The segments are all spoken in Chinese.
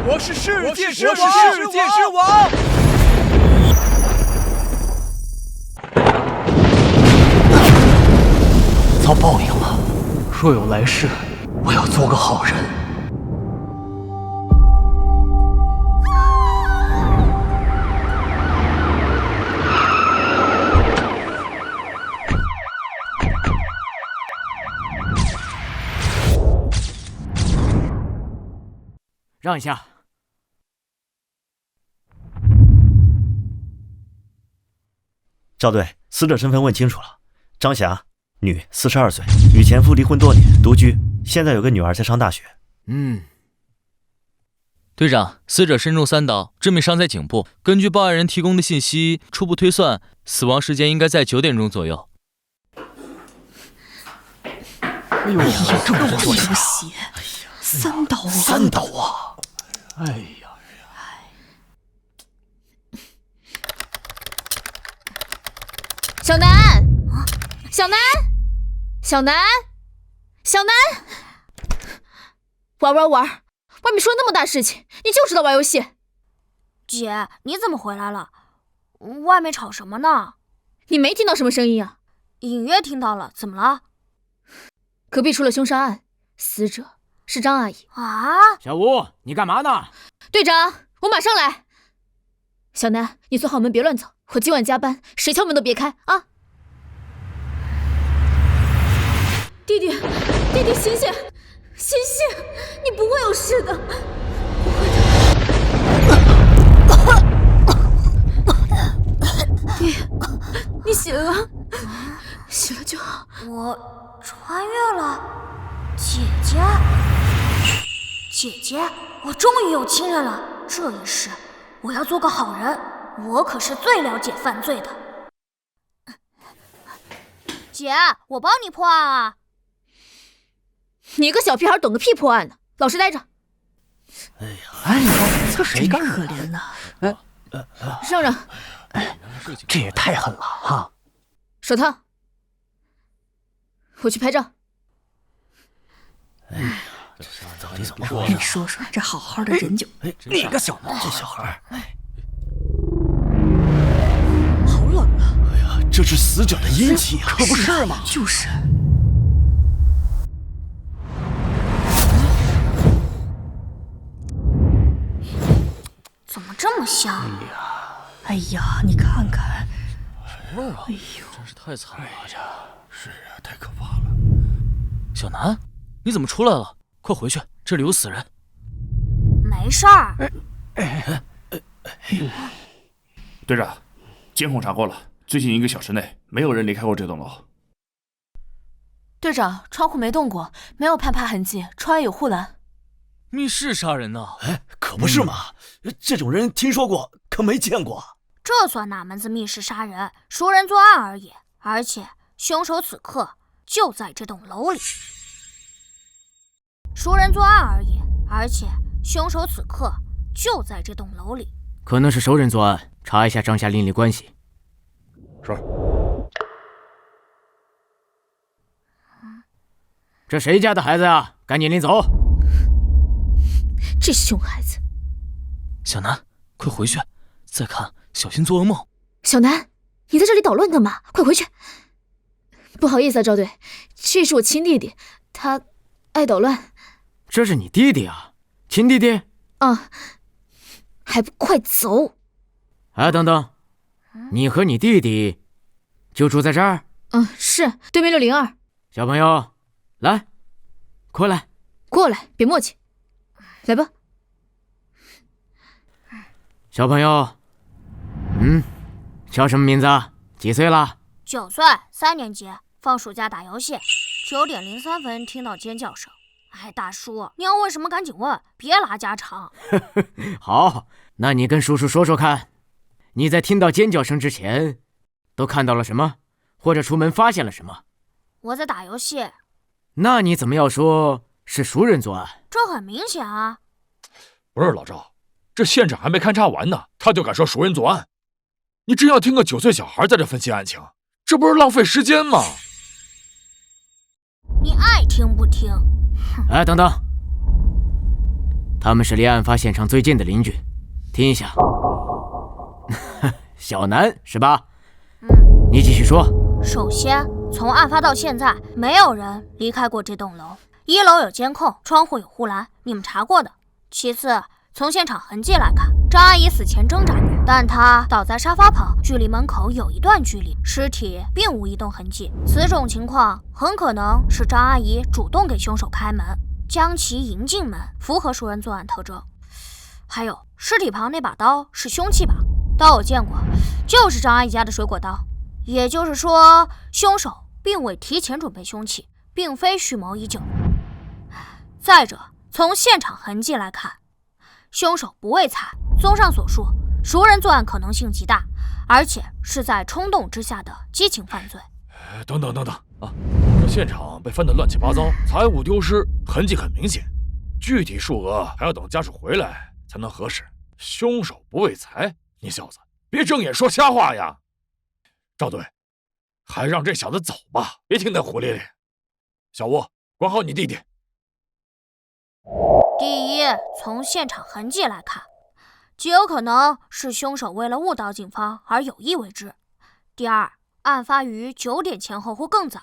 我是世界之王！遭报应了，若有来世，我要做个好人。让一下。赵队，死者身份问清楚了，张霞，女，42岁，与前夫离婚多年，独居，现在有个女儿在上大学。队长，死者身中3刀，致命伤在颈部。根据报案人提供的信息，初步推算，死亡时间应该在9点钟左右。哎呦，这么多血！3刀啊！3刀啊！哎呀！小南，小南，小南，小南，玩，外面出了那么大事情，你就知道玩游戏。姐，你怎么回来了？外面吵什么呢？你没听到什么声音啊？隐约听到了，怎么了？隔壁出了凶杀案，死者是张阿姨。啊！小吴，你干嘛呢？队长，我马上来。小南，你锁好门，别乱走。我今晚加班，谁敲门都别开啊！弟弟，醒醒，你不会有事的，不会的。你醒了，醒了就好。我穿越了，姐姐，我终于有亲人了。这一世，我要做个好人。我可是最了解犯罪的。姐，我帮你破案啊！你个小屁孩懂个屁破案呢！老实待着。哎呀，这谁干可怜呢？让让。这也太狠了哈！手套。我去拍照。哎呀，这到底怎么回事？你说这好好的人就……你个小毛，这小孩，好冷啊！哎呀，这是死者的阴气啊！可不是嘛！就是。怎么这么香？哎呀，你看看，什么味儿啊？哎呦，真是太惨了！是啊，太可怕了。小南，你怎么出来了？快回去，这里有死人。没事儿。队长，监控查过了，最近1个小时内没有人离开过这栋楼。队长，窗户没动过，没有攀爬痕迹，窗外有护栏。密室杀人呢？可不是嘛，这种人听说过，可没见过。这算哪门子密室杀人？熟人作案而已，而且凶手此刻就在这栋楼里。熟人作案而已，而且凶手此刻就在这栋楼里。可能是熟人作案，查一下张霞邻里关系。是。这谁家的孩子呀？赶紧领走！这熊孩子！小南，快回去！再看，小心做噩梦。小南，你在这里捣乱干嘛？快回去！不好意思啊，赵队，这是我亲弟弟，他爱捣乱。这是你弟弟啊？亲弟弟？啊，还不快走！哎，等等，你和你弟弟就住在这儿？是对面602。小朋友，来，过来，过来，别磨叽，来吧。小朋友，叫什么名字？几岁了？9岁，3年级，放暑假打游戏。9点03分听到尖叫声。哎，大叔，你要问什么赶紧问，别拉家常。好，那你跟叔叔说说看，你在听到尖叫声之前都看到了什么，或者出门发现了什么？我在打游戏。那你怎么要说是熟人作案？这很明显啊。不是老赵，这现场还没勘察完呢，他就敢说熟人作案？你真要听个9岁小孩在这分析案情，这不是浪费时间吗？你爱听不听？哎，等等，他们是离案发现场最近的邻居，听一下。小南是吧？你继续说。首先，从案发到现在，没有人离开过这栋楼。1楼有监控，窗户有护栏，你们查过的。其次，从现场痕迹来看，张阿姨死前挣扎过，但她倒在沙发旁，距离门口有一段距离，尸体并无移动痕迹。此种情况很可能是张阿姨主动给凶手开门，将其迎进门，符合熟人作案特征。还有，尸体旁那把刀是凶器吧？刀我见过，就是张阿姨家的水果刀。也就是说，凶手并未提前准备凶器，并非蓄谋已久。再者，从现场痕迹来看，凶手不为财。综上所述，熟人作案可能性极大，而且是在冲动之下的激情犯罪。等等啊！这现场被翻得乱七八糟，财物丢失，痕迹很明显，具体数额还要等家属回来才能核实。凶手不为财，你小子别睁眼说瞎话呀！赵队，还让这小子走吧，别听他胡咧咧。小吴，管好你弟弟。第一，从现场痕迹来看，极有可能是凶手为了误导警方而有意为之。第二，案发于9点前后或更早，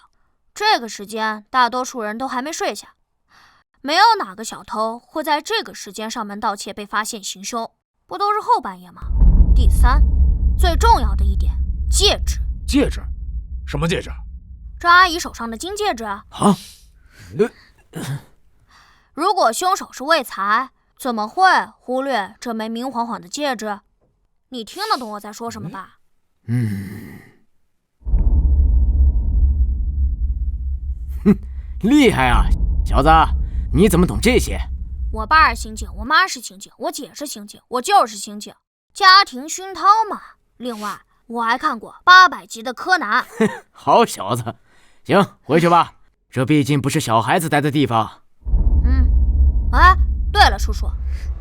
这个时间大多数人都还没睡下，没有哪个小偷会在这个时间上门盗窃被发现行凶，不都是后半夜吗？第三，最重要的一点，戒指。戒指？什么戒指？张阿姨手上的金戒指啊。如果凶手是为财，怎么会忽略这枚明晃晃的戒指？你听得懂我在说什么吧？厉害啊，小子，你怎么懂这些？我爸是刑警，我妈是刑警，我姐是刑警，我就是刑警，家庭熏陶嘛。另外，我还看过800集的柯南。好小子，行，回去吧，这毕竟不是小孩子待的地方。哎，对了，叔叔，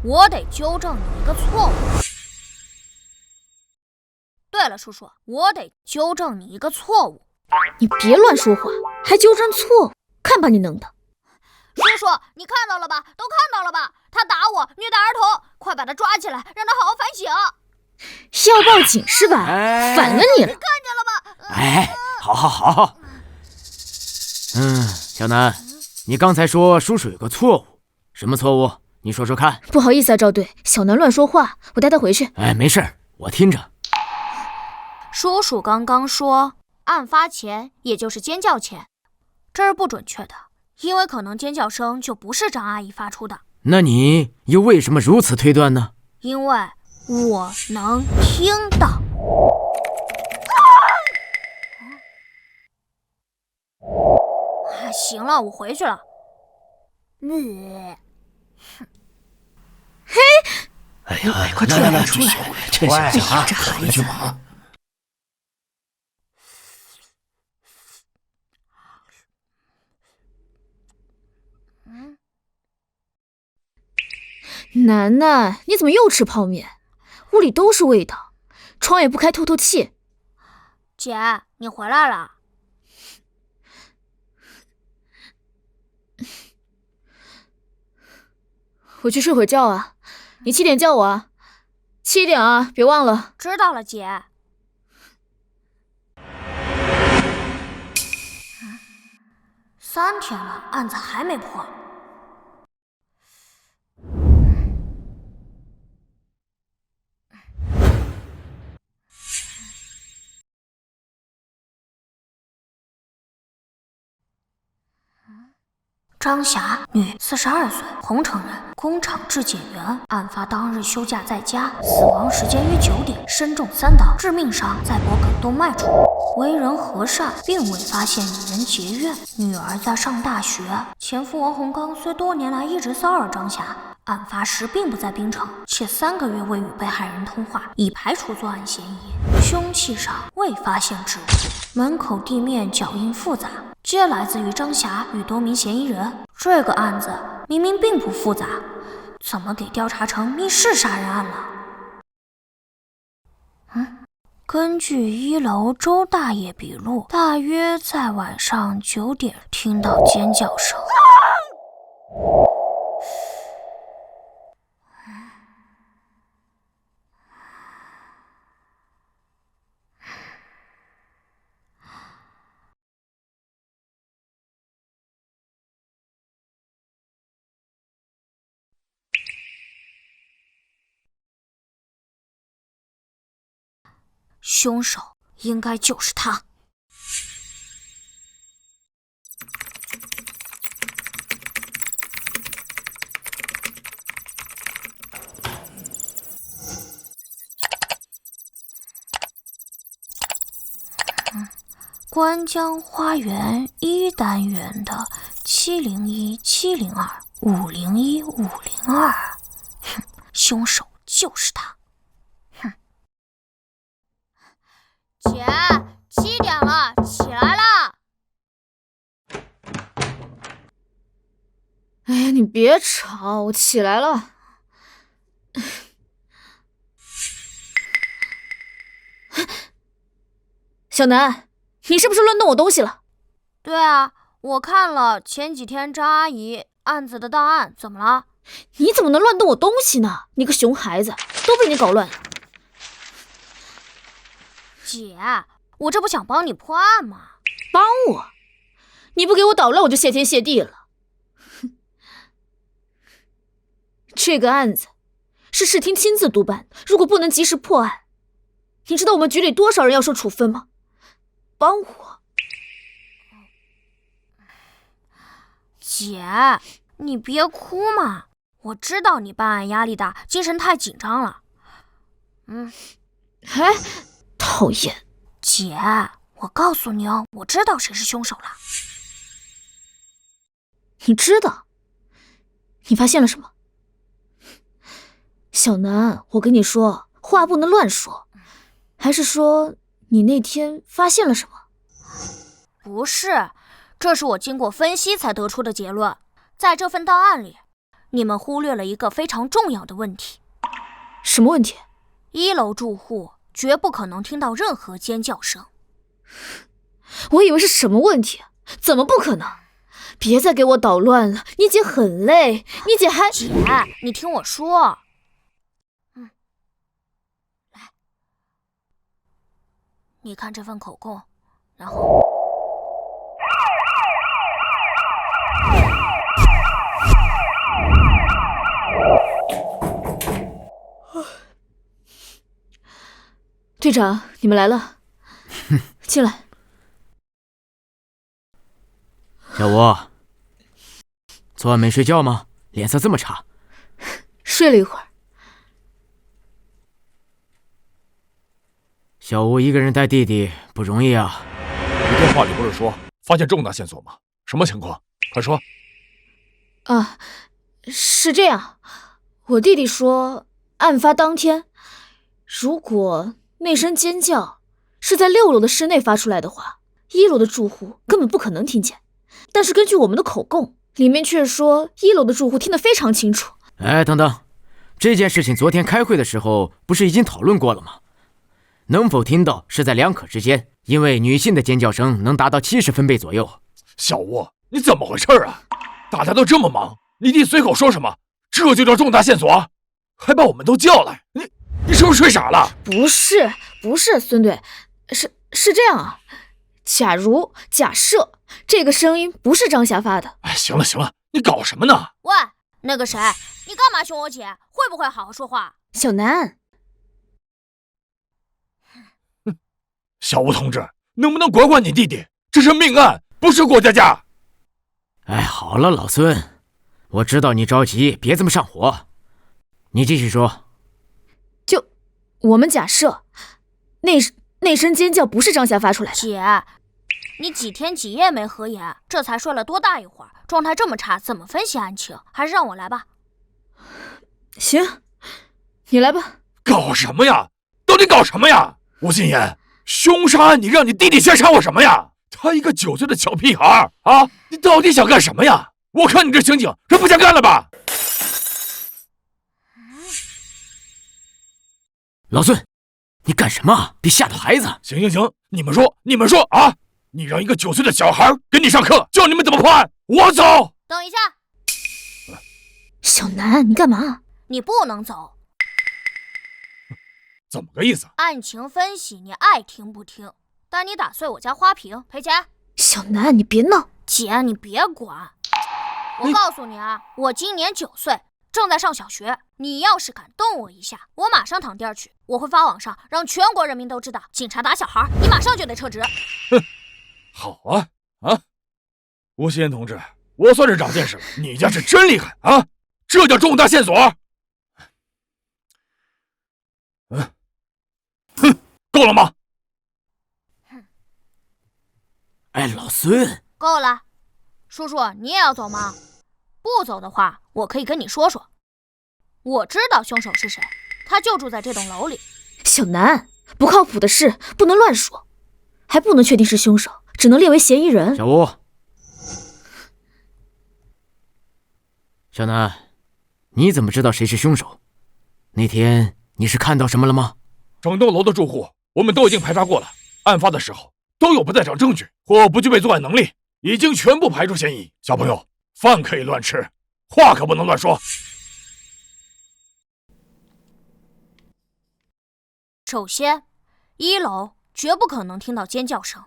我得纠正你一个错误。你别乱说话，还纠正错误，看把你弄的！叔叔，你看到了吧？都看到了吧？他打我，虐待儿童，快把他抓起来，让他好好反省。要报警是吧？反了你了！看见了吧？哎，好。小南，你刚才说叔叔有个错误，什么错误？你说说看。不好意思啊，赵队，小南乱说话，我带他回去。哎，没事，我听着。叔叔刚刚说，案发前，也就是尖叫前，这是不准确的，因为可能尖叫声就不是张阿姨发出的。那你又为什么如此推断呢？因为我能听到。行了，我回去了。嘿，哎呀，快出来！这小孩，这孩子嘛。楠楠，你怎么又吃泡面？屋里都是味道，窗也不开透透气。姐，你回来了。我去睡会觉啊，你7点叫我啊，7点啊，别忘了。知道了，姐。3天了，案子还没破。张霞，女，42岁，洪城人，工厂质检员。案发当日休假在家，死亡时间约9点，身中3刀，致命伤在脖梗动脉处。为人和善，并未发现与人结怨。女儿在上大学，前夫王洪刚虽多年来一直骚扰张霞，案发时并不在槟城，且3个月未与被害人通话，已排除作案嫌疑。凶器上未发现指物，门口地面脚印复杂，皆来自于张霞与多名嫌疑人。这个案子明明并不复杂，怎么给调查成密室杀人案了？根据1楼周大爷笔录，大约在晚上9点听到尖叫声。凶手应该就是他。关江花园1单元的701-702-501-502，凶手就是他。姐，7点了，起来啦！哎呀，你别吵，我起来了。小南，你是不是乱动我东西了？对啊，我看了前几天张阿姨案子的档案，怎么了？你怎么能乱动我东西呢？你个熊孩子，都被你搞乱了。姐，我这不想帮你破案吗？帮我？你不给我捣乱，我就谢天谢地了。这个案子是市厅亲自督办，如果不能及时破案，你知道我们局里多少人要受处分吗？帮我。姐，你别哭嘛，我知道你办案压力大，精神太紧张了。哎，讨厌。姐，我告诉你哦，我知道谁是凶手了。你知道？你发现了什么？小南，我跟你说，话不能乱说。还是说你那天发现了什么？不是，这是我经过分析才得出的结论。在这份档案里，你们忽略了一个非常重要的问题。什么问题？1楼住户绝不可能听到任何尖叫声。我以为是什么问题，怎么不可能？别再给我捣乱了，你姐很累，你姐还……姐，你听我说。来，你看这份口供，然后……队长，你们来了，进来。小吴，昨晚没睡觉吗？脸色这么差。睡了一会儿。小吴一个人带弟弟不容易啊。你电话里不是说发现重大线索吗？什么情况？快说。啊，是这样，我弟弟说，案发当天，如果那声尖叫是在6楼的室内发出来的话，1楼的住户根本不可能听见。但是根据我们的口供，里面却说1楼的住户听得非常清楚。哎，等等，这件事情昨天开会的时候不是已经讨论过了吗？能否听到是在2可之间，因为女性的尖叫声能达到70分贝左右。小吴，你怎么回事啊？大家都这么忙，你弟随口说什么，这就叫重大线索？还把我们都叫来，你是不是睡傻了？不是，孙队，是这样啊。假设这个声音不是张霞发的。哎，行了，你搞什么呢？喂，那个谁，你干嘛凶我姐？会不会好好说话？小南，小吴同志，能不能管管你弟弟？这是命案，不是过家家。哎，好了，老孙，我知道你着急，别这么上火。你继续说。就我们假设，那声尖叫不是张霞发出来的。姐，你几天几夜没合眼，这才睡了多大一会儿，状态这么差，怎么分析案情？还是让我来吧。行，你来吧。搞什么呀？到底搞什么呀？吴心言，凶杀案你让你弟弟先杀我什么呀？他一个9岁的小屁孩啊！你到底想干什么呀？我看你这刑警是不想干了吧？老孙，你干什么？别吓到孩子！行，你们说啊！你让一个9岁的小孩给你上课，教你们怎么破案，我走。等一下，小南，你干嘛？你不能走。怎么个意思？案情分析你爱听不听，但你打碎我家花瓶赔钱。小南，你别闹。姐，你别管。我告诉你啊，我今年9岁，正在上小学，你要是敢动我一下，我马上躺地儿去。我会发网上，让全国人民都知道，警察打小孩，你马上就得撤职。哼，好啊啊！吴希言同志，我算是长见识了，你家是真厉害啊！这叫重大线索。哼，够了吗？哎，老孙，够了。叔叔，你也要走吗？不走的话，我可以跟你说说。我知道凶手是谁，他就住在这栋楼里。小南，不靠谱的事不能乱说，还不能确定是凶手，只能列为嫌疑人。小吴，小南，你怎么知道谁是凶手？那天你是看到什么了吗？整栋楼的住户我们都已经排查过了，案发的时候都有不在场证据或不具备作案能力，已经全部排除嫌疑。小朋友，饭可以乱吃，话可不能乱说。首先，1楼绝不可能听到尖叫声。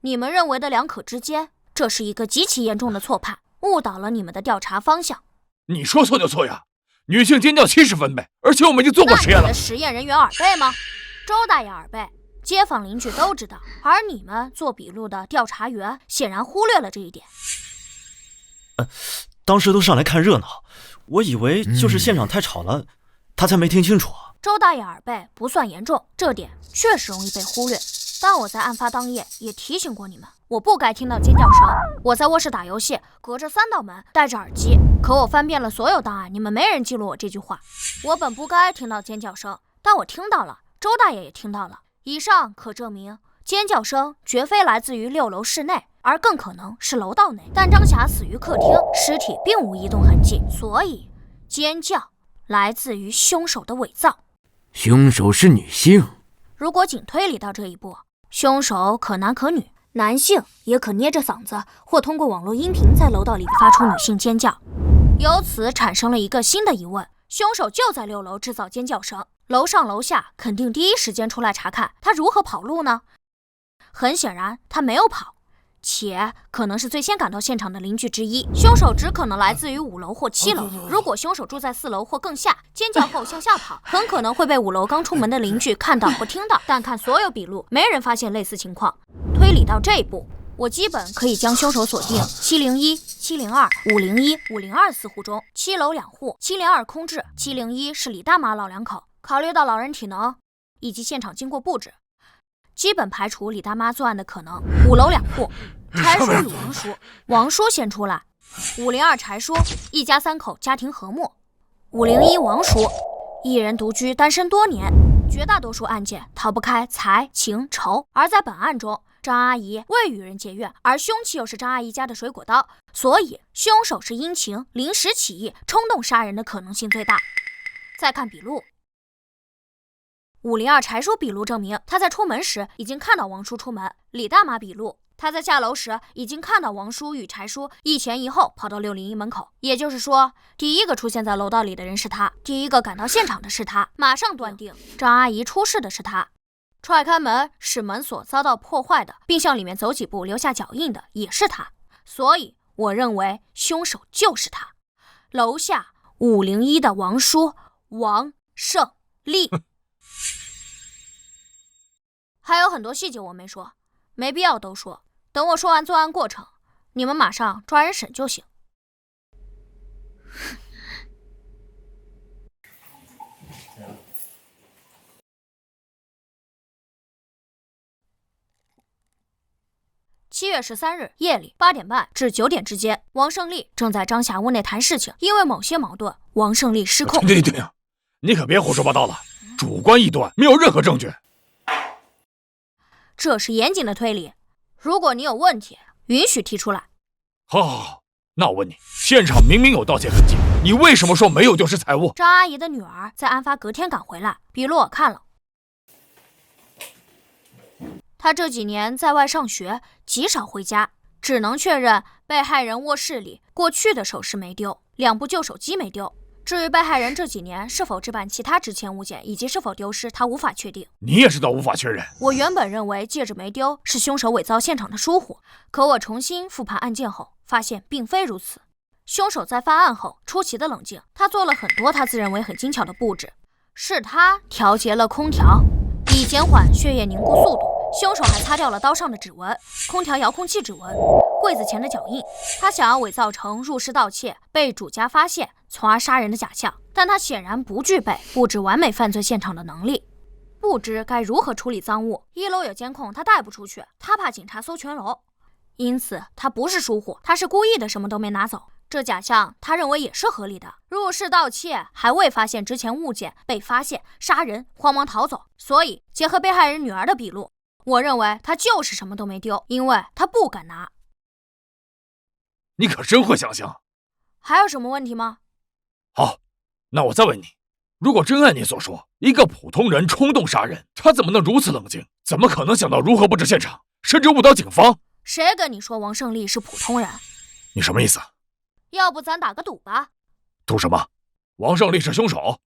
你们认为的两可之间，这是一个极其严重的错判，误导了你们的调查方向。你说错就错呀！女性尖叫70分贝，而且我们已经做过实验了。那你的实验人员耳背吗？周大爷耳背，街坊邻居都知道，而你们做笔录的调查员显然忽略了这一点。当时都上来看热闹，我以为就是现场太吵了，他才没听清楚。周大爷耳背不算严重，这点确实容易被忽略。但我在案发当夜也提醒过你们，我不该听到尖叫声。我在卧室打游戏，隔着3道门，戴着耳机。可我翻遍了所有档案，你们没人记录我这句话。我本不该听到尖叫声，但我听到了，周大爷也听到了。以上可证明，尖叫声绝非来自于6楼室内，而更可能是楼道内。但张霞死于客厅，尸体并无移动痕迹，所以尖叫来自于凶手的伪造。凶手是女性。如果仅推理到这一步，凶手可男可女，男性也可捏着嗓子或通过网络音频在楼道里发出女性尖叫。由此产生了一个新的疑问：凶手就在6楼制造尖叫声，楼上楼下肯定第一时间出来查看，他如何跑路呢？很显然，他没有跑，且可能是最先赶到现场的邻居之一。凶手只可能来自于5楼或7楼。如果凶手住在4楼或更下，尖叫后向下跑，很可能会被5楼刚出门的邻居看到或听到。但看所有笔录，没人发现类似情况。推理到这一步，我基本可以将凶手锁定701、702、501、502四户中，7楼2户，702空置，701是李大妈老两口。考虑到老人体能以及现场经过布置，基本排除李大妈作案的可能。5楼2户，柴叔与王叔，王叔先出来。502柴叔，一家3口，家庭和睦。501王叔，一人独居，单身多年。绝大多数案件逃不开财、情、仇，而在本案中，张阿姨未与人结怨，而凶器又是张阿姨家的水果刀，所以凶手是因情临时起意冲动杀人的可能性最大。再看笔录，502柴叔笔录证明他在出门时已经看到王叔出门。李大妈笔录，他在下楼时已经看到王叔与柴叔一前一后跑到601门口，也就是说，第一个出现在楼道里的人是他，第一个赶到现场的是他，马上断定张阿姨出事的是他。踹开门使门锁遭到破坏的，并向里面走几步留下脚印的也是他，所以我认为凶手就是他。楼下501的王叔王胜利。还有很多细节我没说，没必要都说，等我说完作案过程，你们马上抓人审就行。7月13日夜里8点半至9点之间，王胜利正在张霞屋内谈事情，因为某些矛盾，王胜利失控。对呀，你可别胡说八道了，主观臆断，没有任何证据。这是严谨的推理，如果你有问题，允许提出来。好，那我问你，现场明明有盗窃痕迹，你为什么说没有丢失财物？张阿姨的女儿在案发隔天赶回来，笔录我看了。她这几年在外上学，极少回家，只能确认被害人卧室里过去的首饰没丢，2部旧手机没丢。至于被害人这几年是否置办其他值钱物件，以及是否丢失，他无法确定。你也知道无法确认。我原本认为戒指没丢是凶手伪造现场的疏忽，可我重新复盘案件后，发现并非如此。凶手在犯案后出奇的冷静，他做了很多他自认为很精巧的布置，是他调节了空调，以减缓血液凝固速度。凶手还擦掉了刀上的指纹、空调遥控器指纹、柜子前的脚印。他想要伪造成入室盗窃被主家发现，从而杀人的假象，但他显然不具备布置完美犯罪现场的能力。不知该如何处理赃物，1楼有监控，他带不出去，他怕警察搜全楼，因此他不是疏忽，他是故意的，什么都没拿走。这假象他认为也是合理的，入室盗窃还未发现值钱物件，被发现杀人，慌忙逃走，所以结合被害人女儿的笔录，我认为他就是什么都没丢，因为他不敢拿。你可真会想象。还有什么问题吗？好，那我再问你，如果真按你所说，一个普通人冲动杀人，他怎么能如此冷静？怎么可能想到如何布置现场，甚至误导警方？谁跟你说王胜利是普通人？你什么意思？要不咱打个赌吧？赌什么？王胜利是凶手？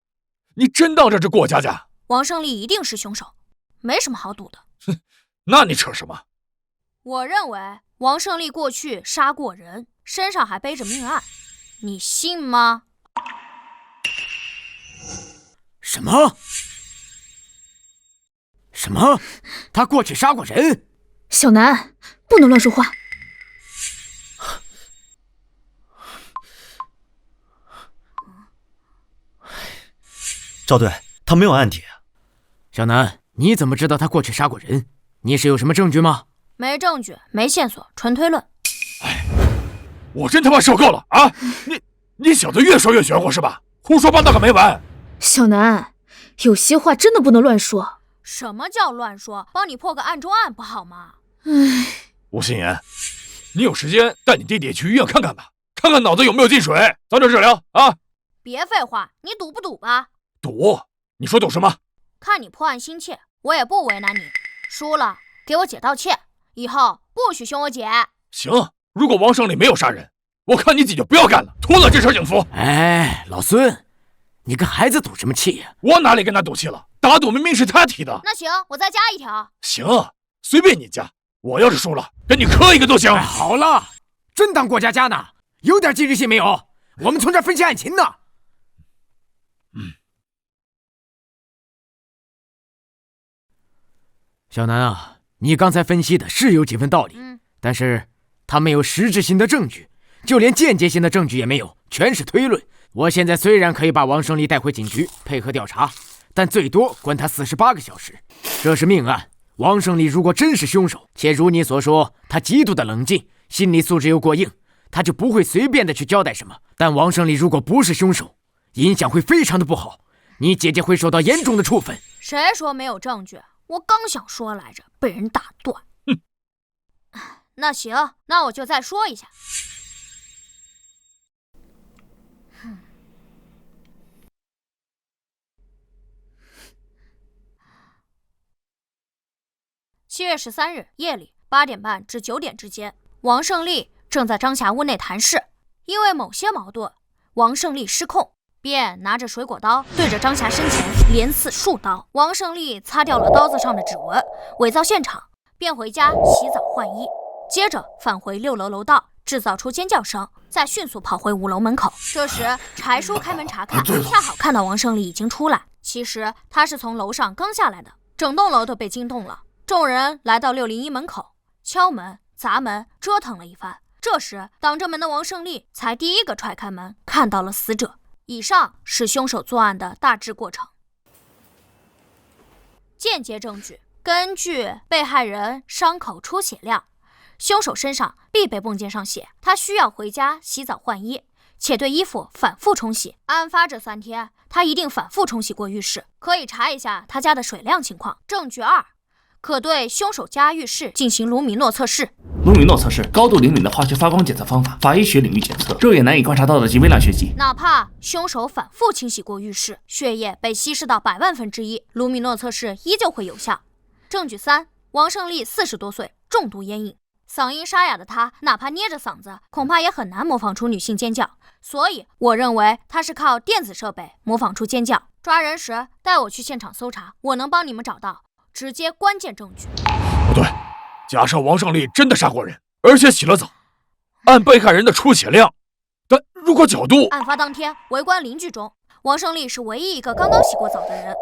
你真当这是过家家？王胜利一定是凶手，没什么好赌的。哼，那你扯什么？我认为王胜利过去杀过人，身上还背着命案，你信吗？什么？他过去杀过人？小南，不能乱说话。赵队，他没有案底。小南，你怎么知道他过去杀过人？你是有什么证据吗？没证据，没线索，纯推论。哎，我真他妈受够了啊！你小子越说越玄乎是吧？胡说八道个没完！小南，有些话真的不能乱说。什么叫乱说？帮你破个案中案不好吗？吴心言，你有时间带你弟弟去医院看看吧，看看脑子有没有进水，早点治疗啊！别废话，你赌不赌吧？赌？你说赌什么？看你破案心切，我也不为难你。输了，给我姐道歉，以后不许凶我姐。行，如果王胜利没有杀人，我看你姐就不要干了，脱了这身警服。哎，老孙，你跟孩子赌什么气呀？我哪里跟他赌气了？打赌明明是他提的。那行，我再加一条。行，随便你加。我要是输了，跟你磕一个都行。哎，好了，真当过家家呢？有点纪律性没有？我们从这儿分析案情呢。小南啊，你刚才分析的是有几分道理，但是他没有实质性的证据，就连间接性的证据也没有，全是推论。我现在虽然可以把王胜利带回警局配合调查，但最多关他48个小时。这是命案，王胜利如果真是凶手，且如你所说，他极度的冷静，心理素质又过硬，他就不会随便的去交代什么。但王胜利如果不是凶手，影响会非常的不好，你姐姐会受到严重的处分。谁说没有证据？我刚想说来着，被人打断。那行，那我就再说一下。7月13日夜里8点半至9点之间，王胜利正在张霞屋内谈事，因为某些矛盾，王胜利失控，便拿着水果刀对着张霞身前连刺数刀。王胜利擦掉了刀子上的指纹，伪造现场，便回家洗澡换衣，接着返回6楼楼道，制造出尖叫声，再迅速跑回5楼门口。这时柴叔开门查看，恰好看到王胜利已经出来。其实他是从楼上刚下来的，整栋楼都被惊动了。众人来到601门口，敲门、砸门，折腾了一番。这时挡着门的王胜利才第一个踹开门，看到了死者。以上是凶手作案的大致过程。间接证据：根据被害人伤口出血量，凶手身上必被泵溅上血，他需要回家洗澡换衣，且对衣服反复冲洗。案发这3天，他一定反复冲洗过浴室，可以查一下他家的水量情况。证据2，可对凶手家浴室进行卢米诺测试。卢米诺测试，高度灵敏的化学发光检测方法，法医学领域检测，肉眼难以观察到的极微量血迹。哪怕凶手反复清洗过浴室，血液被稀释到100万分之1，卢米诺测试依旧会有效。证据3，王胜利40多岁，重度烟瘾，嗓音沙哑的他，哪怕捏着嗓子，恐怕也很难模仿出女性尖叫。所以，我认为他是靠电子设备模仿出尖叫。抓人时带我去现场搜查，我能帮你们找到直接关键证据。不对，假设王胜利真的杀过人，而且洗了澡，按被害人的出血量，如果角度……案发当天，围观邻居中，王胜利是唯一一个刚刚洗过澡的人。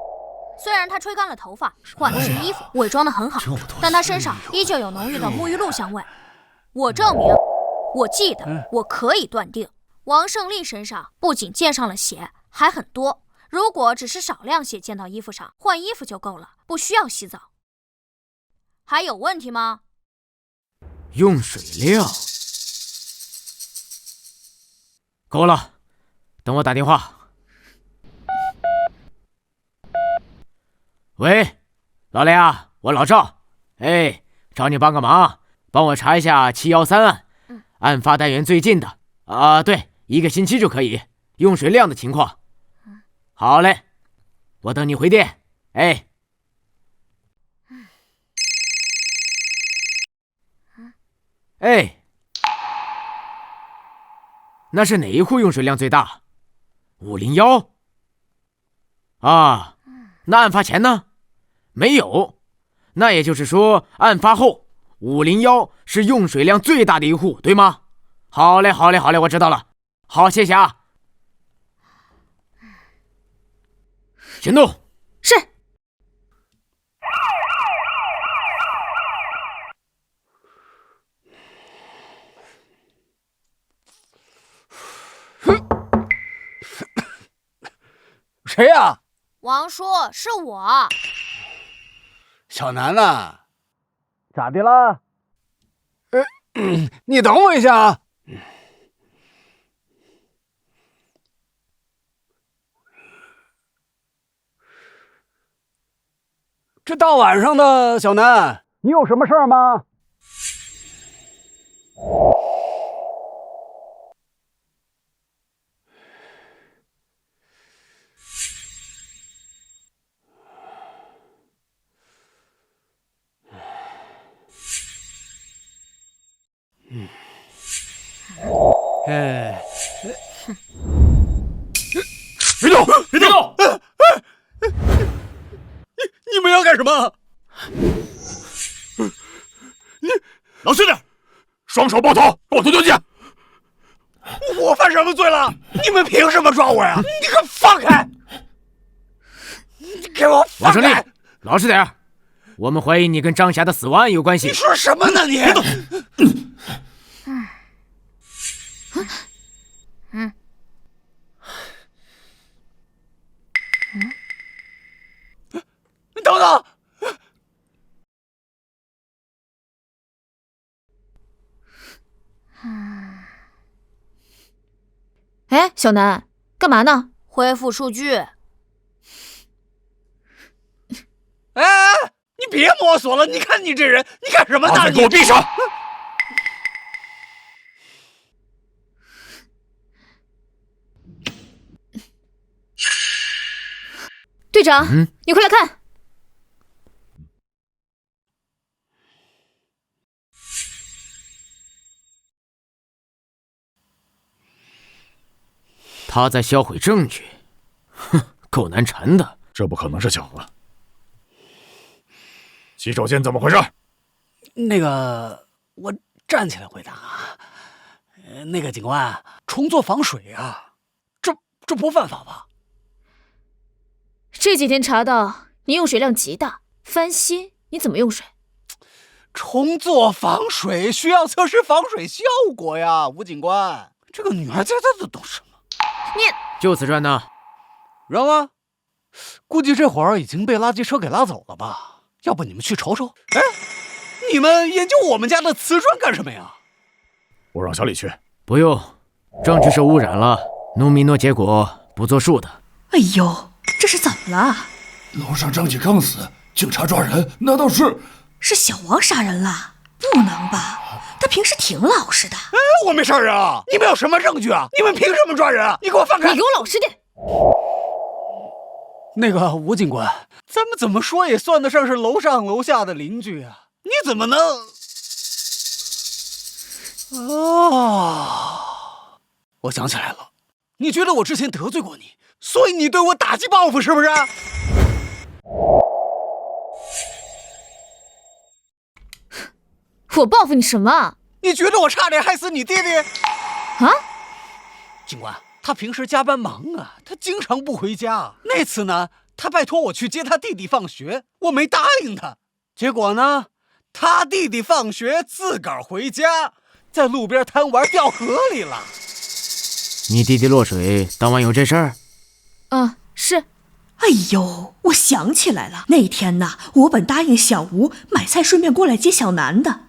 虽然他吹干了头发，换的是衣服，伪装得很好，但他身上依旧有浓郁的沐浴露香味。我证明，我记得，我可以断定，王胜利身上不仅溅上了血，还很多。如果只是少量血溅到衣服上，换衣服就够了，不需要洗澡。还有问题吗？用水量够了，等我打电话。喂，老雷啊，我老赵，哎，找你帮个忙，帮我查一下713案，案发单元最近的对，1个星期就可以，用水量的情况。好嘞，我等你回电。哎，哎，那是哪一户用水量最大？501啊？那案发前呢？没有。那也就是说，案发后501是用水量最大的一户，对吗？好嘞，好嘞，好嘞，我知道了。好，谢谢啊。行动。是。谁呀？王叔，是我。小南呐，咋的了？你等我一下啊。这大晚上的，小南，你有什么事儿吗？别动，别动！你们要干什么？你老实点，双手抱头，给我拖进去！我犯什么罪了？你们凭什么抓我呀？你给我放开！你给我放开！王胜利，老实点，我们怀疑你跟张霞的死亡案有关系。你说什么呢你？等等！哎，小南，干嘛呢？恢复数据。哎，你别摸索了！你看你这人，你干什么呢？你给我闭上！队长，你快来看！他在销毁证据，哼，够难缠的。这不可能是巧合。洗手间怎么回事？那个，我站起来回答啊。那个警官，重做防水啊，这不犯法吧？这几天查到你用水量极大，翻新，你怎么用水？重做防水需要测试防水效果呀，吴警官。这个女孩家她懂什么？你就此转呢？扔啊！估计这会儿已经被垃圾车给拉走了吧？要不你们去瞅瞅？哎，你们研究我们家的瓷砖干什么呀？我让小李去。不用，证据受污染了，努米诺结果不作数的。哎呦，这是怎么了？楼上张姐刚死，警察抓人，难道是小王杀人了？不能吧？他平时挺老实的。哎，我没杀人啊！你们有什么证据啊？你们凭什么抓人啊？你给我放开！你给我老实点！那个吴警官，咱们怎么说也算得上是楼上楼下的邻居啊！你怎么能……我想起来了，你觉得我之前得罪过你，所以你对我打击报复是不是？我报复你什么？你觉得我差点害死你弟弟？啊？警官，他平时加班忙啊，他经常不回家。那次呢，他拜托我去接他弟弟放学，我没答应他。结果呢，他弟弟放学自个儿回家，在路边贪玩掉河里了。你弟弟落水，当晚有这事儿？是。哎呦，我想起来了，那天呢，我本答应小吴买菜顺便过来接小南的，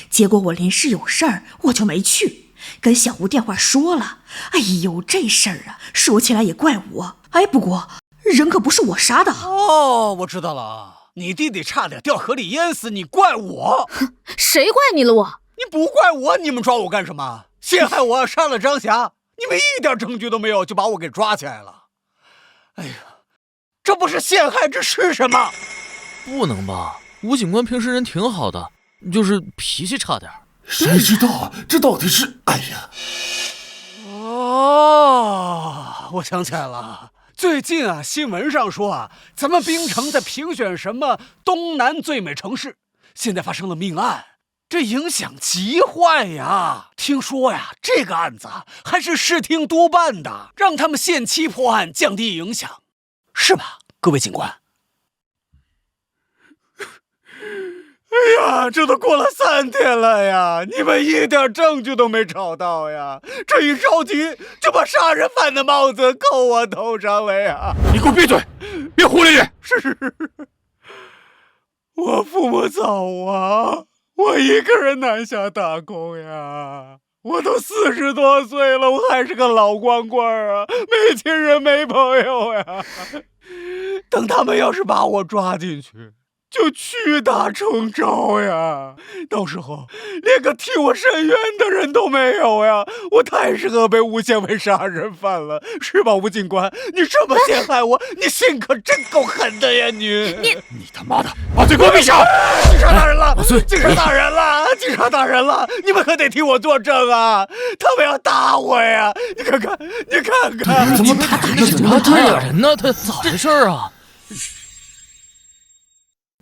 结果我临时有事儿，我就没去，跟小吴电话说了。哎呦，这事儿啊，说起来也怪我。哎，不过人可不是我杀的。哦，我知道了啊，你弟弟差点掉河里淹死，你怪我？谁怪你了我？你不怪我，你们抓我干什么？陷害我，杀了张霞，你们一点证据都没有就把我给抓起来了。哎呀，这不是陷害，这是什么？不能吧？吴警官平时人挺好的，就是脾气差点。谁知道啊？这到底是……哎呀！哦，我想起来了，最近啊，新闻上说啊，咱们槟城在评选什么东南最美城市，现在发生了命案，这影响极坏呀！听说呀，这个案子还是市厅督办的，让他们限期破案，降低影响，是吧，各位警官？哎呀，这都过了3天了呀，你们一点证据都没找到呀！这一着急就把杀人犯的帽子扣我头上了呀！你给我闭嘴，别胡咧咧！是，我父母早亡，我一个人南下打工呀。我都40多岁了，我还是个老光棍啊，没亲人没朋友呀。等他们要是把我抓进去，就屈打成招呀！到时候连个替我伸冤的人都没有呀！我太适合被诬陷为杀人犯了，是吧，吴警官？你这么陷害我，你心可真够狠的呀！你他妈的，把嘴给我闭上！警察大人了，警察大人了，警察大人了！你们可得替我作证啊！他们要打我呀！你看看，怎么打人呢？怎么打人呢？他咋回事啊？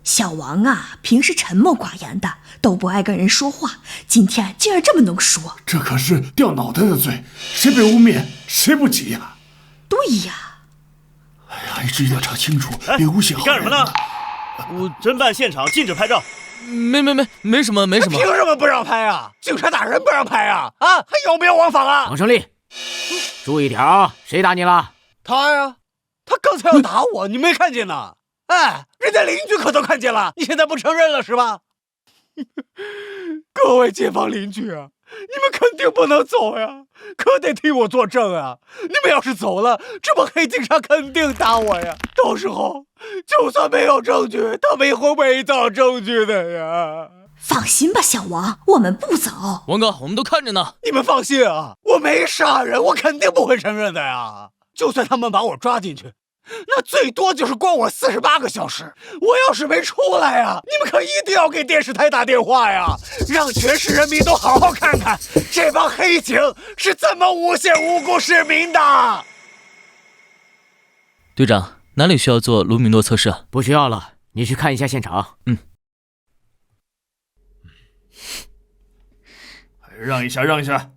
小王啊，平时沉默寡言的，都不爱跟人说话，今天竟然这么能说，这可是掉脑袋的罪，谁被污蔑谁不急呀？对呀。哎呀，一直要查清楚，别诬陷。你干什么呢？侦办现场禁止拍照。没什么。凭什么不让拍啊？警察大人不让拍啊？啊，还有没有王法啊？王胜利，注意点啊！谁打你了？他呀，他刚才要打我，你没看见呢？哎，人家邻居可都看见了，你现在不承认了是吧？各位街坊邻居啊，你们肯定不能走呀，可得替我作证啊！你们要是走了，这帮黑警察肯定打我呀！到时候就算没有证据，他们也会伪造证据的呀！放心吧，小王，我们不走。王哥，我们都看着呢。你们放心啊，我没杀人，我肯定不会承认的呀！就算他们把我抓进去，那最多就是关我48个小时。我要是没出来呀，你们可一定要给电视台打电话呀，让全市人民都好好看看这帮黑警是怎么诬陷无辜市民的。队长，哪里需要做卢米诺测试啊？不需要了，你去看一下现场。让一下。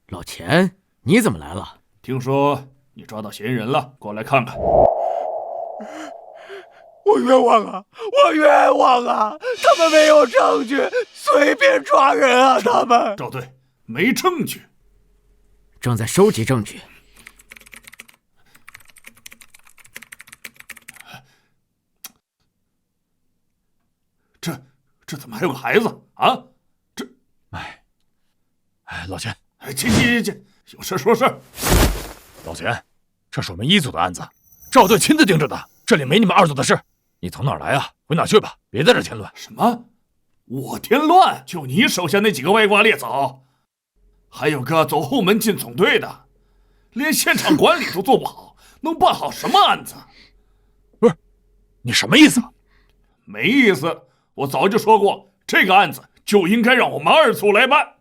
老钱，你怎么来了？听说你抓到嫌疑人了，过来看看。我冤枉啊！他们没有证据，随便抓人啊！他们赵队没证据，正在收集证据。这怎么还有个孩子啊？老钱，请，有事说事。老钱，这是我们1组的案子，赵队亲自盯着的，这里没你们2组的事。你从哪儿来啊？回哪去吧，别在这添乱。什么？我添乱？就你手下那几个歪瓜裂枣，还有个走后门进总队的，连现场管理都做不好，能办好什么案子？不是，你什么意思？没意思，我早就说过，这个案子就应该让我们2组来办。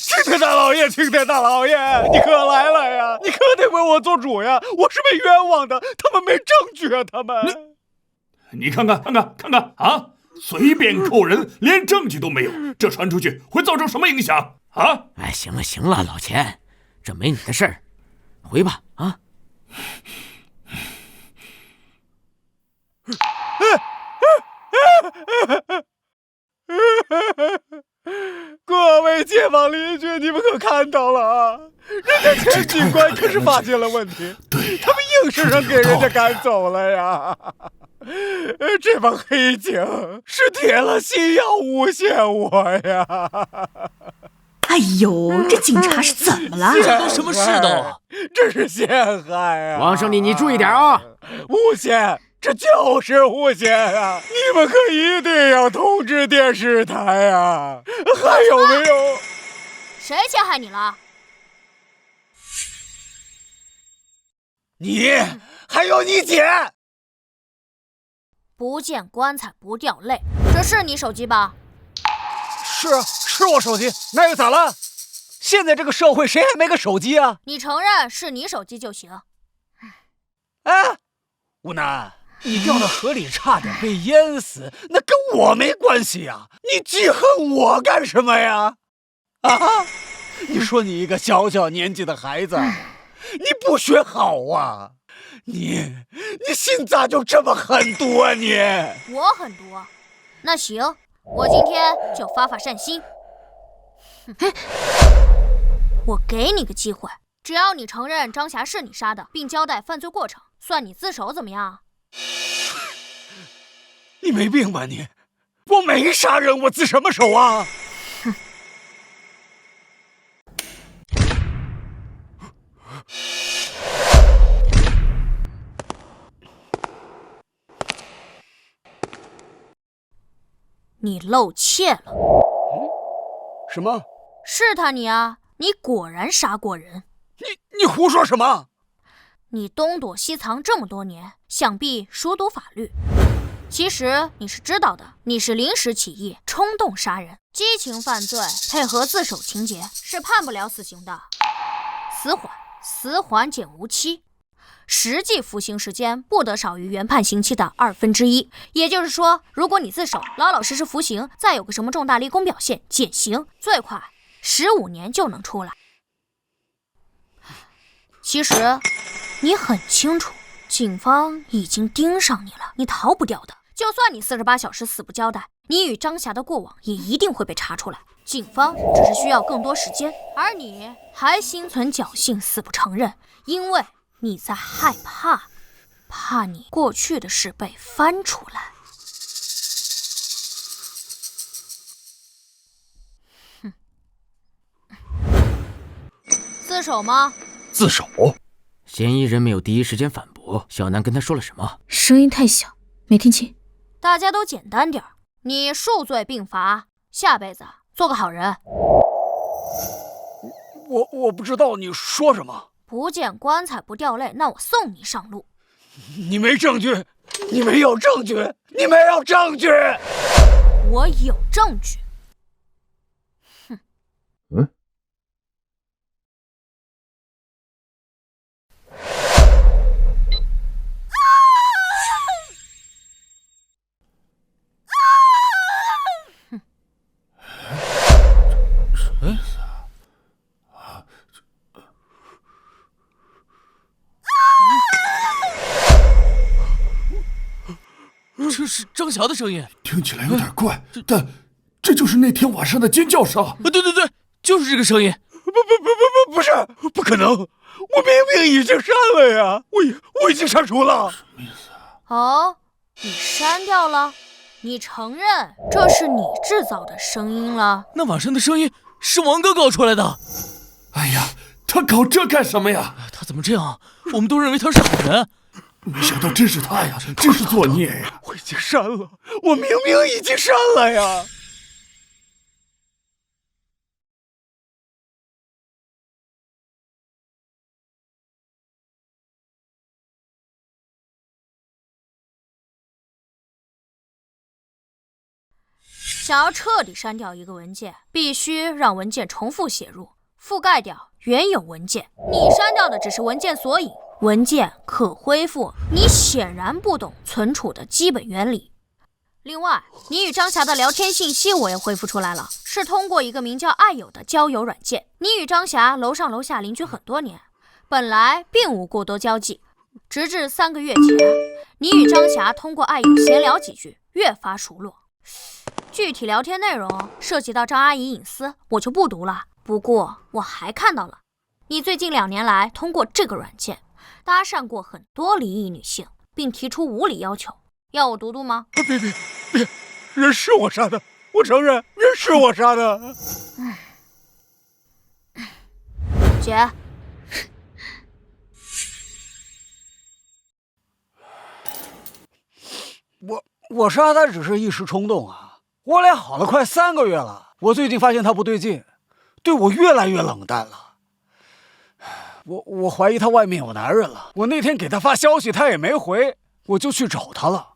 青天大老爷，你可来了呀！你可得为我做主呀！我是被冤枉的，他们没证据啊！他们，你看看啊！随便扣人，连证据都没有，这传出去会造成什么影响啊？哎，行了，老钱，这没你的事儿，回吧啊！各位街坊邻居，你们可看到了啊？人家钱警官可是发现了问题，对，他们硬是让给人家赶走了呀。这帮黑警是铁了心要诬陷我呀！哎呦，这警察是怎么了？这都什么世道？这是陷害啊！王胜利，你注意点啊！诬陷，这就是诬陷啊！你们可一定要通知电视台啊！还有没有？谁陷害你了？你，还有你姐！不见棺材不掉泪，这是你手机吧？是我手机，那又咋了？现在这个社会谁还没个手机啊？你承认是你手机就行。哎，吴楠，你掉到河里差点被淹死，那跟我没关系呀！你记恨我干什么呀？啊！你说你一个小年纪的孩子，你不学好啊？你心咋就这么狠毒啊你？我狠毒？那行，我今天就发善心。我给你个机会，只要你承认张霞是你杀的，并交代犯罪过程，算你自首，怎么样？你没病吧你？我没杀人，我自什么首啊？哼！你露怯了。什么？试探你啊！你果然杀过人。你胡说什么？你东躲西藏这么多年，想必熟读法律。其实你是知道的，你是临时起意、冲动杀人、激情犯罪，配合自首情节，是判不了死刑的。死缓减无期，实际服刑时间不得少于原判刑期的1/2。也就是说，如果你自首，老老实实服刑，再有个什么重大立功表现，减刑，最快15年就能出来。其实你很清楚，警方已经盯上你了，你逃不掉的。就算你48小时死不交代，你与张霞的过往也一定会被查出来。警方只是需要更多时间，而你还心存侥幸死不承认，因为你在害怕你过去的事被翻出来。自首吗？自首。嫌疑人没有第一时间反驳，小南跟他说了什么？声音太小，没听清。大家都简单点，你数罪并罚，下辈子做个好人。我不知道你说什么。不见棺材不掉泪，那我送你上路。你没证据，你没有证据，你没有证据。我有证据。这是张霞的声音，听起来有点怪，但这就是那天晚上的尖叫声。对，就是这个声音。不是，不可能！我明明已经删了呀，我已经删除了。什么意思啊？哦，你删掉了？你承认这是你制造的声音了？那晚上的声音是王哥搞出来的。哎呀，他搞这干什么呀？他怎么这样？我们都认为他是好人。没想到真是他呀，真是作孽呀！我已经删了，我明明已经删了呀！想要彻底删掉一个文件，必须让文件重复写入，覆盖掉原有文件。你删掉的只是文件索引，文件可恢复，你显然不懂存储的基本原理。另外，你与张霞的聊天信息我也恢复出来了，是通过一个名叫爱友的交友软件。你与张霞楼上楼下邻居很多年，本来并无过多交际，直至3个月前，你与张霞通过爱友闲聊几句，越发熟络。具体聊天内容涉及到张阿姨隐私，我就不读了。不过我还看到了，你最近2年来通过这个软件搭讪过很多离异女性，并提出无理要求。要我读读吗？别，人是我杀的，我承认人是我杀的。姐，我杀他只是一时冲动啊，我俩好了快3个月了，我最近发现他不对劲，对我越来越冷淡了。我怀疑他外面有男人了，我那天给他发消息他也没回，我就去找他了。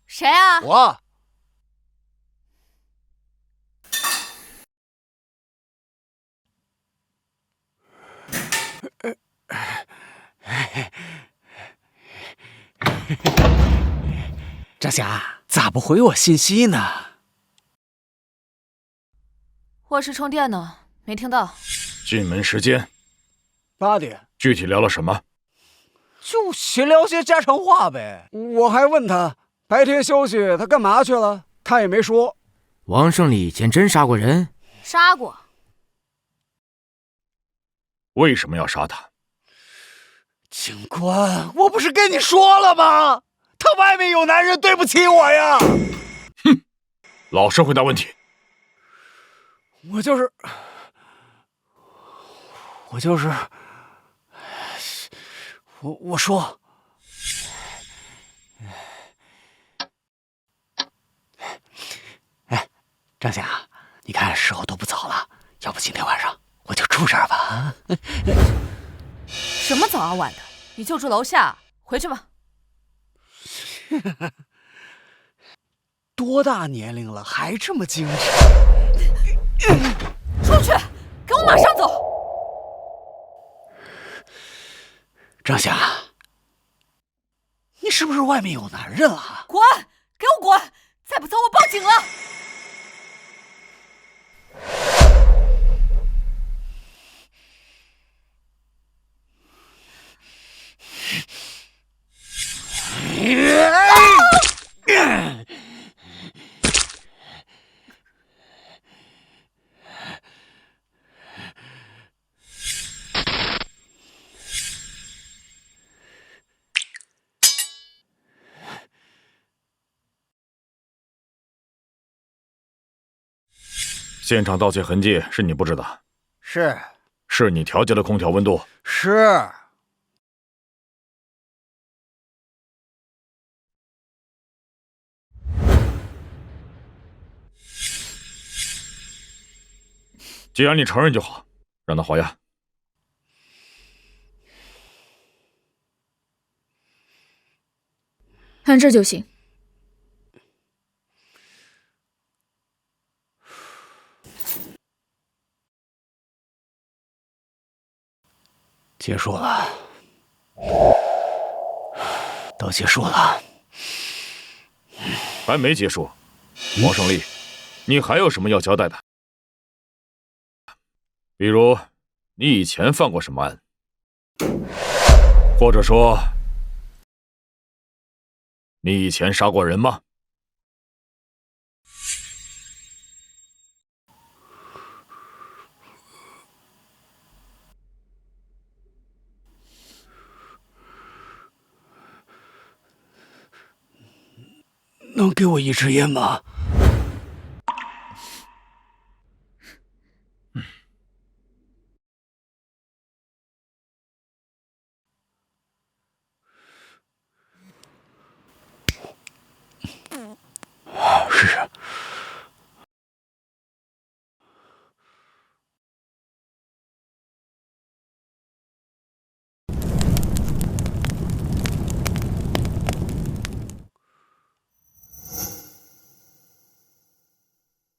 谁啊？我。张霞，咋不回我信息呢？卧室充电呢，没听到。进门时间8点。具体聊了什么？就闲聊些家常话呗。我还问他白天休息他干嘛去了，他也没说。王胜利以前真杀过人？杀过。为什么要杀他？警官，我不是跟你说了吗？他外面有男人，对不起我呀！哼，老实回答问题。我就是，我说，哎，张霞，你看时候都不早了，要不今天晚上我就住这儿吧？什么早啊晚的，你就住楼下，回去吧。多大年龄了，还这么精神？出去，给我马上走！张霞，你是不是外面有男人了？滚！给我滚！再不走，我报警了！现场盗窃痕迹是你布置的？是你调节了空调温度？是。既然你承认就好，让他还押。按这就行。结束了，都结束了。还没结束，王胜利，你还有什么要交代的？比如，你以前犯过什么案？或者说，你以前杀过人吗？能给我一支烟吗？是。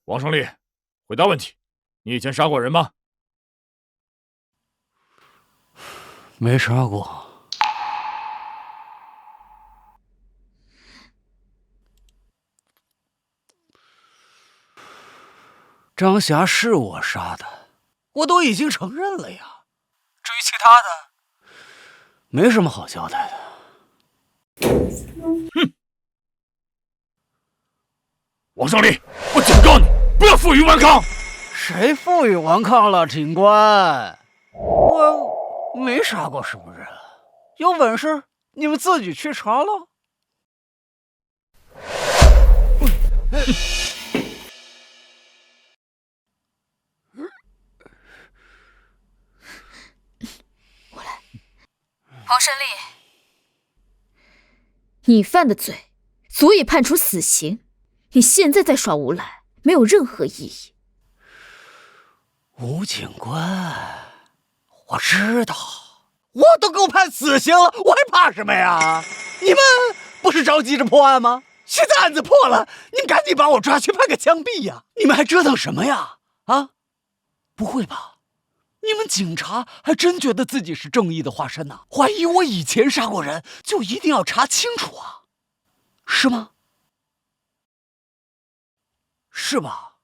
王胜利，回答问题，你以前杀过人吗？没杀过。张霞是我杀的，我都已经承认了呀。至于其他的，没什么好交代的。哼！王胜利，我警告你，不要负隅顽抗。谁负隅顽抗了，警官？我没杀过什么人，有本事你们自己去查喽。王胜利，你犯的罪足以判处死刑，你现在在耍无赖，没有任何意义。吴警官，我知道，我都够判死刑了，我还怕什么呀？你们不是着急着破案吗？现在案子破了，你们赶紧把我抓去判个枪毙呀！你们还折腾什么呀？啊？不会吧？你们警察还真觉得自己是正义的化身呢？怀疑我以前杀过人，就一定要查清楚啊？是吗？是吧？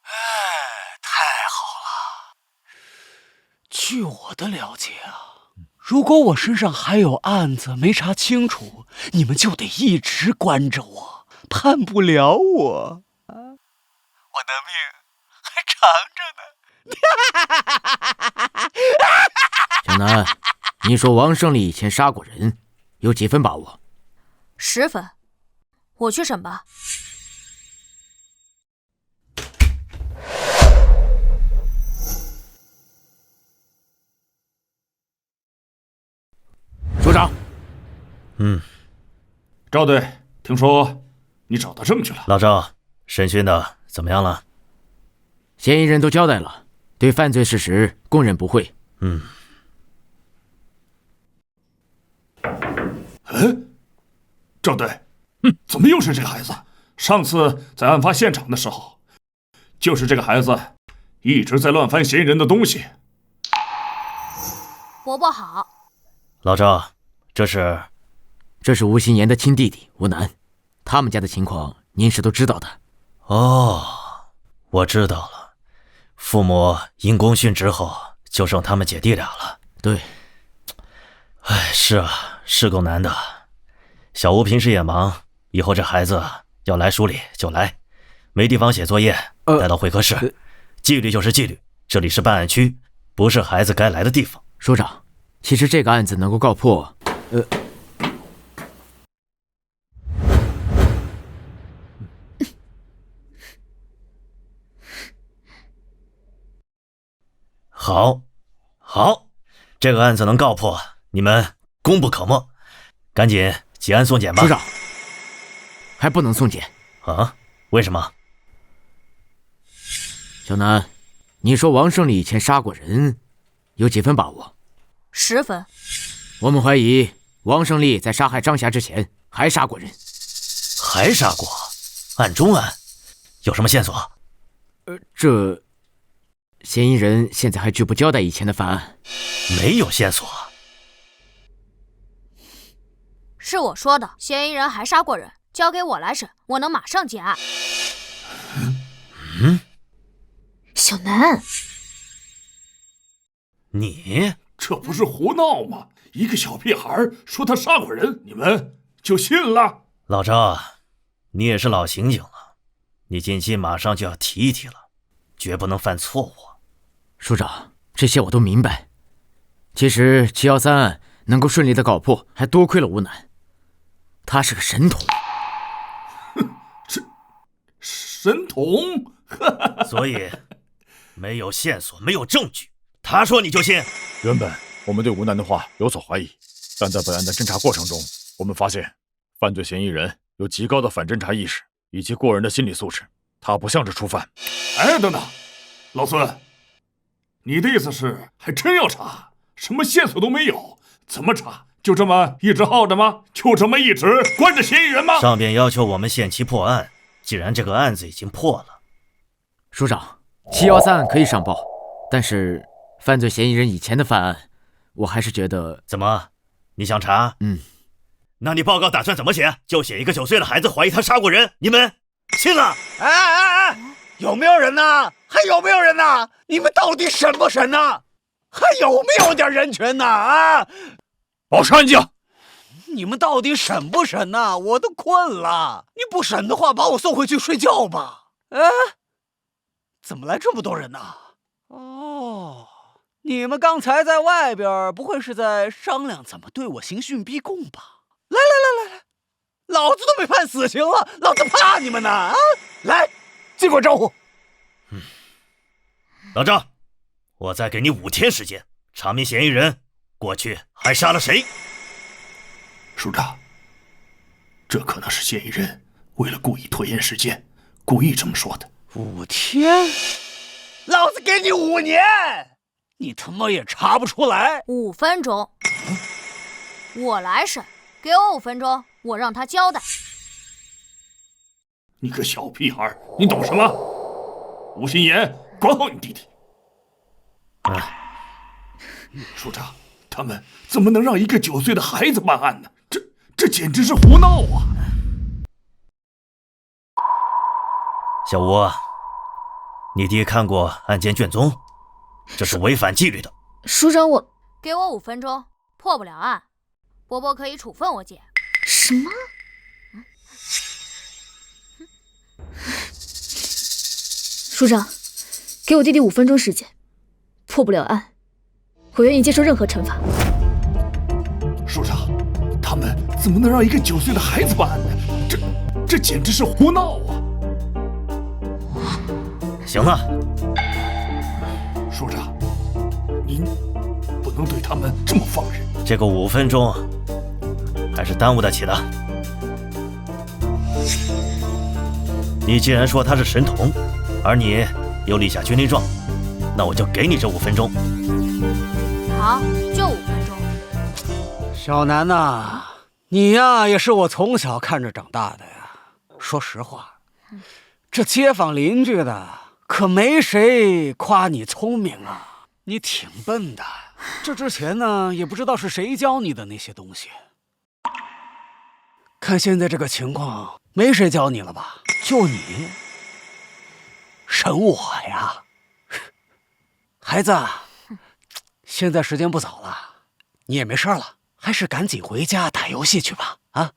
哎，太好了！据我的了解啊，如果我身上还有案子没查清楚，你们就得一直关着我，判不了我。我的命还长着呢。小南，你说王胜利以前杀过人，有几分把握？10分，我去审吧。署长。赵队，听说你找到证据了。老赵，审讯的怎么样了？嫌疑人都交代了，对犯罪事实供认不讳。赵队，怎么又是这个孩子？上次在案发现场的时候，就是这个孩子一直在乱翻嫌疑人的东西。伯伯好。老赵，这是吴心言的亲弟弟吴楠，他们家的情况您是都知道的。哦，我知道了，父母因公殉职后，就剩他们姐弟俩了。对。哎，是啊，是够难的。小吴平时也忙，以后这孩子要来署里就来，没地方写作业，带到会客室。纪律就是纪律，这里是办案区，不是孩子该来的地方。署长，其实这个案子能够告破，好，这个案子能告破，你们功不可没，赶紧结案送检吧。署长，还不能送检啊？为什么？小南，你说王胜利以前杀过人，有几分把握？10分。我们怀疑王胜利在杀害张霞之前还杀过人。还杀过？案中案？有什么线索？这嫌疑人现在还拒不交代以前的犯案。没有线索。是我说的，嫌疑人还杀过人，交给我来审，我能马上结案。小南，你这不是胡闹吗？一个小屁孩说他杀过人，你们就信了？老赵，你也是老刑警了，你近期马上就要提一提了，绝不能犯错误。署长，这些我都明白。其实713案能够顺利的告破，还多亏了吴楠，他是个神童。这神童？所以没有线索，没有证据，他说你就信？原本我们对吴楠的话有所怀疑，但在本案的侦查过程中，我们发现犯罪嫌疑人有极高的反侦查意识以及过人的心理素质，他不像是初犯。哎，等等，老孙，你的意思是还真要查？什么线索都没有，怎么查？就这么一直耗着吗？就这么一直关着嫌疑人吗？上边要求我们限期破案，既然这个案子已经破了，署长，713案可以上报，但是犯罪嫌疑人以前的犯案，我还是觉得……怎么，你想查？那你报告打算怎么写？就写一个9岁的孩子怀疑他杀过人，你们信了？哎，有没有人呐？还有没有人呐？你们到底审不审呐？还有没有点人权呐？啊！保持安静！你们到底审不审呐？我都困了。你不审的话，把我送回去睡觉吧。哎，怎么来这么多人呐？哦，你们刚才在外边，不会是在商量怎么对我刑讯逼供吧？来，老子都被判死刑了，老子怕你们呢啊！来，尽管招呼。老张，我再给你5天时间，查明嫌疑人过去还杀了谁。署长，这可能是嫌疑人为了故意拖延时间，故意这么说的。5天？老子给你5年，你他妈也查不出来。5分钟，我来审。给我5分钟，我让他交代。你个小屁孩，你懂什么？吴心言，管好你弟弟。署长，他们怎么能让一个9岁的孩子办案呢？这简直是胡闹啊！小吴，你弟看过案件卷宗，这是违反纪律的。署长，我给我5分钟，破不了案，伯伯可以处分我姐。什么？署长，给我弟弟5分钟时间，破不了案，我愿意接受任何惩罚。署长，他们怎么能让一个9岁的孩子办案呢？这简直是胡闹啊！行了，署长，您不能对他们这么放任。这个5分钟还是耽误得起的。你既然说他是神童，而你又立下军令状，那我就给你这5分钟。好，就5分钟。小南呐，你呀也是我从小看着长大的呀。说实话，这街坊邻居的可没谁夸你聪明啊，你挺笨的。这之前呢，也不知道是谁教你的那些东西。看现在这个情况，没谁教你了吧？就你审我呀，孩子，现在时间不早了，你也没事了，还是赶紧回家打游戏去吧。啊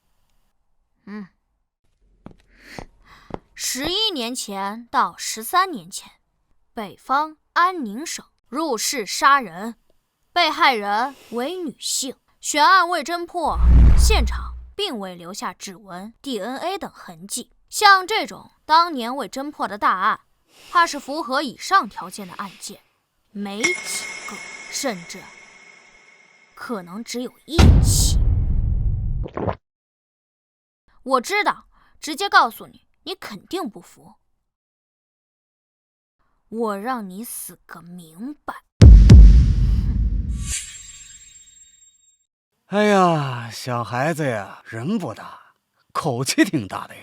，11年前到13年前，北方安宁省入室杀人，被害人为女性，悬案未侦破，现场并未留下指纹、DNA 等痕迹。像这种当年未侦破的大案，怕是符合以上条件的案件没几个，甚至可能只有1起。我知道，直接告诉你，你肯定不服。我让你死个明白。哎呀，小孩子呀，人不大，口气挺大的呀。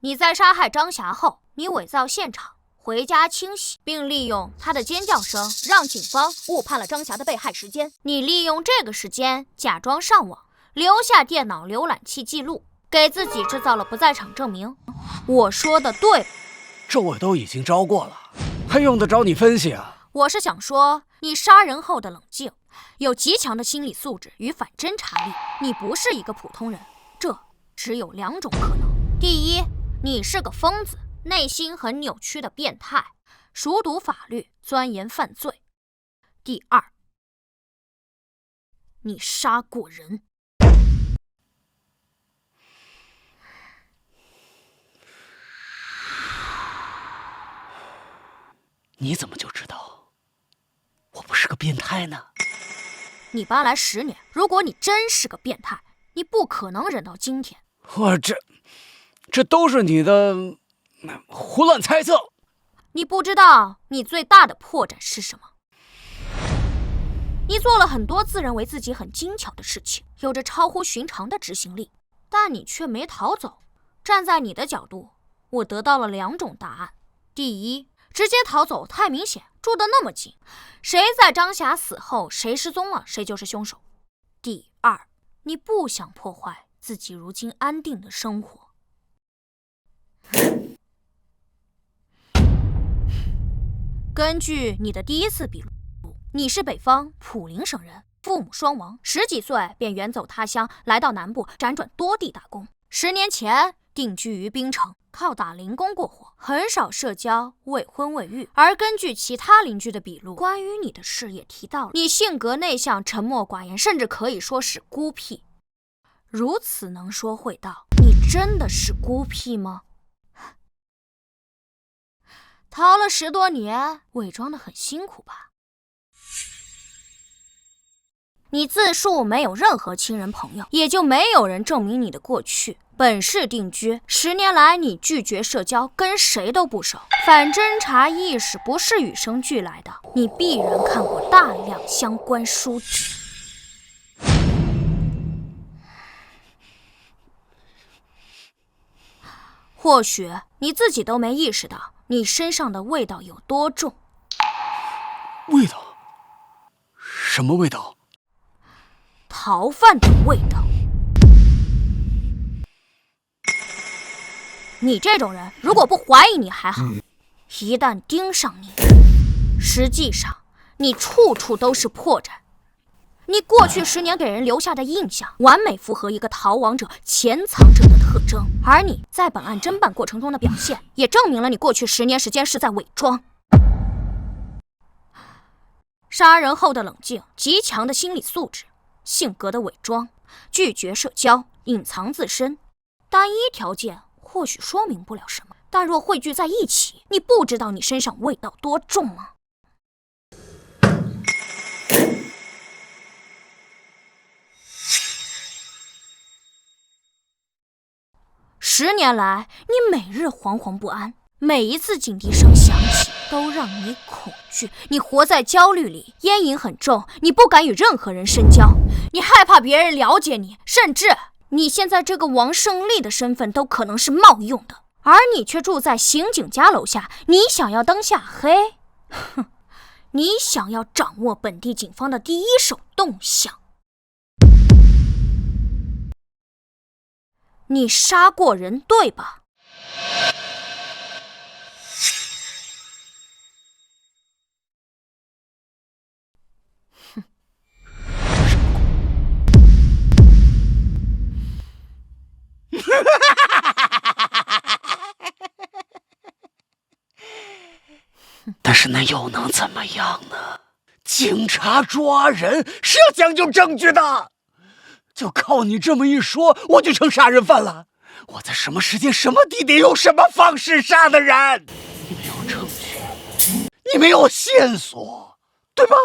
你在杀害张霞后，你伪造现场，回家清洗，并利用她的尖叫声让警方误判了张霞的被害时间。你利用这个时间假装上网，留下电脑浏览器记录，给自己制造了不在场证明。我说的对？这我都已经招过了，还用得着你分析啊？我是想说，你杀人后的冷静，有极强的心理素质与反侦查力，你不是一个普通人。这只有2种可能：第一，你是个疯子，内心很扭曲的变态，熟读法律，钻研犯罪；第二，你杀过人。你怎么就知道我不是个变态呢？你搬来10年，如果你真是个变态，你不可能忍到今天。我这都是你的胡乱猜测。你不知道你最大的破绽是什么？你做了很多自认为自己很精巧的事情，有着超乎寻常的执行力，但你却没逃走。站在你的角度，我得到了2种答案：第一，直接逃走太明显，住得那么近，谁在张霞死后谁失踪了，谁就是凶手。第二，你不想破坏自己如今安定的生活。根据你的第一次笔录，你是北方普陵省人，父母双亡，10几岁便远走他乡，来到南部辗转多地打工。10年前定居于槟城，靠打零工过活，很少社交，未婚未育。而根据其他邻居的笔录，关于你的事也提到了你性格内向、沉默寡言，甚至可以说是孤僻。如此能说会道，你真的是孤僻吗？逃了10多年，伪装得很辛苦吧？你自述没有任何亲人朋友，也就没有人证明你的过去。本市定居10年来，你拒绝社交，跟谁都不熟。反侦查意识不是与生俱来的，你必然看过大量相关书籍。或许你自己都没意识到你身上的味道有多重。味道？什么味道？逃犯的味道。你这种人，如果不怀疑你还好，一旦盯上你，实际上你处处都是破绽。你过去10年给人留下的印象，完美符合一个逃亡者、潜藏者的特征。而你在本案侦办过程中的表现，也证明了你过去10年时间是在伪装。杀人后的冷静，极强的心理素质，性格的伪装，拒绝社交，隐藏自身。单一条件或许说明不了什么，但若汇聚在一起，你不知道你身上味道多重吗？10年来，你每日惶惶不安，每一次警笛声响起，都让你恐惧。你活在焦虑里，烟瘾很重，你不敢与任何人深交，你害怕别人了解你，甚至你现在这个王胜利的身份都可能是冒用的。而你却住在刑警家楼下，你想要灯下黑？哼，你想要掌握本地警方的第一手动向。你杀过人，对吧？哼！但是那又能怎么样呢？警察抓人是要讲究证据的。就靠你这么一说，我就成杀人犯了。我在什么时间、什么地点、用什么方式杀的人？你没有证据，你没有线索，对吧？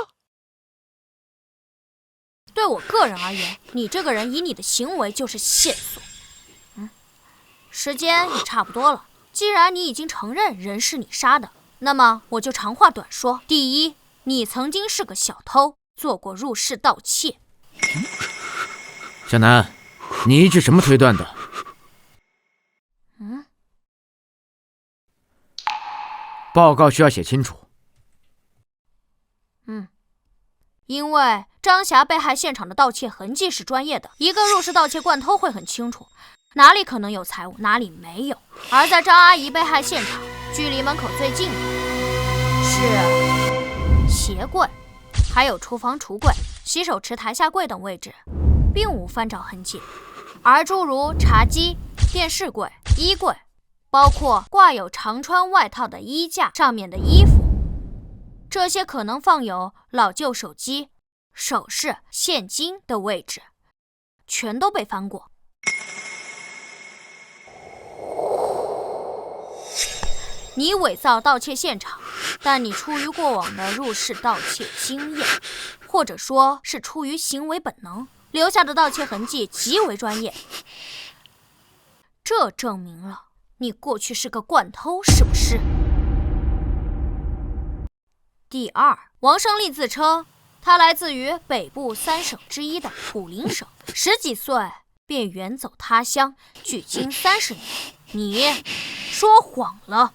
对我个人而言，你这个人以你的行为就是线索。时间也差不多了。既然你已经承认人是你杀的，那么我就长话短说。第一，你曾经是个小偷，做过入室盗窃。小南，你依据什么推断的？报告需要写清楚。因为张霞被害现场的盗窃痕迹是专业的，一个入室盗窃惯偷会很清楚哪里可能有财物，哪里没有。而在张阿姨被害现场，距离门口最近的是鞋柜，还有厨房橱柜、洗手池台下柜等位置并无翻找痕迹，而诸如茶几、电视柜、衣柜，包括挂有常穿外套的衣架上面的衣服，这些可能放有老旧手机、首饰、现金的位置，全都被翻过。你伪造盗窃现场，但你出于过往的入室盗窃经验，或者说是出于行为本能，留下的盗窃痕迹极为专业。这证明了你过去是个惯偷，是不是？第二，王胜利自称他来自于北部3省之一的普陵省，10几岁便远走他乡，距今30年。你说谎了。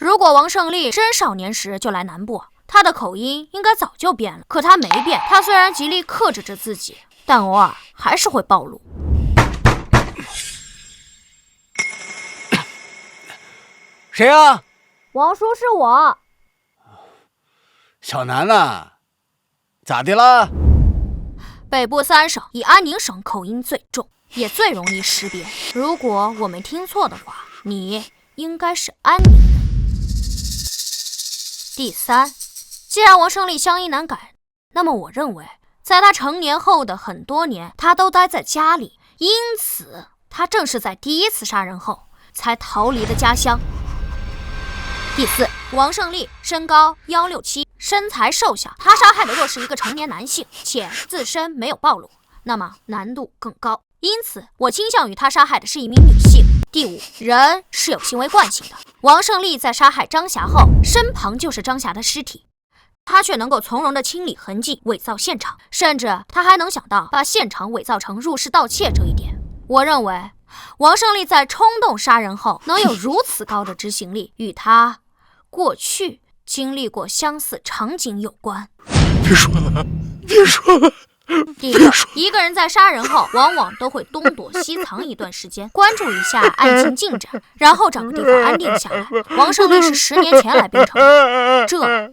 如果王胜利真少年时就来南部，他的口音应该早就变了。可他没变，他虽然极力克制着自己，但偶尔还是会暴露。谁啊？王叔是我。小南呐，咋的了？北部3省以安宁省口音最重，也最容易识别。如果我没听错的话，你应该是安宁人。第3，既然王胜利乡音难改，那么我认为在他成年后的很多年，他都待在家里，因此他正是在第1次杀人后才逃离的家乡。第4，王胜利身高167，身材瘦小，他杀害的若是一个成年男性，且自身没有暴露，那么难度更高。因此，我倾向于他杀害的是一名女性。第5，人是有行为惯性的。王胜利在杀害张霞后，身旁就是张霞的尸体，他却能够从容地清理痕迹，伪造现场，甚至他还能想到把现场伪造成入室盗窃这一点。我认为，王胜利在冲动杀人后能有如此高的执行力，与他过去经历过相似场景有关。别说了，别说了。第6，一个人在杀人后，往往都会东躲西藏一段时间，关注一下案情进展，然后找个地方安定下来。王胜利是10年前来槟城的，这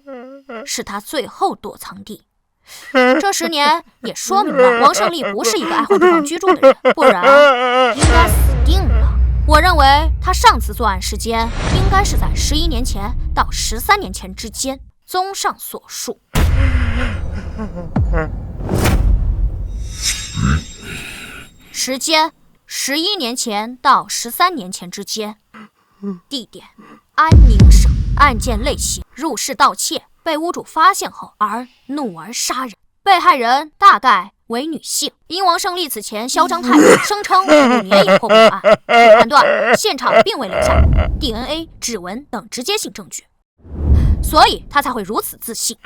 是他最后躲藏地。这10年也说明了王胜利不是一个爱换地方居住的人，不然应该死定了。我认为他上次作案时间应该是在11年前到13年前之间。综上所述，时间11年前到13年前之间，地点安宁省，案件类型入室盗窃，被屋主发现后而怒而杀人，被害人大概为女性。因王胜利此前嚣张太过，声称5年以后破案，判断现场并未留下 DNA、指纹等直接性证据，所以他才会如此自信。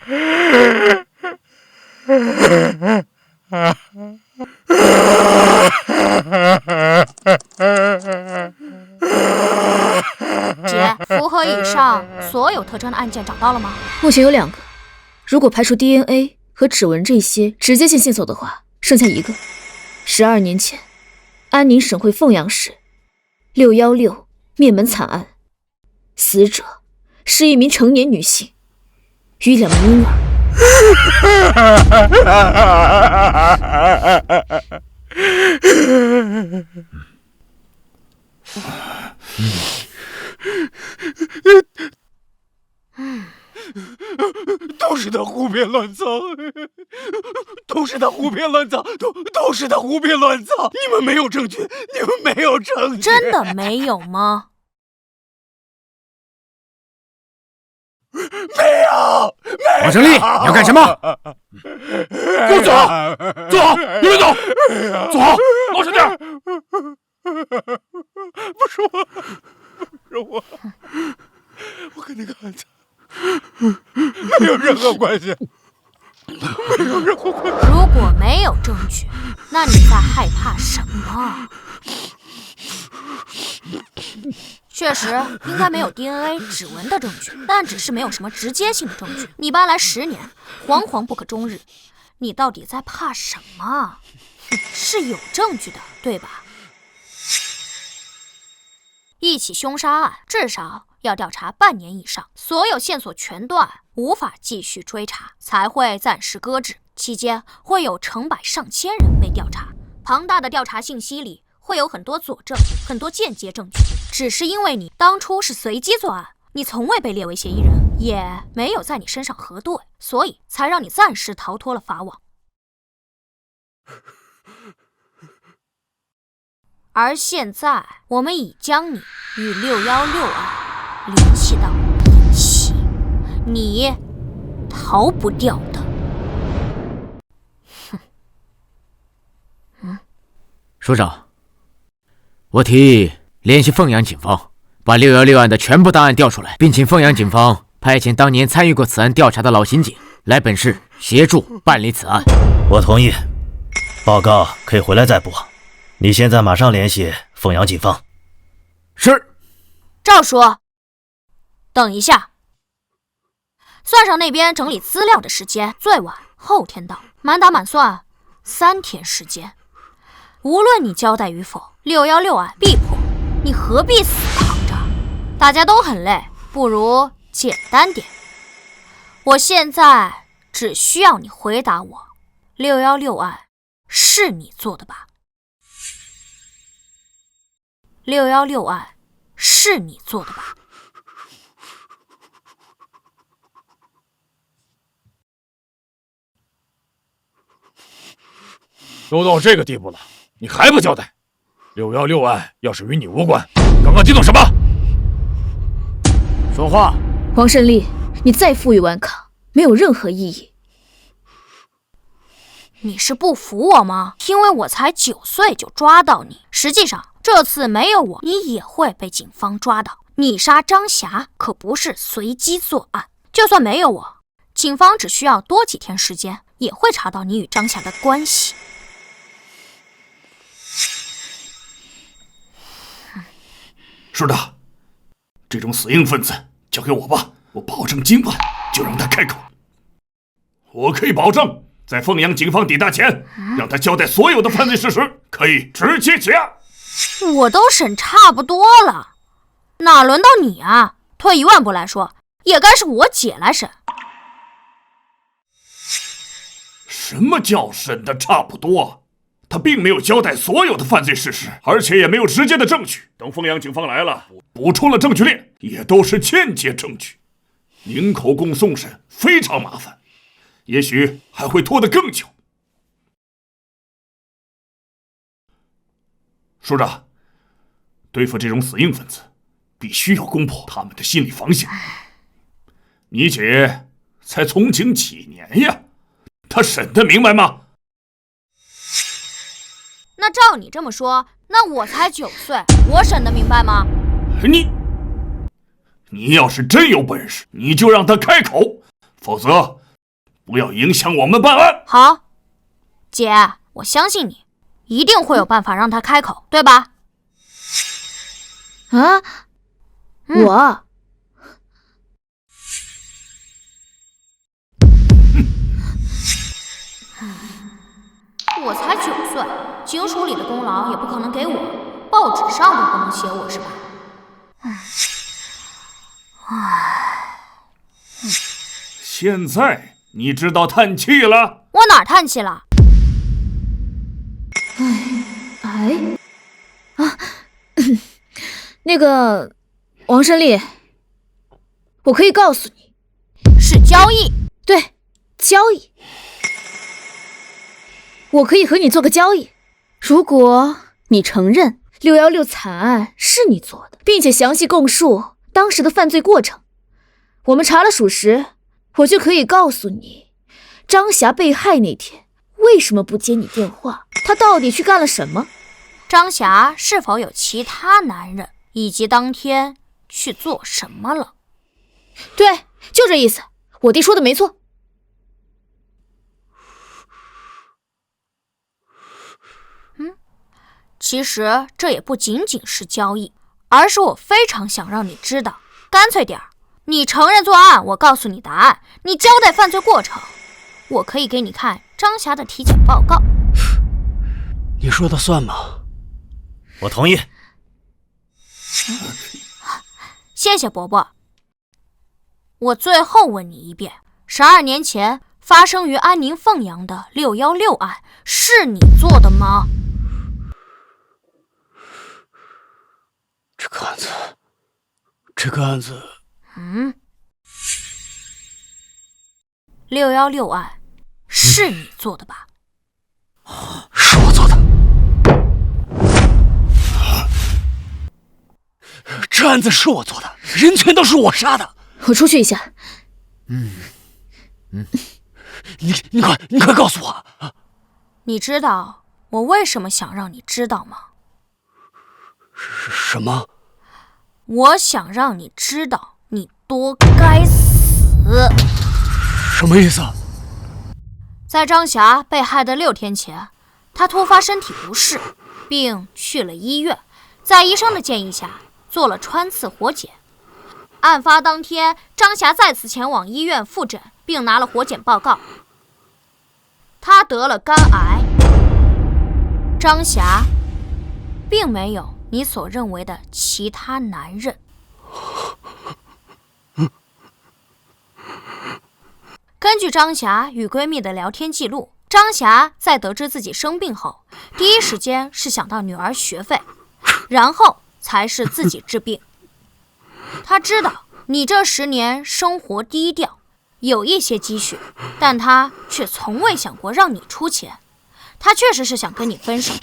姐，符合以上所有特征的案件找到了吗？目前有2个，如果排除 DNA 和指纹这些直接性线索的话，剩下1个。12年前，安宁省会凤阳市616灭门惨案，死者是一名成年女性与2名婴儿。都是他胡编乱造，都是他胡编乱造，都是他胡编乱造！你们没有证据，你们没有证据，真的没有吗？没有！王胜利，你要干什么？给我走！走！你们走！走！老实点！不是我，不是我，我跟那个案子没有任何关系，没有任何关系。如果没有证据，那你在害怕什么？确实应该没有 DNA 指纹的证据，但只是没有什么直接性的证据。你搬来10年，惶惶不可终日，你到底在怕什么？是有证据的，对吧？一起凶杀案至少要调查半年以上，所有线索全断，无法继续追查，才会暂时搁置。期间会有成百上千人被调查，庞大的调查信息里会有很多佐证，很多间接证据。只是因为你当初是随机作案，你从未被列为嫌疑人，也没有在你身上核对，所以才让你暂时逃脱了法网。而现在，我们已将你与616案联系到一起，你逃不掉的。署长，我提议联系凤阳警方，把616案的全部档案调出来，并请凤阳警方派遣当年参与过此案调查的老刑警来本市协助办理此案。我同意，报告可以回来再补。你现在马上联系凤阳警方。是。赵叔，等一下，算上那边整理资料的时间，最晚后天到，满打满算3天时间。无论你交代与否，616案必破，你何必死扛着？大家都很累，不如简单点。我现在只需要你回答我，616案是你做的吧？616案是你做的吧？都到这个地步了，你还不交代？616案要是与你无关，刚刚激动什么？说话！王胜利，你再负隅顽抗，没有任何意义。你是不服我吗？因为我才9岁就抓到你，实际上这次没有我，你也会被警方抓到。你杀张霞可不是随机作案，就算没有我，警方只需要多几天时间，也会查到你与张霞的关系。是的，这种死硬分子交给我吧，我保证今晚就让他开口。我可以保证，在凤阳警方抵达前，让他交代所有的犯罪事实，可以直接结案。我都审差不多了，哪轮到你啊？退1万步来说，也该是我姐来审。什么叫审的差不多？他并没有交代所有的犯罪事实，而且也没有直接的证据。等凤阳警方来了，补充了证据链，也都是间接证据。零口供送审非常麻烦，也许还会拖得更久。署长，对付这种死硬分子，必须要攻破他们的心理防线。你姐才从警几年呀？她审得明白吗？那照你这么说，那我才9岁，我审得明白吗？你要是真有本事，你就让他开口，否则不要影响我们办案。好，姐，我相信你，一定会有办法让他开口，对吧？啊，我。我才9岁，警署里的功劳也不可能给我，报纸上都不能写我是吧？现在你知道叹气了？我哪儿叹气了？那个王胜利，我可以告诉你，是交易。对，交易。我可以和你做个交易，如果你承认616惨案是你做的，并且详细供述当时的犯罪过程，我们查了属实，我就可以告诉你，张霞被害那天为什么不接你电话，她到底去干了什么，张霞是否有其他男人，以及当天去做什么了。对，就这意思，我弟说的没错。其实这也不仅仅是交易，而是我非常想让你知道，干脆点儿，你承认作案，我告诉你答案，你交代犯罪过程，我可以给你看张霞的体检报告。你说的算吗？我同意。谢谢伯伯。我最后问你一遍，12年前发生于安宁凤阳的616案是你做的吗？这个案子616案是你做的吧？是我做的。这案子是我做的，人全都是我杀的。我出去一下。你快告诉我。你知道我为什么想让你知道吗？什么？我想让你知道你多该死。什么意思？在张霞被害的6天前，她突发身体不适，并去了医院，在医生的建议下做了穿刺活检。案发当天，张霞再次前往医院复诊，并拿了活检报告，她得了肝癌。张霞并没有你所认为的其他男人。根据张霞与闺蜜的聊天记录，张霞在得知自己生病后，第一时间是想到女儿学费，然后才是自己治病。她知道你这10年生活低调，有一些积蓄，但她却从未想过让你出钱。她确实是想跟你分手，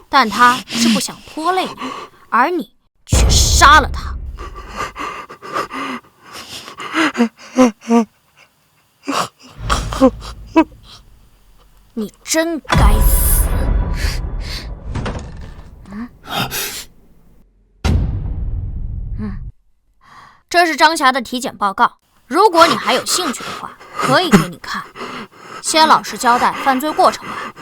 但她是不想拖累你，而你却杀了她。你真该死！这是张霞的体检报告，如果你还有兴趣的话，可以给你看。先老实交代犯罪过程吧。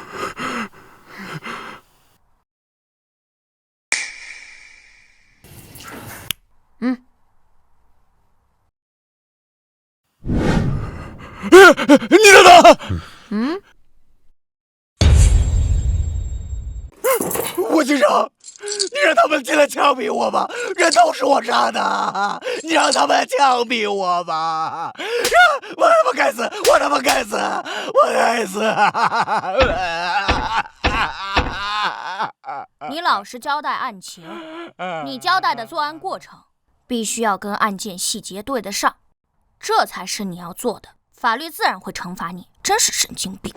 你等等！吴局长，你让他们进来枪毙我吧！人都是我杀的，你让他们枪毙我吧！我他妈该死！我他妈该死！我该死！你老实交代案情，你交代的作案过程必须要跟案件细节对得上，这才是你要做的。法律自然会惩罚你，真是神经病。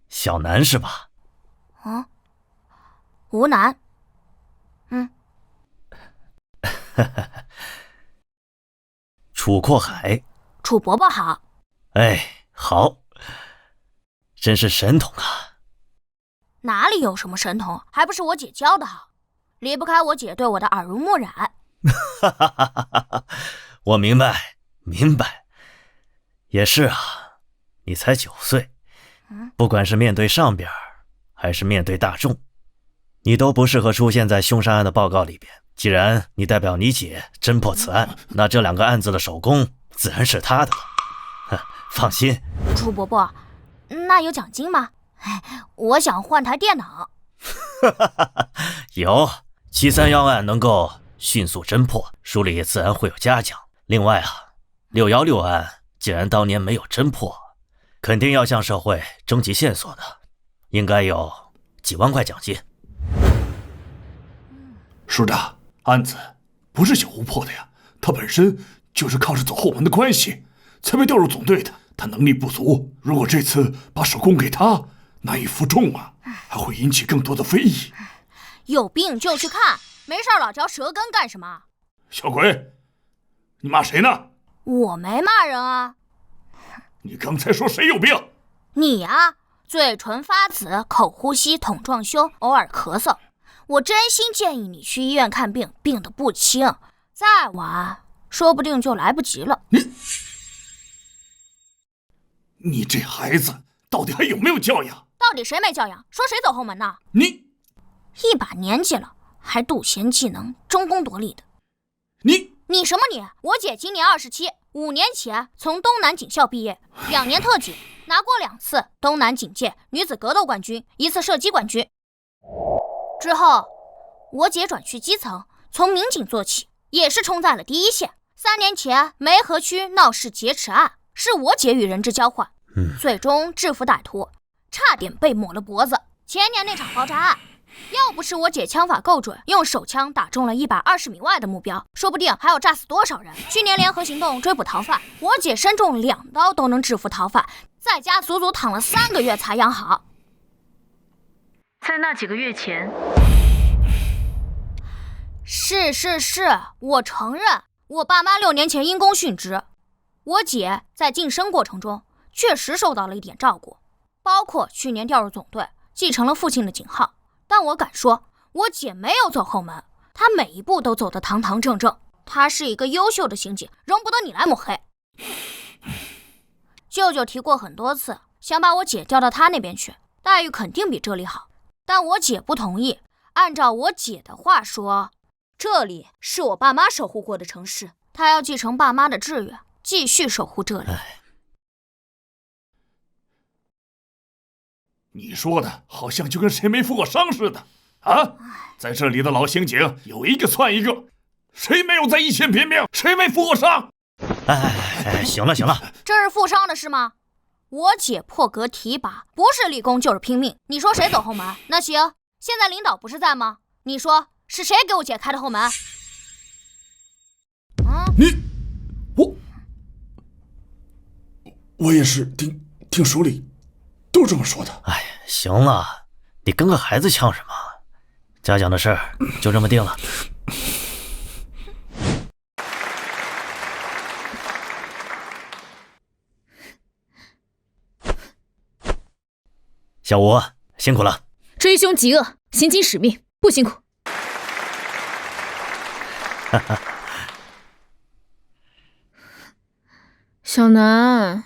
小南是吧？吴楠。楚阔海，楚伯伯好。哎，好，真是神童啊！哪里有什么神童，还不是我姐教的好，离不开我姐对我的耳濡目染。我明白，也是啊，你才9岁，不管是面对上边，还是面对大众，你都不适合出现在凶杀案的报告里边。既然你代表你姐侦破此案，那这2个案子的首功自然是她的了。放心。楚伯伯，那有奖金吗？我想换台电脑。有，731案能够迅速侦破，书里自然会有嘉奖。另外616案既然当年没有侦破，肯定要向社会征集线索的，应该有几万块奖金。是的，案子不是小吴破的呀，他本身就是靠着走后门的关系才被调入总队的。他能力不足，如果这次把首功给他，难以负重啊，还会引起更多的非议。有病就去看，没事老嚼舌根干什么？小鬼，你骂谁呢？我没骂人啊。你刚才说谁有病？你啊，嘴唇发紫，口呼吸，筒状胸，偶尔咳嗽。我真心建议你去医院看病，病得不轻，再晚说不定就来不及了。你这孩子到底还有没有教养？到底谁没教养？说谁走后门呢？你一把年纪了，还妒贤技能，争功夺利的。你什么你？我姐今年27，5年前从东南警校毕业，2年特警，拿过2次东南警界女子格斗冠军，1次射击冠军。之后，我姐转去基层，从民警做起，也是冲在了第一线。3年前梅河区闹市劫持案，是我姐与人质交换，最终制服歹徒，差点被抹了脖子。前年那场爆炸案，要不是我姐枪法够准，用手枪打中了120米外的目标，说不定还要炸死多少人。去年联合行动追捕逃犯，我姐身中2刀都能制服逃犯，在家足足躺了3个月才养好。在那几个月前，是，我承认，我爸妈6年前因公殉职，我姐在晋升过程中确实受到了一点照顾，包括去年调入总队，继承了父亲的警号。但我敢说，我姐没有走后门，他每一步都走得堂堂正正。他是一个优秀的刑警，容不得你来抹黑。舅舅提过很多次，想把我姐调到他那边去，待遇肯定比这里好。但我姐不同意。按照我姐的话说，这里是我爸妈守护过的城市，她要继承爸妈的志愿，继续守护这里。你说的好像就跟谁没负过伤似的啊！在这里的老刑警有一个算一个，谁没有在一线拼命，谁没负过伤？行了，这是负伤的事吗？我姐破格提拔，不是立功就是拼命。你说谁走后门？那行，现在领导不是在吗？你说是谁给我姐开的后门？我也是听手里都这么说的。行了，你跟个孩子呛什么？嘉奖的事儿就这么定了。小吴辛苦了。追凶极恶，行经使命，不辛苦。小南，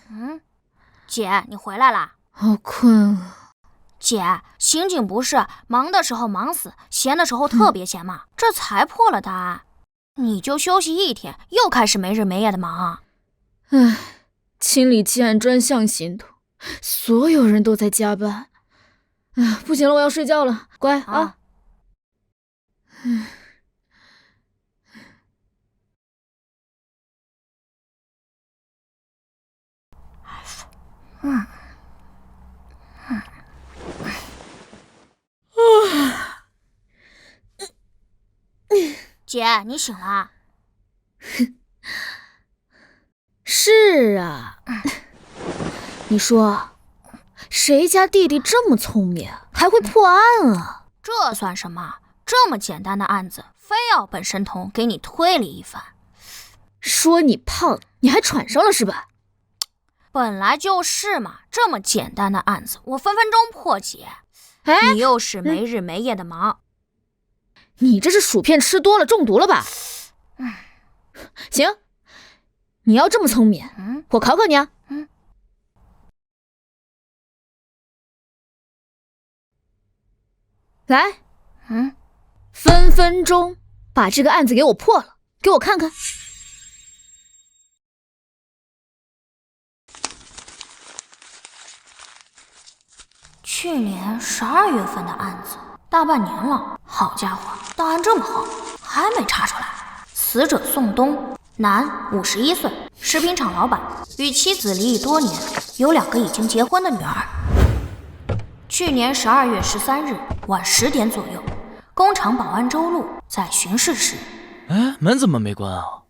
姐，你回来啦？好困啊。姐，刑警不是忙的时候忙死，闲的时候特别闲吗？这才破了大案，你就休息一天，又开始没日没夜的忙啊。清理积案专项行动，所有人都在加班。不行了，我要睡觉了，乖啊。姐，你醒了？是啊。你说，谁家弟弟这么聪明，还会破案啊？这算什么？这么简单的案子，非要本神童给你推理一番。说你胖，你还喘上了是吧？本来就是嘛，这么简单的案子，我分分钟破解。你又是没日没夜的忙。你这是薯片吃多了中毒了吧？行，你要这么聪明，我考考你啊。来，分分钟把这个案子给我破了，给我看看。去年12月份的案子，大半年了。好家伙，档案这么厚，还没查出来。死者宋东，男，51岁，食品厂老板，与妻子离异多年，有2个已经结婚的女儿。去年12月13日晚10点左右，工厂保安周路在巡视时，门怎么没关啊？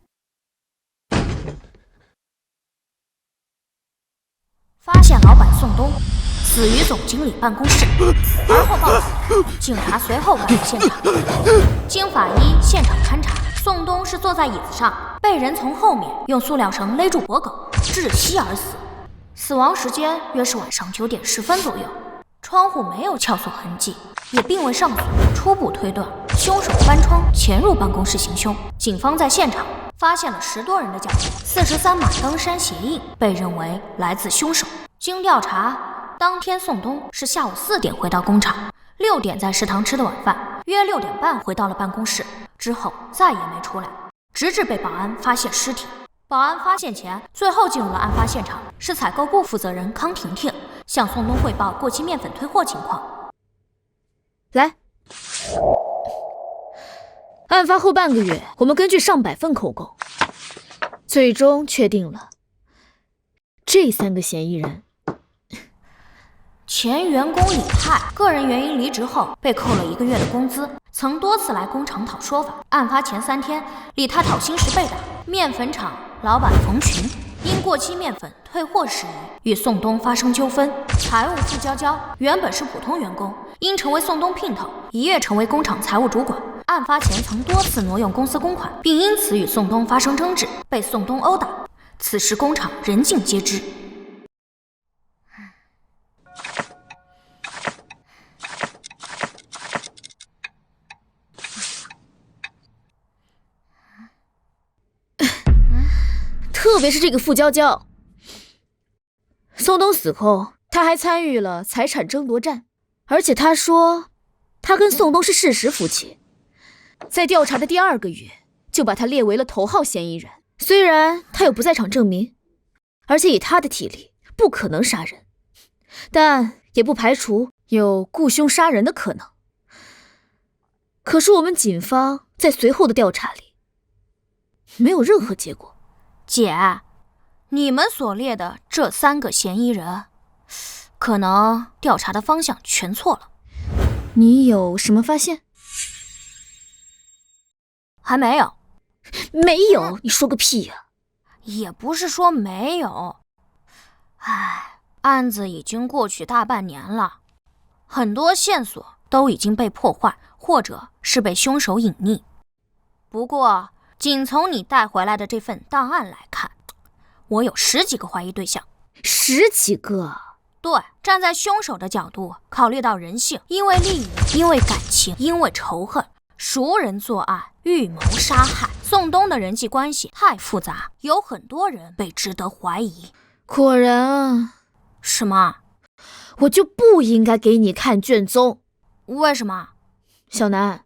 发现老板宋东死于总经理办公室，而后报警，警察随后赶到现场。经法医现场勘查，宋东是坐在椅子上，被人从后面用塑料绳勒住脖颈，窒息而死。死亡时间约是晚上9点10分左右，窗户没有撬锁痕迹，也并未上锁。初步推断，凶手翻窗潜入办公室行凶。警方在现场发现了10多人的脚印，43码登山鞋印，被认为来自凶手。经调查，当天宋东是下午4点回到工厂，6点在食堂吃的晚饭，约6点半回到了办公室，之后再也没出来，直至被保安发现尸体。保安发现前，最后进入了案发现场是采购部负责人康婷婷，向宋东汇报过期面粉退货情况。来，案发后半个月，我们根据上百份口供，最终确定了这3个嫌疑人。前员工李泰个人原因离职后被扣了1个月的工资，曾多次来工厂讨说法。案发前3天，李泰讨薪时被打。面粉厂老板冯群因过期面粉退货事宜与宋东发生纠纷。财务付娇娇原本是普通员工，因成为宋东姘头，一跃成为工厂财务主管。案发前曾多次挪用公司公款，并因此与宋东发生争执，被宋东殴打。此时工厂人尽皆知。特别是这个傅娇娇。宋东死后，他还参与了财产争夺战，而且他说他跟宋东是事实夫妻。在调查的第2个月，就把他列为了头号嫌疑人。虽然他有不在场证明，而且以他的体力不可能杀人，但也不排除有雇凶杀人的可能。可是我们警方在随后的调查里没有任何结果。姐，你们所列的这3个嫌疑人，可能调查的方向全错了。你有什么发现？还没有。没有？你说个屁呀！也不是说没有。案子已经过去大半年了，很多线索都已经被破坏，或者是被凶手隐匿。不过，仅从你带回来的这份档案来看，我有10几个怀疑对象。10几个？对，站在凶手的角度，考虑到人性，因为利益，因为感情，因为仇恨，熟人作案，预谋杀害。宋东的人际关系太复杂，有很多人被值得怀疑。果然啊。什么？我就不应该给你看卷宗。为什么？小南，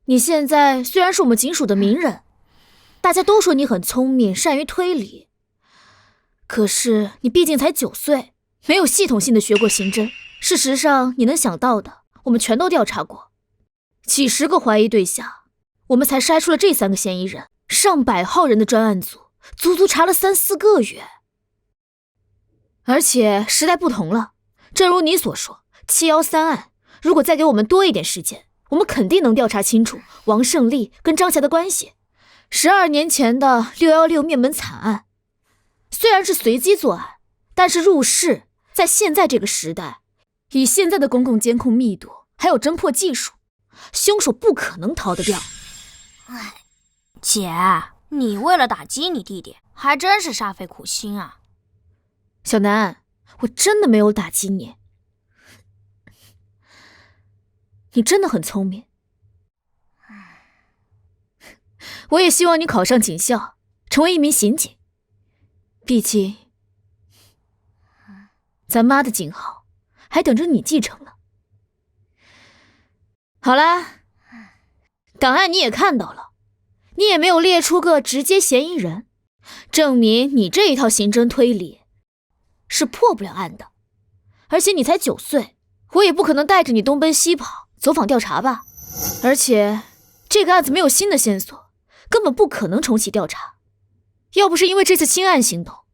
你现在虽然是我们警署的名人，大家都说你很聪明，善于推理，可是你毕竟才9岁，没有系统性的学过刑侦。事实上，你能想到的，我们全都调查过，几10个怀疑对象，我们才筛出了这3个嫌疑人。上百号人的专案组，足足查了3、4个月。而且时代不同了，正如你所说，713案，如果再给我们多一点时间，我们肯定能调查清楚王胜利跟张霞的关系。12年前的616灭门惨案，虽然是随机作案，但是入室，在现在这个时代，以现在的公共监控密度还有侦破技术，凶手不可能逃得掉。姐，你为了打击你弟弟，还真是煞费苦心啊。小南，我真的没有打击你，你真的很聪明。我也希望你考上警校，成为一名刑警。毕竟，咱妈的警号还等着你继承呢。好啦，档案你也看到了，你也没有列出个直接嫌疑人，证明你这一套刑侦推理是破不了案的。而且你才9岁，我也不可能带着你东奔西跑走访调查吧。而且这个案子没有新的线索，根本不可能重启调查。要不是因为这次清案行动，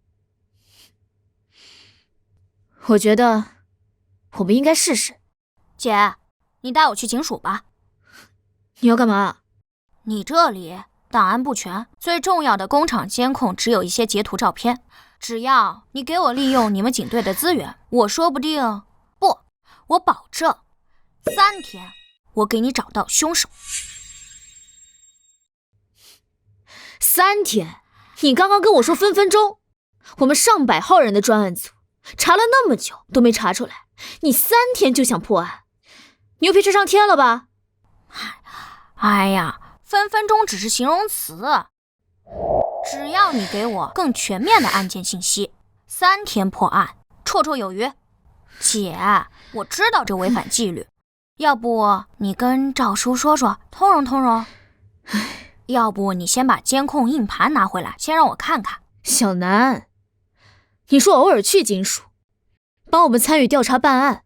我觉得我们应该试试。姐，你带我去警署吧。你要干嘛？你这里档案不全，最重要的工厂监控只有一些截图照片。只要你给我利用你们警队的资源，我说不定，不，我保证3天我给你找到凶手。3天？你刚刚跟我说分分钟，我们上百号人的专案组查了那么久都没查出来，你3天就想破案，牛皮吹上天了吧？哎呀，分分钟只是形容词，只要你给我更全面的案件信息，3天破案绰绰有余。姐，我知道这违反纪律，要不你跟赵叔说说，通融通融。要不你先把监控硬盘拿回来，先让我看看。小南，你说偶尔去警署帮我们参与调查办案，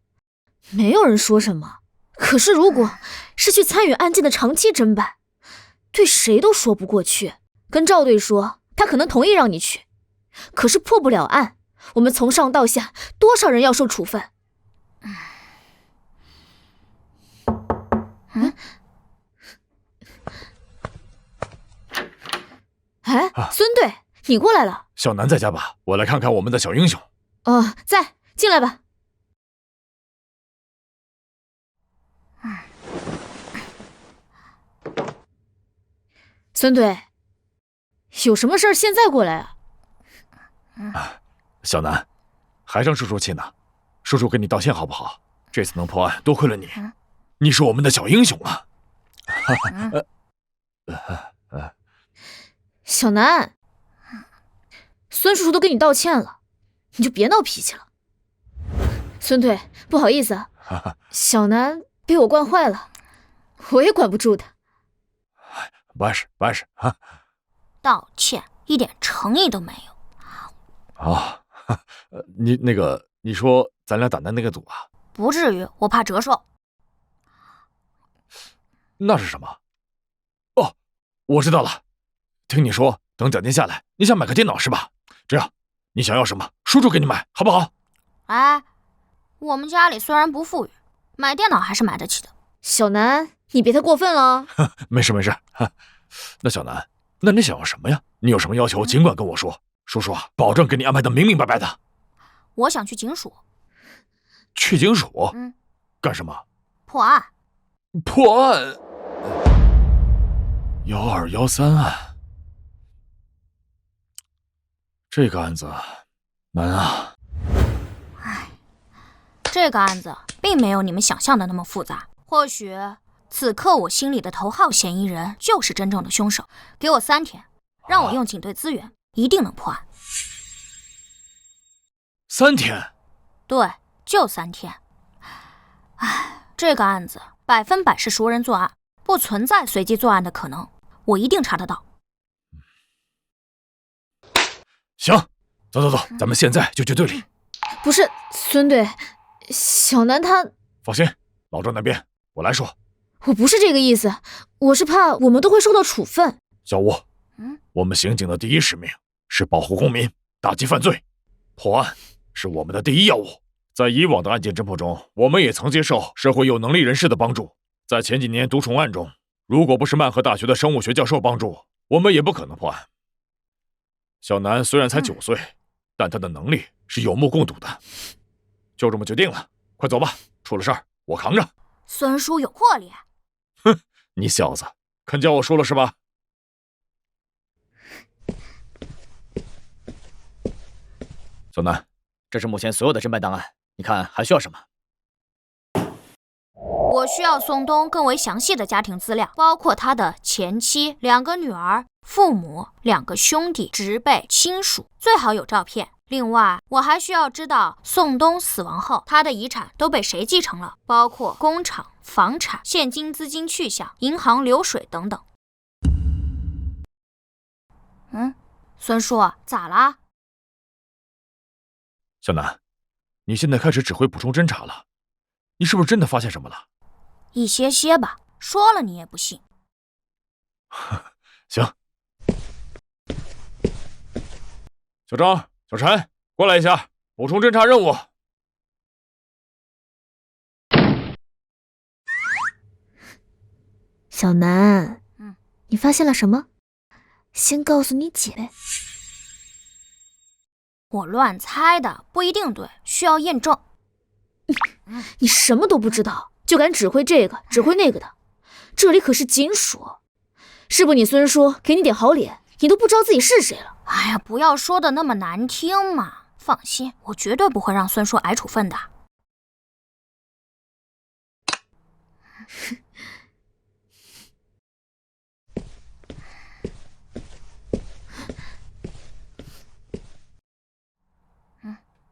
没有人说什么，可是如果是去参与案件的长期侦办，对谁都说不过去。跟赵队说，他可能同意让你去，可是破不了案，我们从上到下多少人要受处分？哎，孙队，你过来了。小南在家吧？我来看看我们的小英雄。哦，在，进来吧。孙队，有什么事儿现在过来啊？小南，还生叔叔气呢，叔叔跟你道歉好不好？这次能破案，多亏了你，你是我们的小英雄啊！小南，孙叔叔都跟你道歉了，你就别闹脾气了。孙队，不好意思啊，小南被我惯坏了，我也管不住他。不碍事，不碍事啊。道歉一点诚意都没有。啊，你说咱俩打的那个赌啊？不至于，我怕折寿。那是什么？哦，我知道了。听你说，等奖金下来，你想买个电脑是吧？这样，你想要什么，叔叔给你买，好不好？哎，我们家里虽然不富裕，买电脑还是买得起的。小南，你别太过分了。没事没事。那小南，那你想要什么呀？你有什么要求，尽管跟我说，叔叔啊，保证给你安排的明明白白的。我想去警署。去警署？干什么？破案。破案？1213案。这个案子难啊。这个案子并没有你们想象的那么复杂。或许此刻我心里的头号嫌疑人就是真正的凶手。给我3天，让我用警队资源，一定能破案。3天？对，就3天。这个案子100%是熟人作案，不存在随机作案的可能，我一定查得到。行，走，咱们现在就去队里。不是，孙队，小南他……放心，老赵那边我来说。我不是这个意思，我是怕我们都会受到处分。小吴，我们刑警的第一使命是保护公民，打击犯罪，破案是我们的第一要务。在以往的案件侦破中，我们也曾接受社会有能力人士的帮助。在前几年毒虫案中，如果不是曼河大学的生物学教授帮助，我们也不可能破案。小南虽然才9岁，但他的能力是有目共睹的。就这么决定了，快走吧，出了事儿我扛着。孙叔有魄力。哼，你小子肯叫我输了是吧？小南，这是目前所有的侦办档案，你看还需要什么？我需要宋东更为详细的家庭资料，包括他的前妻、2个女儿、父母、2个兄弟、侄辈、亲属，最好有照片。另外，我还需要知道宋东死亡后，他的遗产都被谁继承了，包括工厂、房产、现金资金去向、银行流水等等。孙叔，咋啦？小南，你现在开始指挥补充侦查了，你是不是真的发现什么了？一些吧，说了你也不信。行。小张、小陈，过来一下，补充侦查任务。小南，你发现了什么？先告诉你姐呗。我乱猜的，不一定对，需要验证。你什么都不知道，就敢指挥这个指挥那个的，这里可是警署，是不你孙叔给你点好脸，你都不知道自己是谁了。哎呀，不要说的那么难听嘛。放心，我绝对不会让孙叔挨处分的。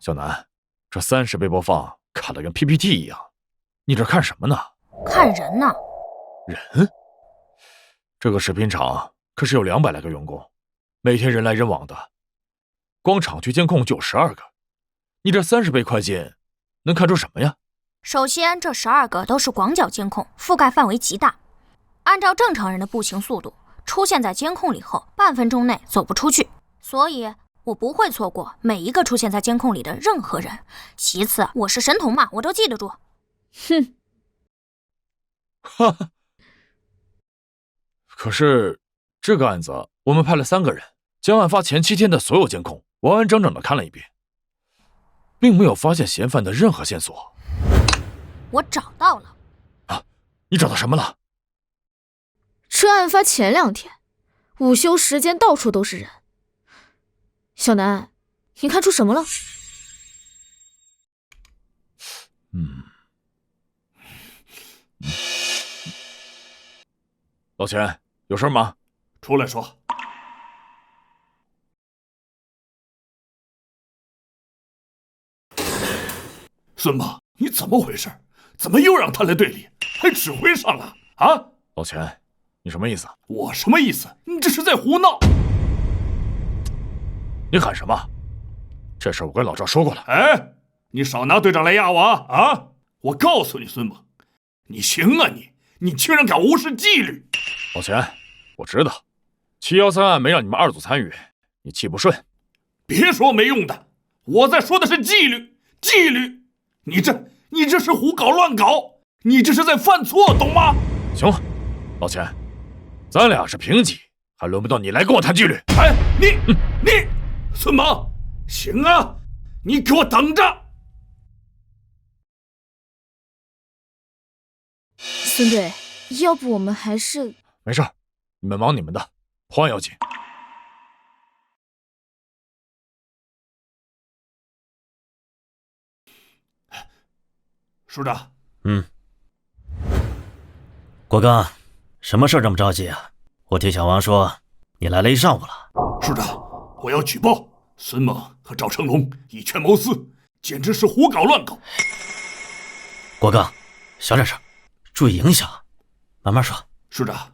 小南，这30倍播放卡得跟 PPT 一样，你这看什么呢？看人呢。人？这个食品厂可是有200来个员工，每天人来人往的，光厂区监控就有12个，你这30倍快进，能看出什么呀？首先，这12个都是广角监控，覆盖范围极大。按照正常人的步行速度，出现在监控里后，半分钟内走不出去，所以我不会错过每一个出现在监控里的任何人。其次，我是神童嘛，我都记得住。哼，哈哈。可是这个案子，我们派了3个人，将案发前7天的所有监控完完整整的看了一遍，并没有发现嫌犯的任何线索。我找到了。啊，你找到什么了？这案发前2天，午休时间到处都是人。小南，你看出什么了？老钱，有事吗？出来说。孙猛，你怎么回事？怎么又让他来队里，还指挥上了啊？老钱，你什么意思？我什么意思？你这是在胡闹！你喊什么？这事我跟老赵说过了。哎，你少拿队长来压我啊！我告诉你，孙猛，你行啊你竟然敢无视纪律！老钱，我知道713案没让你们2组参与，你气不顺。别说没用的，我在说的是纪律，纪律！你这是胡搞乱搞，你这是在犯错，懂吗？行了，老钱，咱俩是平级，还轮不到你来跟我谈纪律。哎，你，孙猛，行啊，你给我等着！孙队，要不我们还是……没事，你们忙你们的，破案要紧。署长，国刚，什么事这么着急啊？我听小王说你来了一上午了。署长，我要举报孙猛和赵成龙以权谋私，简直是胡搞乱搞。国刚，小点声，注意影响，慢慢说。署长，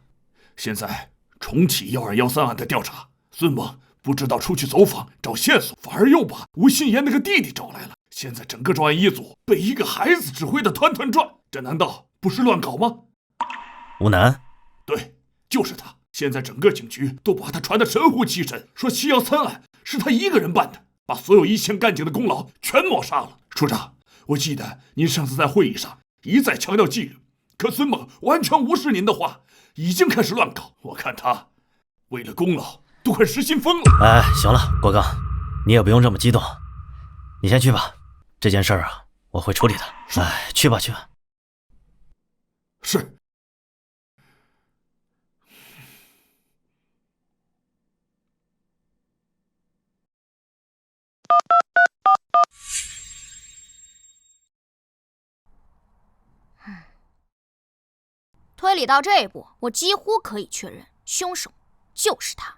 现在重启1213案的调查，孙猛不知道出去走访找线索，反而又把吴新言那个弟弟找来了。现在整个专案一组被一个孩子指挥的团团转，这难道不是乱搞吗？吴楠，对，就是他。现在整个警局都把他传得神乎其神，说713案是他一个人办的，把所有一线干警的功劳全抹杀了。处长，我记得您上次在会议上一再强调纪律，可孙猛完全无视您的话，已经开始乱搞。我看他为了功劳都快失心疯了。哎，行了，国刚，你也不用这么激动，你先去吧。这件事啊，我会处理的。哎，去吧。是。推理到这一步，我几乎可以确认凶手就是他，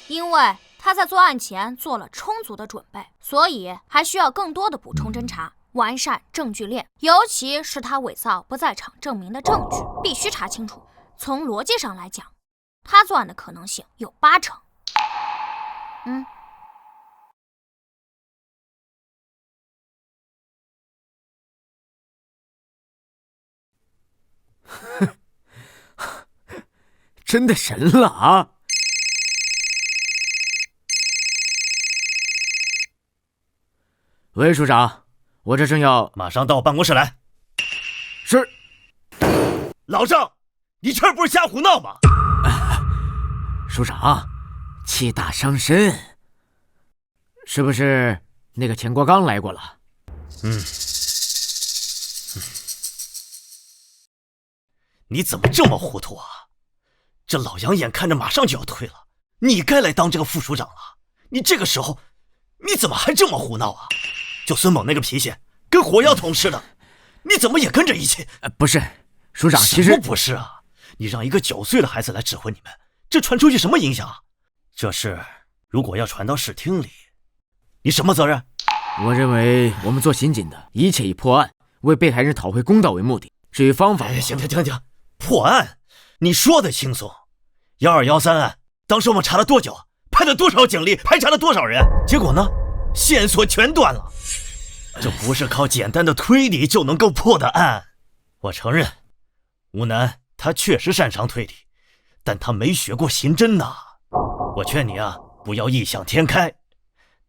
因为他在作案前做了充足的准备，所以还需要更多的补充侦查，完善证据链，尤其是他伪造不在场证明的证据，必须查清楚。从逻辑上来讲，他作案的可能性有80%。真的神了啊！喂，署长，我这正要……马上到我办公室来。是。老郑，你这不是瞎胡闹吗？署长，气大伤身，是不是那个钱国刚来过了？你怎么这么糊涂啊？这老杨眼看着马上就要退了，你该来当这个副署长了。你这个时候，你怎么还这么胡闹啊？就孙猛那个脾气，跟火药桶似的，你怎么也跟着一起？不是，署长，其实什么不是啊？你让一个9岁的孩子来指挥你们，这传出去什么影响啊？这事如果要传到市厅里，你什么责任？我认为我们做刑警的，一切以破案、为被害人讨回公道为目的。至于方法，行，破案，你说的轻松。1213案，当时我们查了多久？派了多少警力？排查了多少人？结果呢？线索全断了。这不是靠简单的推理就能够破的案。我承认，吴楠他确实擅长推理，但他没学过刑侦呐。我劝你啊，不要异想天开。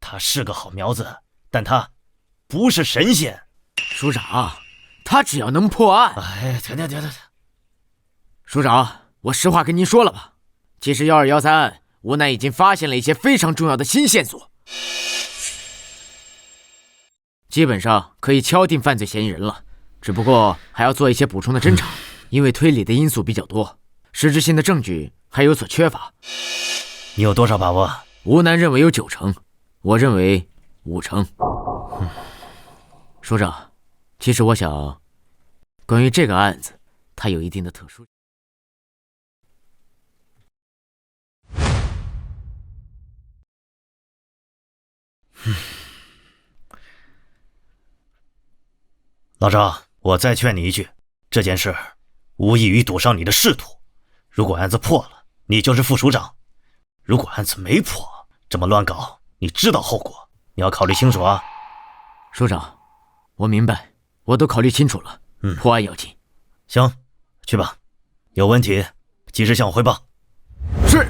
他是个好苗子，但他不是神仙。署长，他只要能破案……哎，停！署长，我实话跟您说了吧，其实1213案，吴楠已经发现了一些非常重要的新线索，基本上可以敲定犯罪嫌疑人了。只不过还要做一些补充的侦查，因为推理的因素比较多，实质性的证据还有所缺乏。你有多少把握？吴楠认为有90%，我认为50%。署长，其实我想，关于这个案子，它有一定的特殊。老张，我再劝你一句，这件事无异于赌上你的仕途。如果案子破了，你就是副署长；如果案子没破，这么乱搞，你知道后果，你要考虑清楚啊。署长，我明白，我都考虑清楚了。破案要紧。行，去吧，有问题及时向我汇报。是。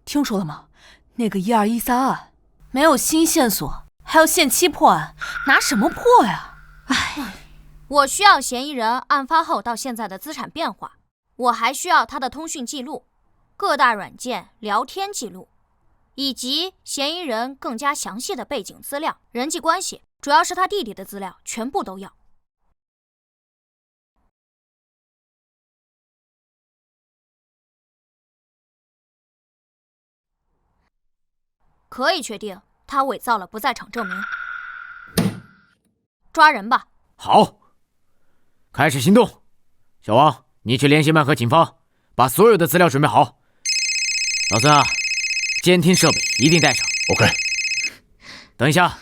听说了吗？那个1213案没有新线索，还要限期破案，拿什么破呀？我需要嫌疑人案发后到现在的资产变化，我还需要他的通讯记录、各大软件聊天记录，以及嫌疑人更加详细的背景资料、人际关系，主要是他弟弟的资料，全部都要。可以确定他伪造了不在场证明。抓人吧。好，开始行动。小王，你去联系曼和警方，把所有的资料准备好。老孙啊，监听设备一定带上。 OK。等一下，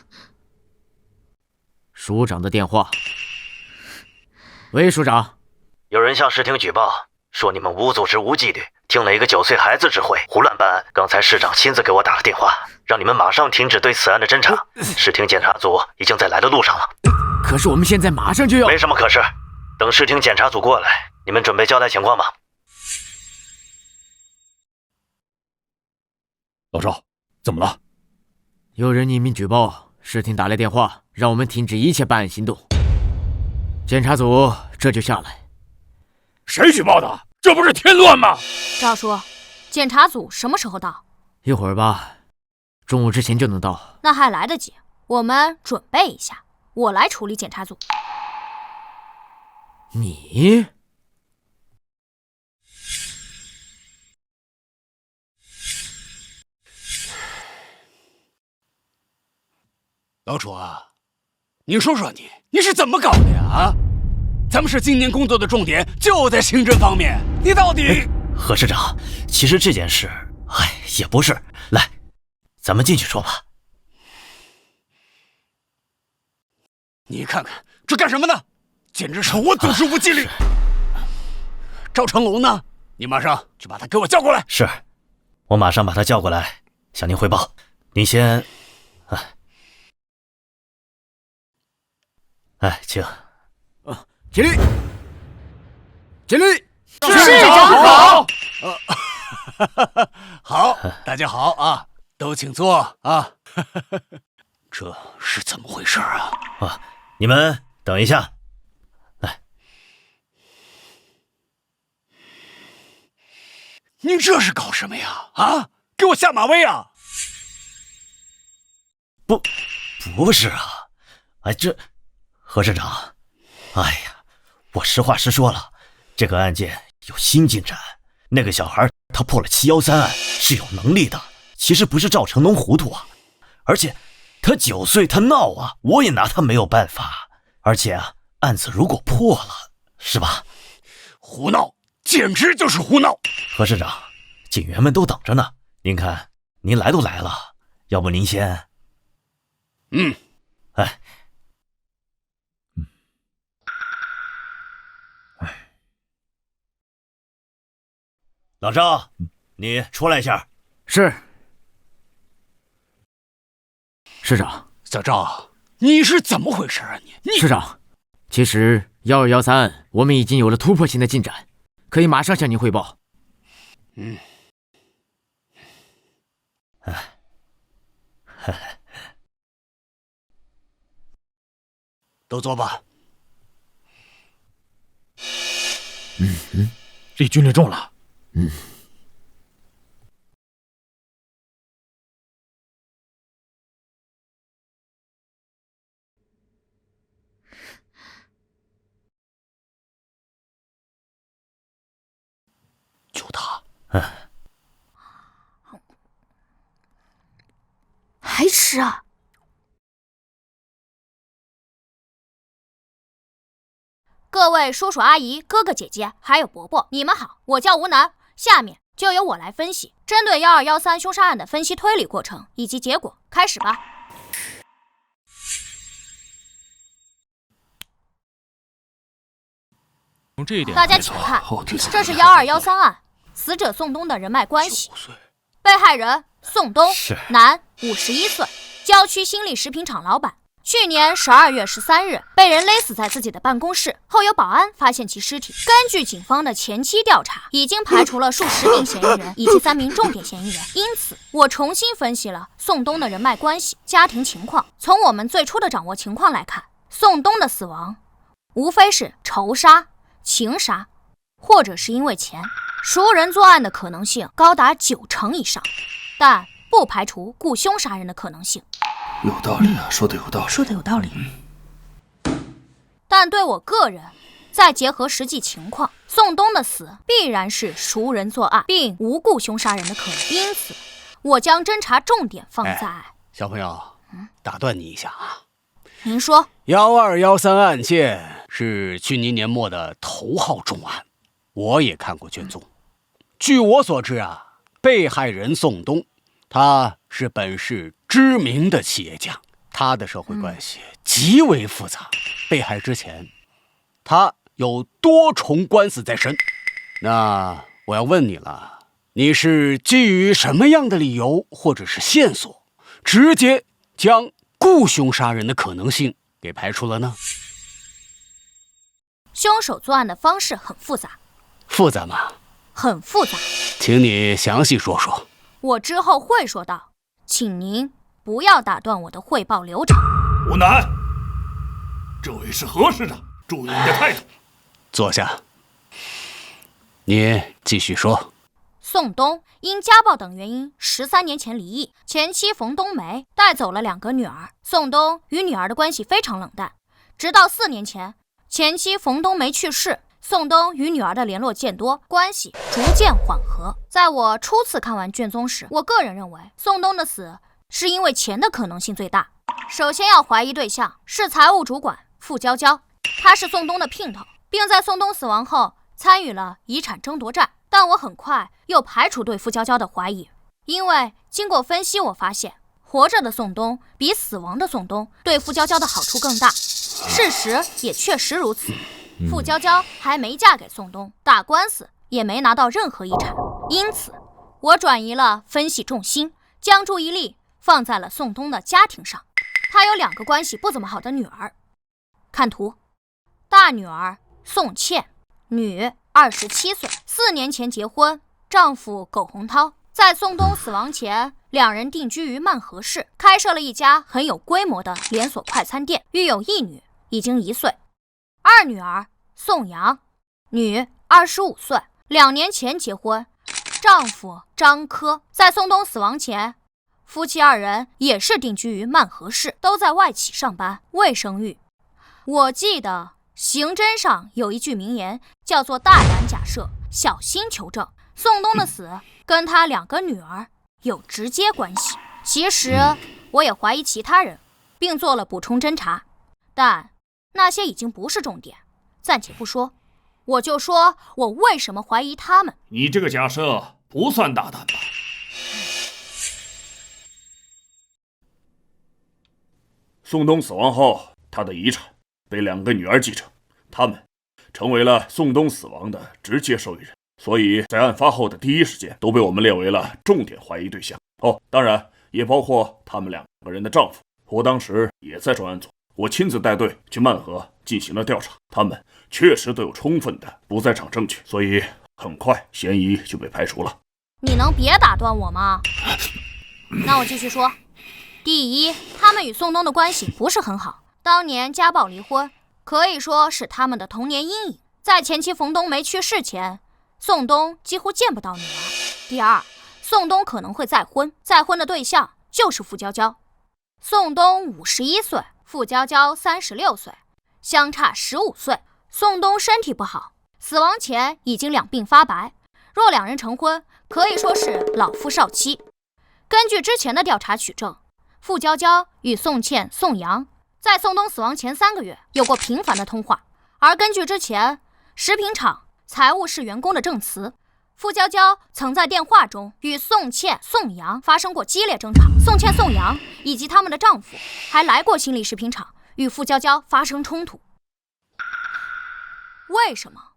署长的电话。喂，署长，有人向市厅举报，说你们无组织无纪律，听了一个9岁孩子指挥，胡乱办案。刚才市长亲自给我打了电话，让你们马上停止对此案的侦查。市厅检察组已经在来的路上了。可是我们现在马上就要……没什么可是，等市厅检察组过来，你们准备交代情况吧。老赵，怎么了？有人匿名举报，市厅打来电话，让我们停止一切办案行动。检察组这就下来。谁举报的？这不是添乱吗？赵叔，检察组什么时候到？一会儿吧，中午之前就能到。那还来得及，我们准备一下，我来处理检察组。你？老楚啊，你说说你是怎么搞的呀？啊，咱们市今年工作的重点就在刑侦方面，你到底……何市长，其实这件事，也不是。来，咱们进去说吧。你看看这干什么呢？简直是无组织无纪律！赵成龙呢？你马上去把他给我叫过来。是，我马上把他叫过来向您汇报。您先，请。起立！起立！市长好。好，大家好啊，都请坐啊。这是怎么回事啊？你们等一下。来，您这是搞什么呀？啊，给我下马威啊！不是啊，何市长，我实话实说了，这个案件有新进展。那个小孩他破了713案，是有能力的。其实不是赵成龙糊涂啊，而且他9岁，他闹啊，我也拿他没有办法。而且案子如果破了，是吧？胡闹，简直就是胡闹！何市长，警员们都等着呢。您看，您来都来了，要不您先……老赵，你出来一下。是。市长，小赵，你是怎么回事啊？你市长，其实1213案我们已经有了突破性的进展，可以马上向您汇报。都坐吧。离军令重了。就他。还吃啊？各位叔叔阿姨、哥哥姐姐，还有伯伯，你们好，我叫吴楠。下面就由我来分析，针对1213凶杀案的分析推理过程以及结果，开始吧。从这一点，大家请看，这是1213案死者宋东的人脉关系。被害人宋东，男，51岁，郊区新力食品厂老板。去年12月13日被人勒死在自己的办公室，后有保安发现其尸体。根据警方的前期调查，已经排除了数十名嫌疑人以及3名重点嫌疑人。因此，我重新分析了宋东的人脉关系、家庭情况。从我们最初的掌握情况来看，宋东的死亡无非是仇杀、情杀，或者是因为钱。熟人作案的可能性高达90%以上，但不排除雇凶杀人的可能性。有道理啊，说的有道理，说的有道理。但对我个人，再结合实际情况，宋东的死必然是熟人作案，并无故凶杀人的可能。因此，我将侦查重点放在……小朋友，打断你一下啊。您说，1213案件是去年年末的头号重案，我也看过卷宗。据我所知啊，被害人宋东，他是本市知名的企业家，他的社会关系极为复杂。被害之前，他有多重官司在身。那我要问你了，你是基于什么样的理由或者是线索，直接将雇凶杀人的可能性给排除了呢？凶手作案的方式很复杂。复杂吗？很复杂。请你详细说说。我之后会说到，请您不要打断我的汇报流程。吴楠，这位是何市长，注意你的态度。坐下。你继续说。宋东因家暴等原因13年前离异，前妻冯冬梅带走了2个女儿。宋东与女儿的关系非常冷淡，直到4年前，前妻冯冬梅去世，宋东与女儿的联络渐多，关系逐渐缓和。在我初次看完卷宗时，我个人认为宋东的死是因为钱的可能性最大。首先要怀疑对象是财务主管傅娇娇，她是宋东的姘头，并在宋东死亡后参与了遗产争夺战。但我很快又排除对傅娇娇的怀疑，因为经过分析，我发现活着的宋东比死亡的宋东对傅娇娇的好处更大。事实也确实如此。傅娇娇还没嫁给宋东，打官司也没拿到任何遗产，因此我转移了分析重心，将注意力放在了宋东的家庭上。他有2个关系不怎么好的女儿，看图，大女儿宋茜，女27岁，4年前结婚，丈夫苟洪涛。在宋东死亡前，2人定居于曼河市，开设了一家很有规模的连锁快餐店，育有1女，已经1岁。二女儿宋阳，女25岁，2年前结婚，丈夫张科。在宋东死亡前，夫妻2人也是定居于曼河市，都在外企上班，未生育。我记得刑侦上有一句名言，叫做大胆假设，小心求证。宋东的死跟他2个女儿有直接关系。其实我也怀疑其他人，并做了补充侦查，但那些已经不是重点，暂且不说。我就说我为什么怀疑他们。你这个假设不算大胆吧？宋东死亡后，他的遗产被2个女儿继承，他们成为了宋东死亡的直接受益人，所以在案发后的第一时间都被我们列为了重点怀疑对象。当然也包括他们2个人的丈夫。我当时也在专案组，我亲自带队去曼河进行了调查，他们确实都有充分的不在场证据，所以很快嫌疑就被排除了。你能别打断我吗？那我继续说。第一，他们与宋东的关系不是很好，当年家暴离婚，可以说是他们的童年阴影。在前妻冯冬梅去世前，宋东几乎见不到女儿。第二，宋东可能会再婚，再婚的对象就是傅娇娇。宋东51岁，傅娇娇36岁，相差15岁。宋东身体不好，死亡前已经2鬓发白，若2人成婚，可以说是老夫少妻。根据之前的调查取证，傅娇娇与宋茜、宋阳在宋东死亡前3个月有过频繁的通话，而根据之前食品厂财务室员工的证词，傅娇娇曾在电话中与宋茜、宋阳发生过激烈争吵。宋茜、宋阳以及他们的丈夫还来过新力食品厂与傅娇娇发生冲突。为什么？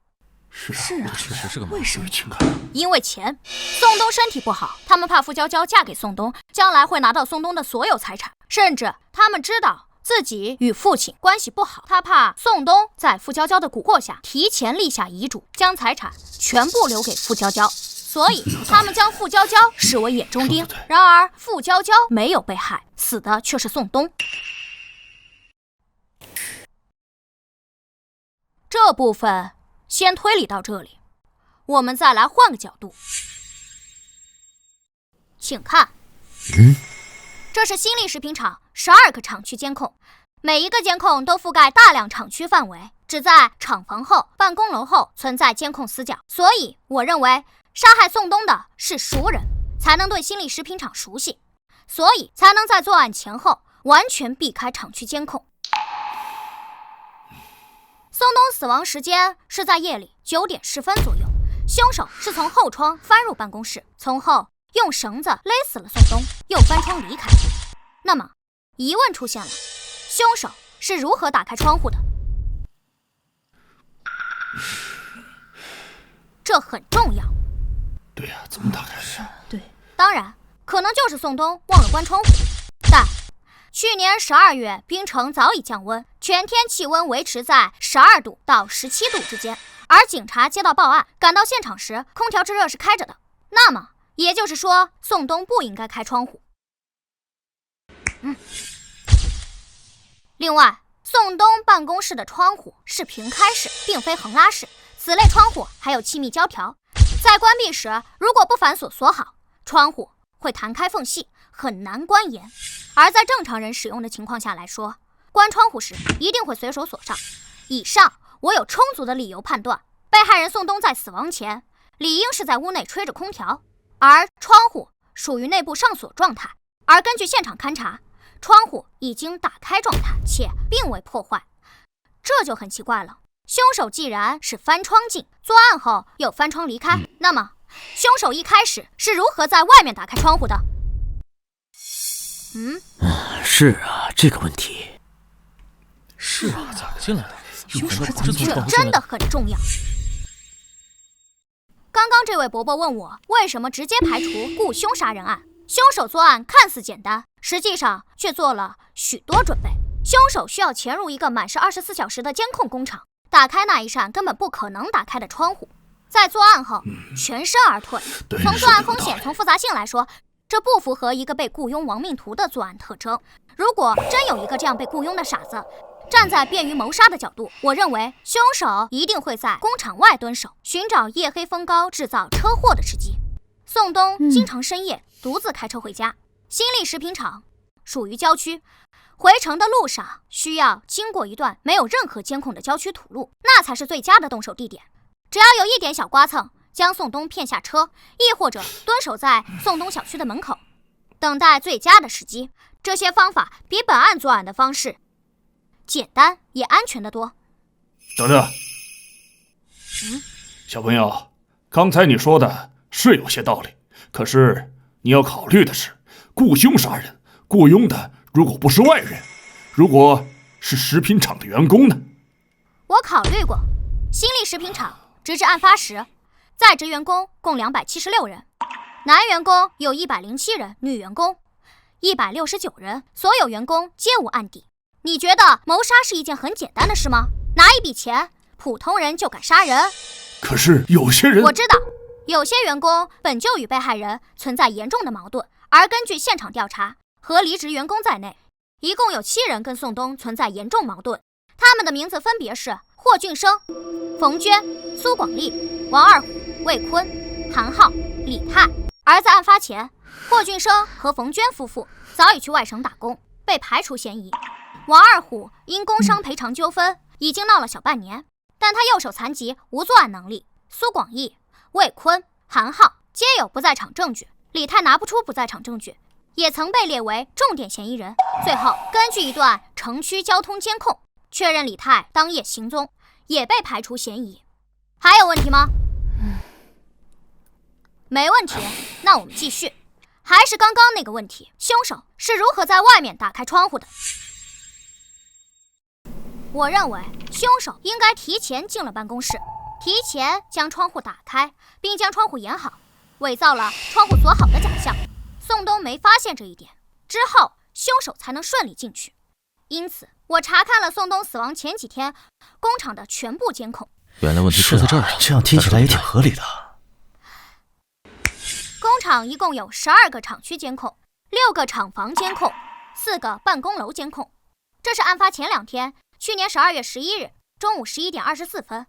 是啊，确实是个为什么？因为钱。宋冬身体不好，他们怕傅娇娇嫁给宋冬，将来会拿到宋冬的所有财产，甚至他们知道自己与父亲关系不好，他怕宋冬在傅娇娇的蛊惑下提前立下遗嘱，将财产全部留给傅娇娇，所以他们将傅娇娇视为眼中钉。然而傅娇娇没有被害，死的却是宋冬。这部分先推理到这里，我们再来换个角度。请看，这是新力食品厂12个厂区监控，每一个监控都覆盖大量厂区范围，只在厂房后、办公楼后存在监控死角。所以我认为杀害宋冬的是熟人，才能对新力食品厂熟悉，所以才能在作案前后完全避开厂区监控。宋冬死亡时间是在夜里9点10分左右，凶手是从后窗翻入办公室，从后用绳子勒死了宋冬，又翻窗离开。那么疑问出现了，凶手是如何打开窗户的？这很重要。对呀，怎么打开的？对，当然可能就是宋冬忘了关窗户，但去年12月冰城早已降温，全天气温维持在12度到17度之间，而警察接到报案赶到现场时，空调制热是开着的，那么也就是说宋冬不应该开窗户。另外，宋冬办公室的窗户是平开式，并非横拉式，此类窗户还有气密胶条，在关闭时如果不反锁锁好，窗户会弹开缝隙，很难关严。而在正常人使用的情况下来说，关窗户时一定会随手锁上。以上我有充足的理由判断，被害人宋冬在死亡前理应是在屋内吹着空调，而窗户属于内部上锁状态。而根据现场勘查，窗户已经打开状态，且并未破坏，这就很奇怪了。凶手既然是翻窗进，作案后又翻窗离开，那么凶手一开始是如何在外面打开窗户的？是啊，这个问题。是啊，咋进来的？凶手是怎么这真的很重要。刚刚这位伯伯问我为什么直接排除雇凶杀人案，凶手作案看似简单，实际上却做了许多准备。凶手需要潜入一个满是24小时的监控工厂，打开那一扇根本不可能打开的窗户，在作案后全身而退。从作案风险、从复杂性来说，这不符合一个被雇佣亡命徒的作案特征。如果真有一个这样被雇佣的傻子，站在便于谋杀的角度，我认为凶手一定会在工厂外蹲守，寻找夜黑风高制造车祸的时机。宋冬经常深夜独自开车回家，新力食品厂属于郊区，回城的路上需要经过一段没有任何监控的郊区土路，那才是最佳的动手地点。只要有一点小刮蹭，将宋冬骗下车，亦或者蹲守在宋冬小区的门口，等待最佳的时机。这些方法比本案作案的方式简单也安全得多。等等，小朋友，刚才你说的是有些道理，可是你要考虑的是，雇凶杀人，雇佣的如果不是外人，如果是食品厂的员工呢？我考虑过，新力食品厂直至案发时，在职员工共276人，男员工有107人，女员工169人，所有员工皆无案底。你觉得谋杀是一件很简单的事吗？拿一笔钱，普通人就敢杀人？可是有些人……我知道，有些员工本就与被害人存在严重的矛盾，而根据现场调查，和离职员工在内，一共有7人跟宋冬存在严重矛盾。他们的名字分别是霍俊生、冯娟、苏广利、王二虎、魏坤、韩浩、李泰。而在案发前，霍俊生和冯娟夫妇早已去外省打工，被排除嫌疑。王二虎因工伤赔偿纠纷已经闹了小半年，但他右手残疾，无作案能力。苏广义、魏坤、韩浩皆有不在场证据，李泰拿不出不在场证据，也曾被列为重点嫌疑人。最后根据一段城区交通监控确认李泰当夜行踪，也被排除嫌疑。还有问题吗？没问题，那我们继续。还是刚刚那个问题，凶手是如何在外面打开窗户的？我认为凶手应该提前进了办公室，提前将窗户打开，并将窗户掩好，伪造了窗户锁好的假象。宋东没发现这一点，之后凶手才能顺利进去。因此，我查看了宋东死亡前几天工厂的全部监控。原来问题出在这儿啊！这样听起来也挺合理的。工厂一共有12个厂区监控，6个厂房监控，4个办公楼监控。这是案发前2天，去年12月11日中午11点24分，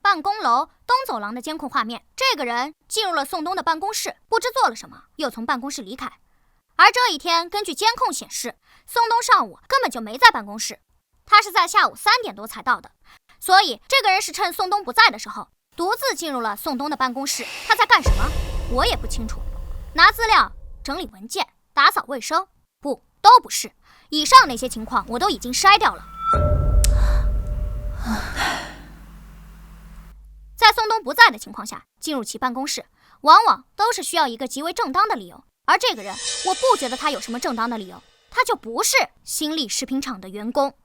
办公楼东走廊的监控画面。这个人进入了宋东的办公室，不知做了什么，又从办公室离开。而这一天，根据监控显示，宋东上午根本就没在办公室，他是在下午3点多才到的。所以，这个人是趁宋东不在的时候，独自进入了宋东的办公室。他在干什么？我也不清楚。拿资料、整理文件、打扫卫生，不，都不是。以上那些情况我都已经筛掉了。在宋东不在的情况下进入其办公室，往往都是需要一个极为正当的理由。而这个人，我不觉得他有什么正当的理由，他就不是新力食品厂的员工。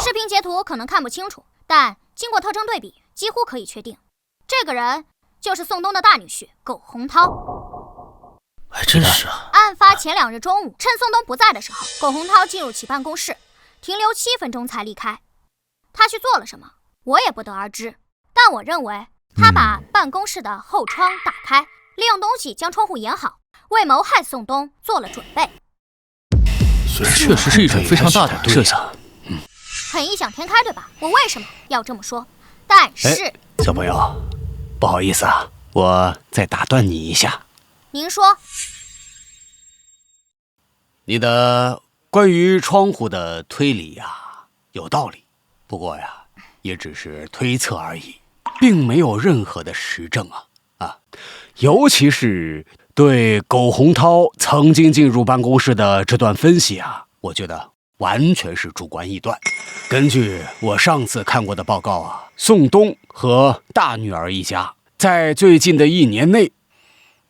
视频截图可能看不清楚，但经过特征对比，几乎可以确定，这个人就是宋东的大女婿苟洪涛。还真是啊！案发前2日中午，趁宋东不在的时候，苟洪涛进入其办公室，停留7分钟才离开。他去做了什么，我也不得而知。但我认为，他把办公室的后窗打开，利用东西将窗户掩好，为谋害宋东做了准备。确实是一种非常大胆的设想。很异想天开，对吧？我为什么要这么说？但是，小朋友，不好意思啊，我再打断你一下。您说，你的关于窗户的推理呀，有道理，不过呀，也只是推测而已，并没有任何的实证啊！尤其是对苟洪涛曾经进入办公室的这段分析啊，我觉得完全是主观臆断。根据我上次看过的报告啊，宋东和大女儿一家在最近的1年内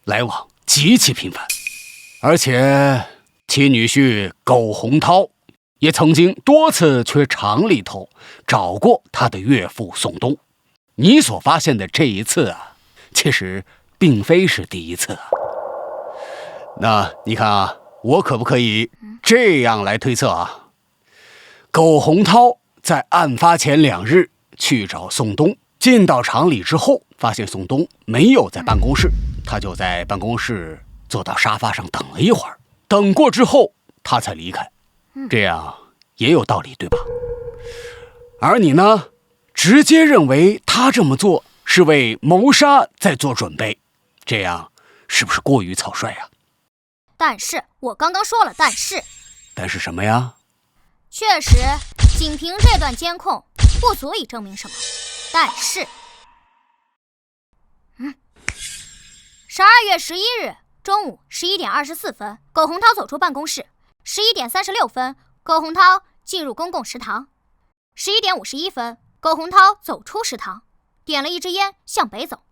来往极其频繁，而且其女婿苟洪涛也曾经多次去厂里头找过他的岳父宋东。你所发现的这一次啊，其实并非是第一次啊。那你看啊，我可不可以这样来推测啊？苟洪涛在案发前2日去找宋东，进到厂里之后，发现宋东没有在办公室，他就在办公室坐到沙发上等了一会儿，等过之后他才离开。这样也有道理，对吧？而你呢，直接认为他这么做是为谋杀在做准备，这样是不是过于草率啊？但是我刚刚说了，但是什么呀？确实，仅凭这段监控不足以证明什么。但是，12月11日中午11点24分，苟洪涛走出办公室。11点36分，苟洪涛进入公共食堂。11点51分，苟洪涛走出食堂，点了一支烟向北走。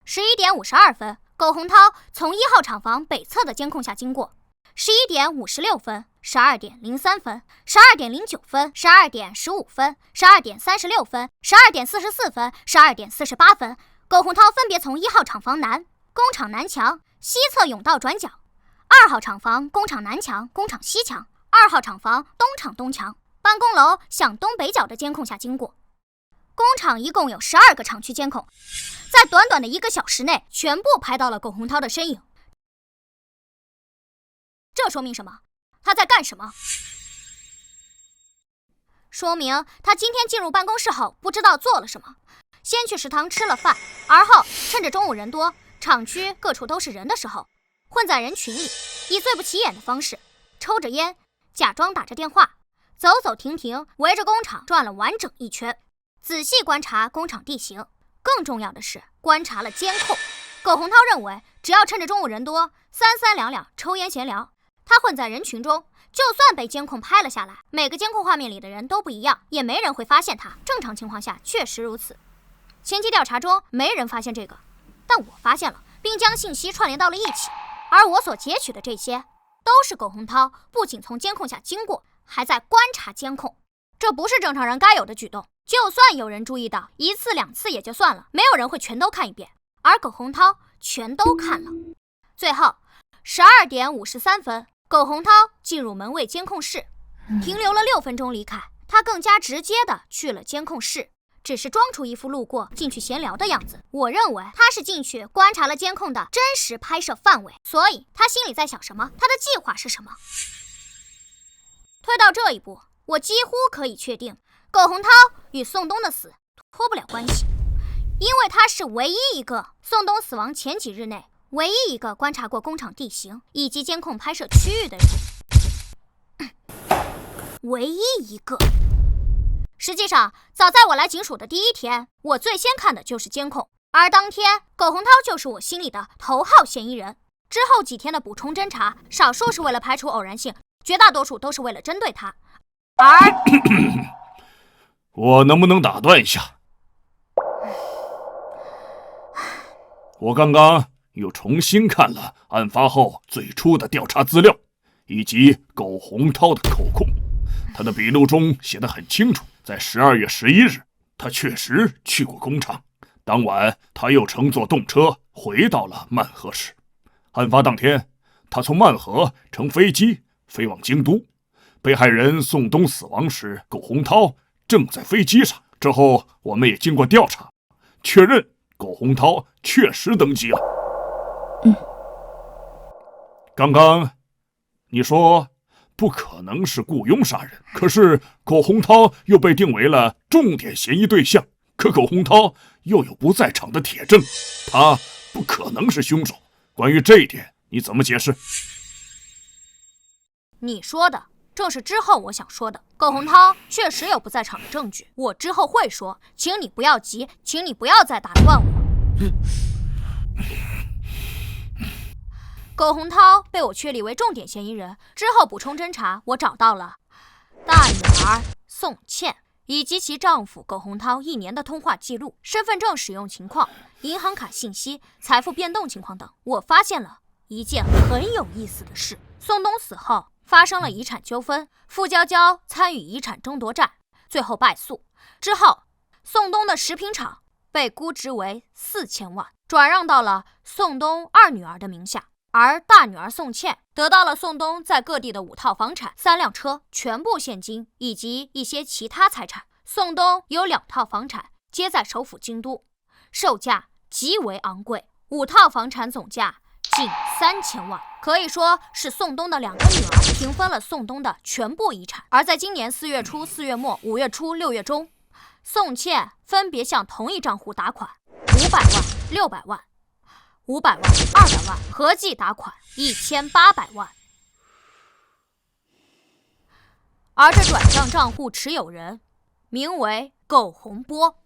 11点52分，苟洪涛从1号厂房北侧的监控下经过。11点56分、12点03分、12点09分、12点15分、12点36分、12点44分、12点48分，苟洪涛分别从1号厂房南、工厂南墙、西侧甬道转角，2号厂房工厂南墙、工厂西墙、2号厂房东厂东墙、办公楼向东北角的监控下经过。工厂一共有12个厂区监控，在短短的1个小时内，全部拍到了苟洪涛的身影。这说明什么？他在干什么？说明他今天进入办公室后不知道做了什么，先去食堂吃了饭，而后趁着中午人多，厂区各处都是人的时候，混在人群里，以最不起眼的方式抽着烟，假装打着电话，走走停停，围着工厂转了完整一圈，仔细观察工厂地形。更重要的是观察了监控。苟洪涛认为，只要趁着中午人多，三两抽烟闲聊，他混在人群中，就算被监控拍了下来，每个监控画面里的人都不一样，也没人会发现他。正常情况下确实如此。前期调查中没人发现这个，但我发现了，并将信息串联到了一起。而我所截取的这些，都是苟洪涛不仅从监控下经过，还在观察监控。这不是正常人该有的举动。就算有人注意到1次2次也就算了，没有人会全都看一遍。而苟洪涛全都看了。最后12点53分，苟洪涛进入门卫监控室，停留了6分钟离开。他更加直接的去了监控室，只是装出一副路过进去闲聊的样子。我认为他是进去观察了监控的真实拍摄范围，所以他心里在想什么，他的计划是什么。推到这一步，我几乎可以确定苟洪涛与宋冬的死脱不了关系，因为他是唯一一个宋冬死亡前几日内唯一一个观察过工厂地形以及监控拍摄区域的人，唯一一个。实际上，早在我来警署的第1天，我最先看的就是监控，而当天苟洪涛就是我心里的头号嫌疑人。之后几天的补充侦查，少数是为了排除偶然性，绝大多数都是为了针对他。而我能不能打断一下？我刚刚又重新看了案发后最初的调查资料，以及苟洪涛的口供。他的笔录中写得很清楚，在12月11日，他确实去过工厂。当晚，他又乘坐动车回到了曼河市。案发当天，他从曼河乘飞机飞往京都。被害人宋冬死亡时，苟洪涛正在飞机上。之后，我们也经过调查，确认苟洪涛确实登机了。刚刚你说不可能是雇佣杀人，可是苟洪涛又被定为了重点嫌疑对象，可苟洪涛又有不在场的铁证，他不可能是凶手。关于这一点，你怎么解释？你说的正是之后我想说的。苟洪涛确实有不在场的证据，我之后会说，请你不要急，请你不要再打断我。苟洪涛被我确立为重点嫌疑人之后，补充侦查，我找到了大女儿宋茜以及其丈夫苟洪涛1年的通话记录、身份证使用情况、银行卡信息、财富变动情况等。我发现了一件很有意思的事：宋冬死后发生了遗产纠纷，傅娇娇参与遗产争夺战，最后败诉。之后，宋冬的食品厂被估值为4000万，转让到了宋冬2女儿的名下。而大女儿宋茜得到了宋冬在各地的5套房产、3辆车，全部现金以及一些其他财产。宋冬有2套房产，皆在首府京都，售价极为昂贵，5套房产总价近3000万，可以说是宋冬的2个女儿平分了宋冬的全部遗产。而在今年4月初、4月末、5月初、6月中，宋茜分别向同一账户打款500万、600万、500万、200万，合计打款1800万。而这转账账户持有人名为苟洪波。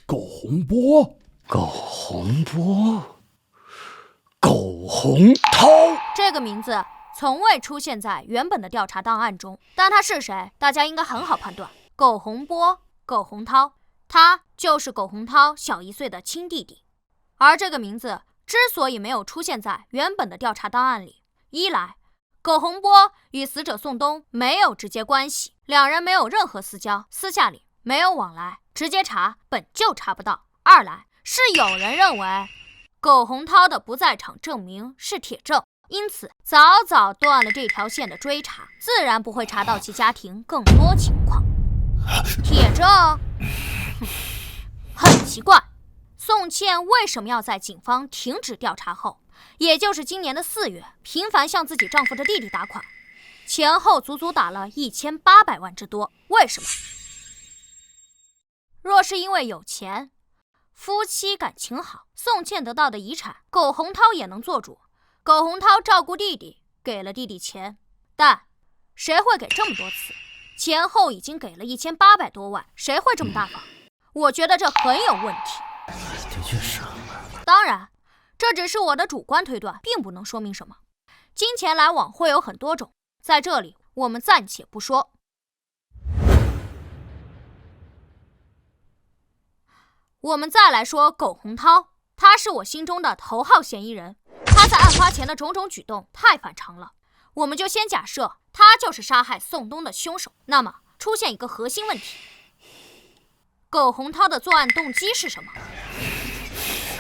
苟洪波？苟洪波？苟洪涛？这个名字从未出现在原本的调查档案中，但他是谁，大家应该很好判断。苟洪波、苟洪涛，他就是苟洪涛小1岁的亲弟弟。而这个名字之所以没有出现在原本的调查档案里，一来，苟洪波与死者宋冬没有直接关系，2人没有任何私交，私下里没有往来，直接查本就查不到；二来，是有人认为苟洪涛的不在场证明是铁证，因此早早断了这条线的追查，自然不会查到其家庭更多情况。铁证？很奇怪，宋茜为什么要在警方停止调查后，也就是今年的4月，频繁向自己丈夫的弟弟打款，前后足足打了1800万之多？为什么？若是因为有钱，夫妻感情好，宋茜得到的遗产，苟洪涛也能做主。苟洪涛照顾弟弟，给了弟弟钱，但谁会给这么多次？前后已经给了1800多万，谁会这么大方？我觉得这很有问题。的确是。当然，这只是我的主观推断，并不能说明什么。金钱来往会有很多种，在这里我们暂且不说。我们再来说苟洪涛，他是我心中的头号嫌疑人。他在案发前的种种举动太反常了，我们就先假设他就是杀害宋东的凶手。那么出现一个核心问题，苟洪涛的作案动机是什么？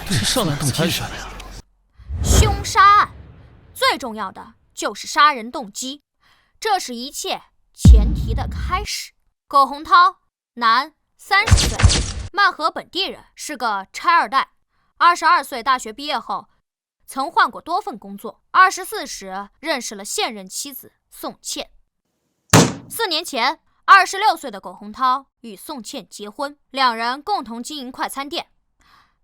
这上来动机是什么呀？凶杀案最重要的就是杀人动机，这是一切前提的开始。苟洪涛，男，30岁，曼河本地人，是个拆二代。22岁大学毕业后，曾换过多份工作。24时认识了现任妻子宋茜。4年前，26岁的苟洪涛与宋茜结婚，两人共同经营快餐店。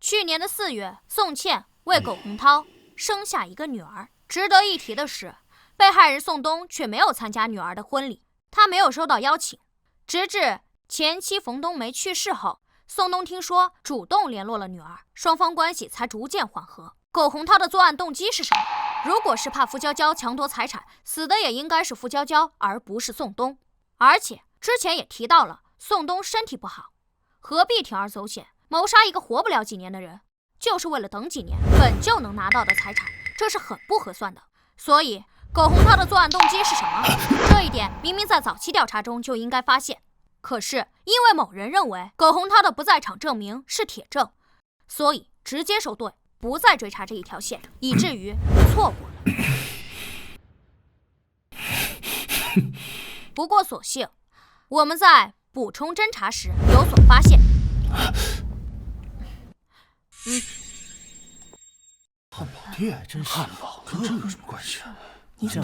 去年的4月，宋茜为苟洪涛生下一个女儿。值得一提的是，被害人宋东却没有参加女儿的婚礼，他没有收到邀请。直至前妻冯冬梅去世后，宋东听说主动联络了女儿，双方关系才逐渐缓和。苟洪涛的作案动机是什么？如果是怕付娇娇强夺财产，死的也应该是付娇娇，而不是宋东。而且之前也提到了，宋东身体不好，何必铤而走险，谋杀一个活不了几年的人，就是为了等几年本就能拿到的财产，这是很不合算的。所以苟洪涛的作案动机是什么？这一点明明在早期调查中就应该发现，可是因为某人认为苟洪涛的不在场证明是铁证，所以直接收队，不再追查这一条线，以至于错过了。不过所幸我们在补充侦查时有所发现。汉堡店，真是汉堡跟这有什么关系？你怎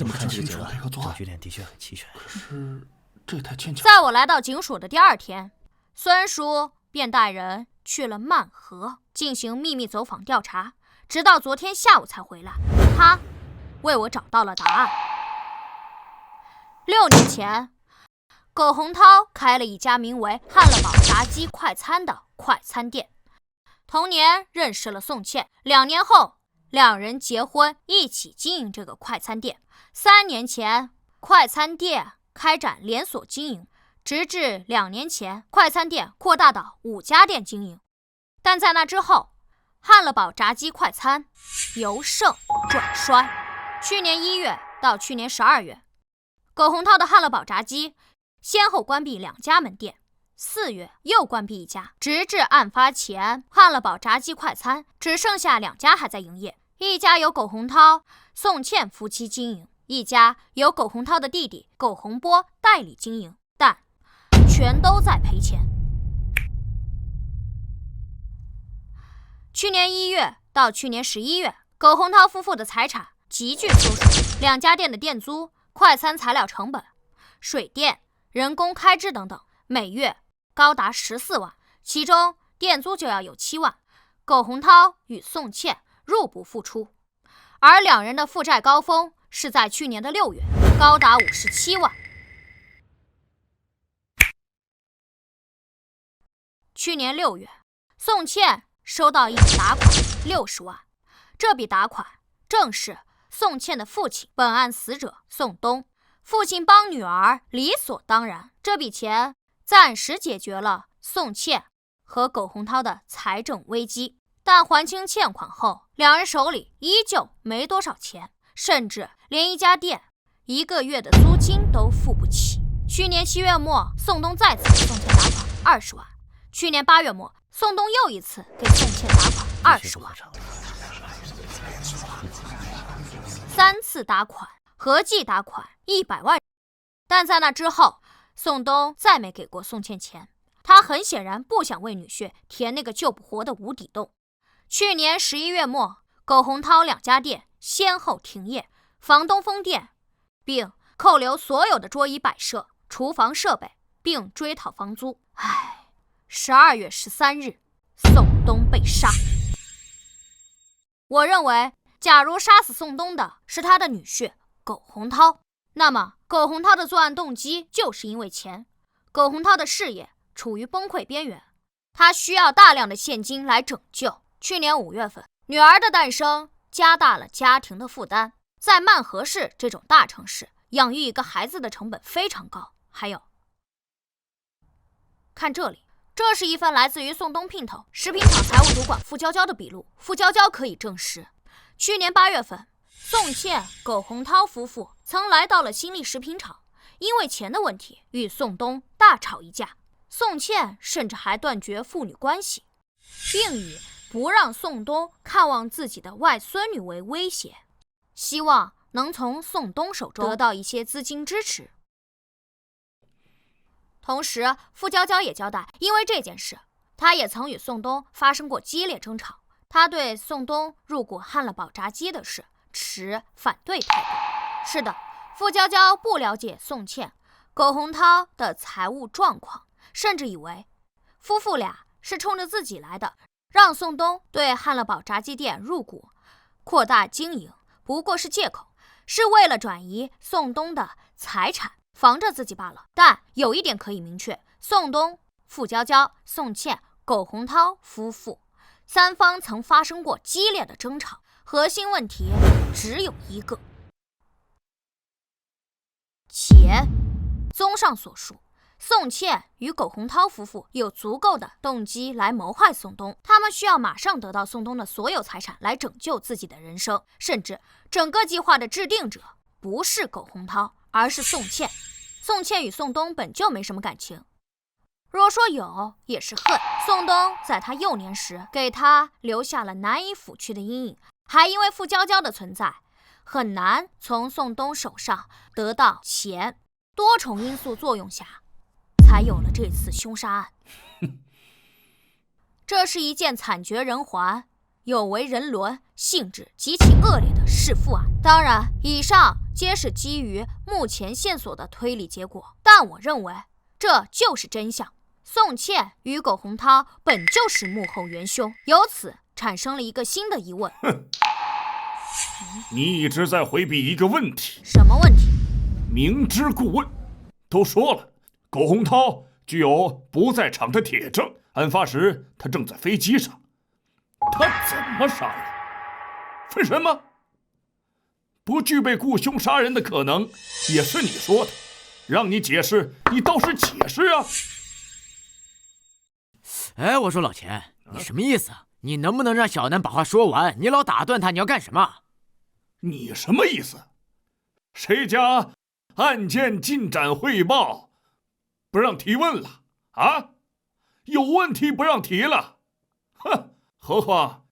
么看这个结论？证据链的确很齐全，可是这太牵强。在我来到警署的第2天，孙叔便带人去了曼河进行秘密走访调查，直到昨天下午才回来。他为我找到了答案。6年前，苟洪涛开了一家名为汉乐堡炸鸡快餐的快餐店。同年认识了宋茜，2年后两人结婚，一起经营这个快餐店。3年前，快餐店开展连锁经营，直至2年前，快餐店扩大到5家店经营。但在那之后，汉乐堡炸鸡快餐由盛转衰。去年1月到去年12月，苟洪涛的汉乐堡炸鸡先后关闭2家门店，4月又关闭1家，直至案发前，汉乐堡炸鸡快餐只剩下2家还在营业，一家由苟洪涛、宋茜夫妻经营，一家由苟洪涛的弟弟苟洪波代理经营，但全都在赔钱。去年1月到去年11月，苟洪涛夫妇的财产急剧缩水，2家店的店租、快餐材料成本、水电、人工开支等等，每月高达14万，其中店租就要有7万。苟洪涛与宋茜入不敷出，而两人的负债高峰是在去年的6月，高达57万。去年6月，宋茜收到一笔打款60万，这笔打款正是宋茜的父亲，本案死者宋东。父亲帮女儿理所当然，这笔钱暂时解决了宋茜和苟洪涛的财政危机，但还清欠款后，两人手里依旧没多少钱，甚至连一家店1个月的租金都付不起。去年7月末，宋东再次给宋茜打款20万。去年8月末，宋东又一次给宋茜打款20万，3次打款，合计打款100万。但在那之后，宋东再没给过宋茜钱，他很显然不想为女婿填那个救不活的无底洞。去年11月末，苟洪涛2家店先后停业，房东封店，并扣留所有的桌椅摆设、厨房设备，并追讨房租。12月13日，宋东被杀。我认为，假如杀死宋东的是他的女婿苟洪涛，那么苟洪涛的作案动机就是因为钱。苟洪涛的事业处于崩溃边缘，他需要大量的现金来拯救。去年5月份，女儿的诞生加大了家庭的负担。在曼河市这种大城市，养育一个孩子的成本非常高。还有，看这里，这是一份来自于宋东姘头食品厂财务主管傅娇娇的笔录。傅娇娇可以证实，去年8月份，宋茜、苟洪涛夫妇曾来到了新力食品厂，因为钱的问题与宋东大吵一架。宋茜甚至还断绝父女关系，并以不让宋东看望自己的外孙女为威胁，希望能从宋东手中得到一些资金支持。同时，傅娇娇也交代，因为这件事，她也曾与宋东发生过激烈争吵。她对宋东入股汉乐宝炸鸡的事持反对态度。是的，傅娇娇不了解宋茜、苟洪涛的财务状况，甚至以为夫妇俩是冲着自己来的，让宋东对汉乐宝炸鸡店入股，扩大经营，不过是借口，是为了转移宋东的财产，防着自己罢了。但有一点可以明确，宋东、傅娇娇、宋茜、苟洪涛夫妇三方曾发生过激烈的争吵，核心问题只有一个：钱。综上所述，宋茜与苟洪涛夫妇有足够的动机来谋害宋东，他们需要马上得到宋东的所有财产来拯救自己的人生，甚至整个计划的制定者不是苟洪涛，而是宋茜。宋茜与宋东本就没什么感情，若说有，也是恨。宋东在他幼年时给他留下了难以抚去的阴影，还因为傅娇娇的存在，很难从宋东手上得到钱。多重因素作用下，才有了这次凶杀案。这是一件惨绝人寰、有违人伦、性质极其恶劣的弑父案。当然，以上皆是基于目前线索的推理结果，但我认为这就是真相。宋茜与苟洪涛本就是幕后元凶，由此产生了一个新的疑问。你一直在回避一个问题。什么问题？明知故问。都说了，苟洪涛具有不在场的铁证，案发时他正在飞机上，他怎么杀人？分神吗？不具备雇凶杀人的可能，也是你说的。让你解释，你倒是解释啊！哎，我说老钱，你什么意思啊？你能不能让小南把话说完？你老打断他，你要干什么？你什么意思？谁家案件进展汇报不让提问了啊？有问题不让提了？哼！何况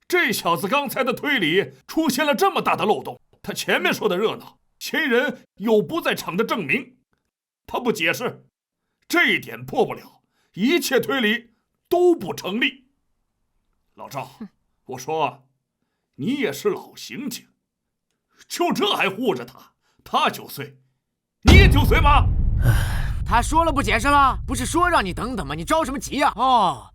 这小子刚才的推理出现了这么大的漏洞。他前面说的热闹，嫌疑人有不在场的证明，他不解释，这一点破不了，一切推理都不成立。老赵，我说你也是老刑警，就这还护着他？他9岁，你也9岁吗？他说了不解释了，不是说让你等等吗？你着什么急呀？哦，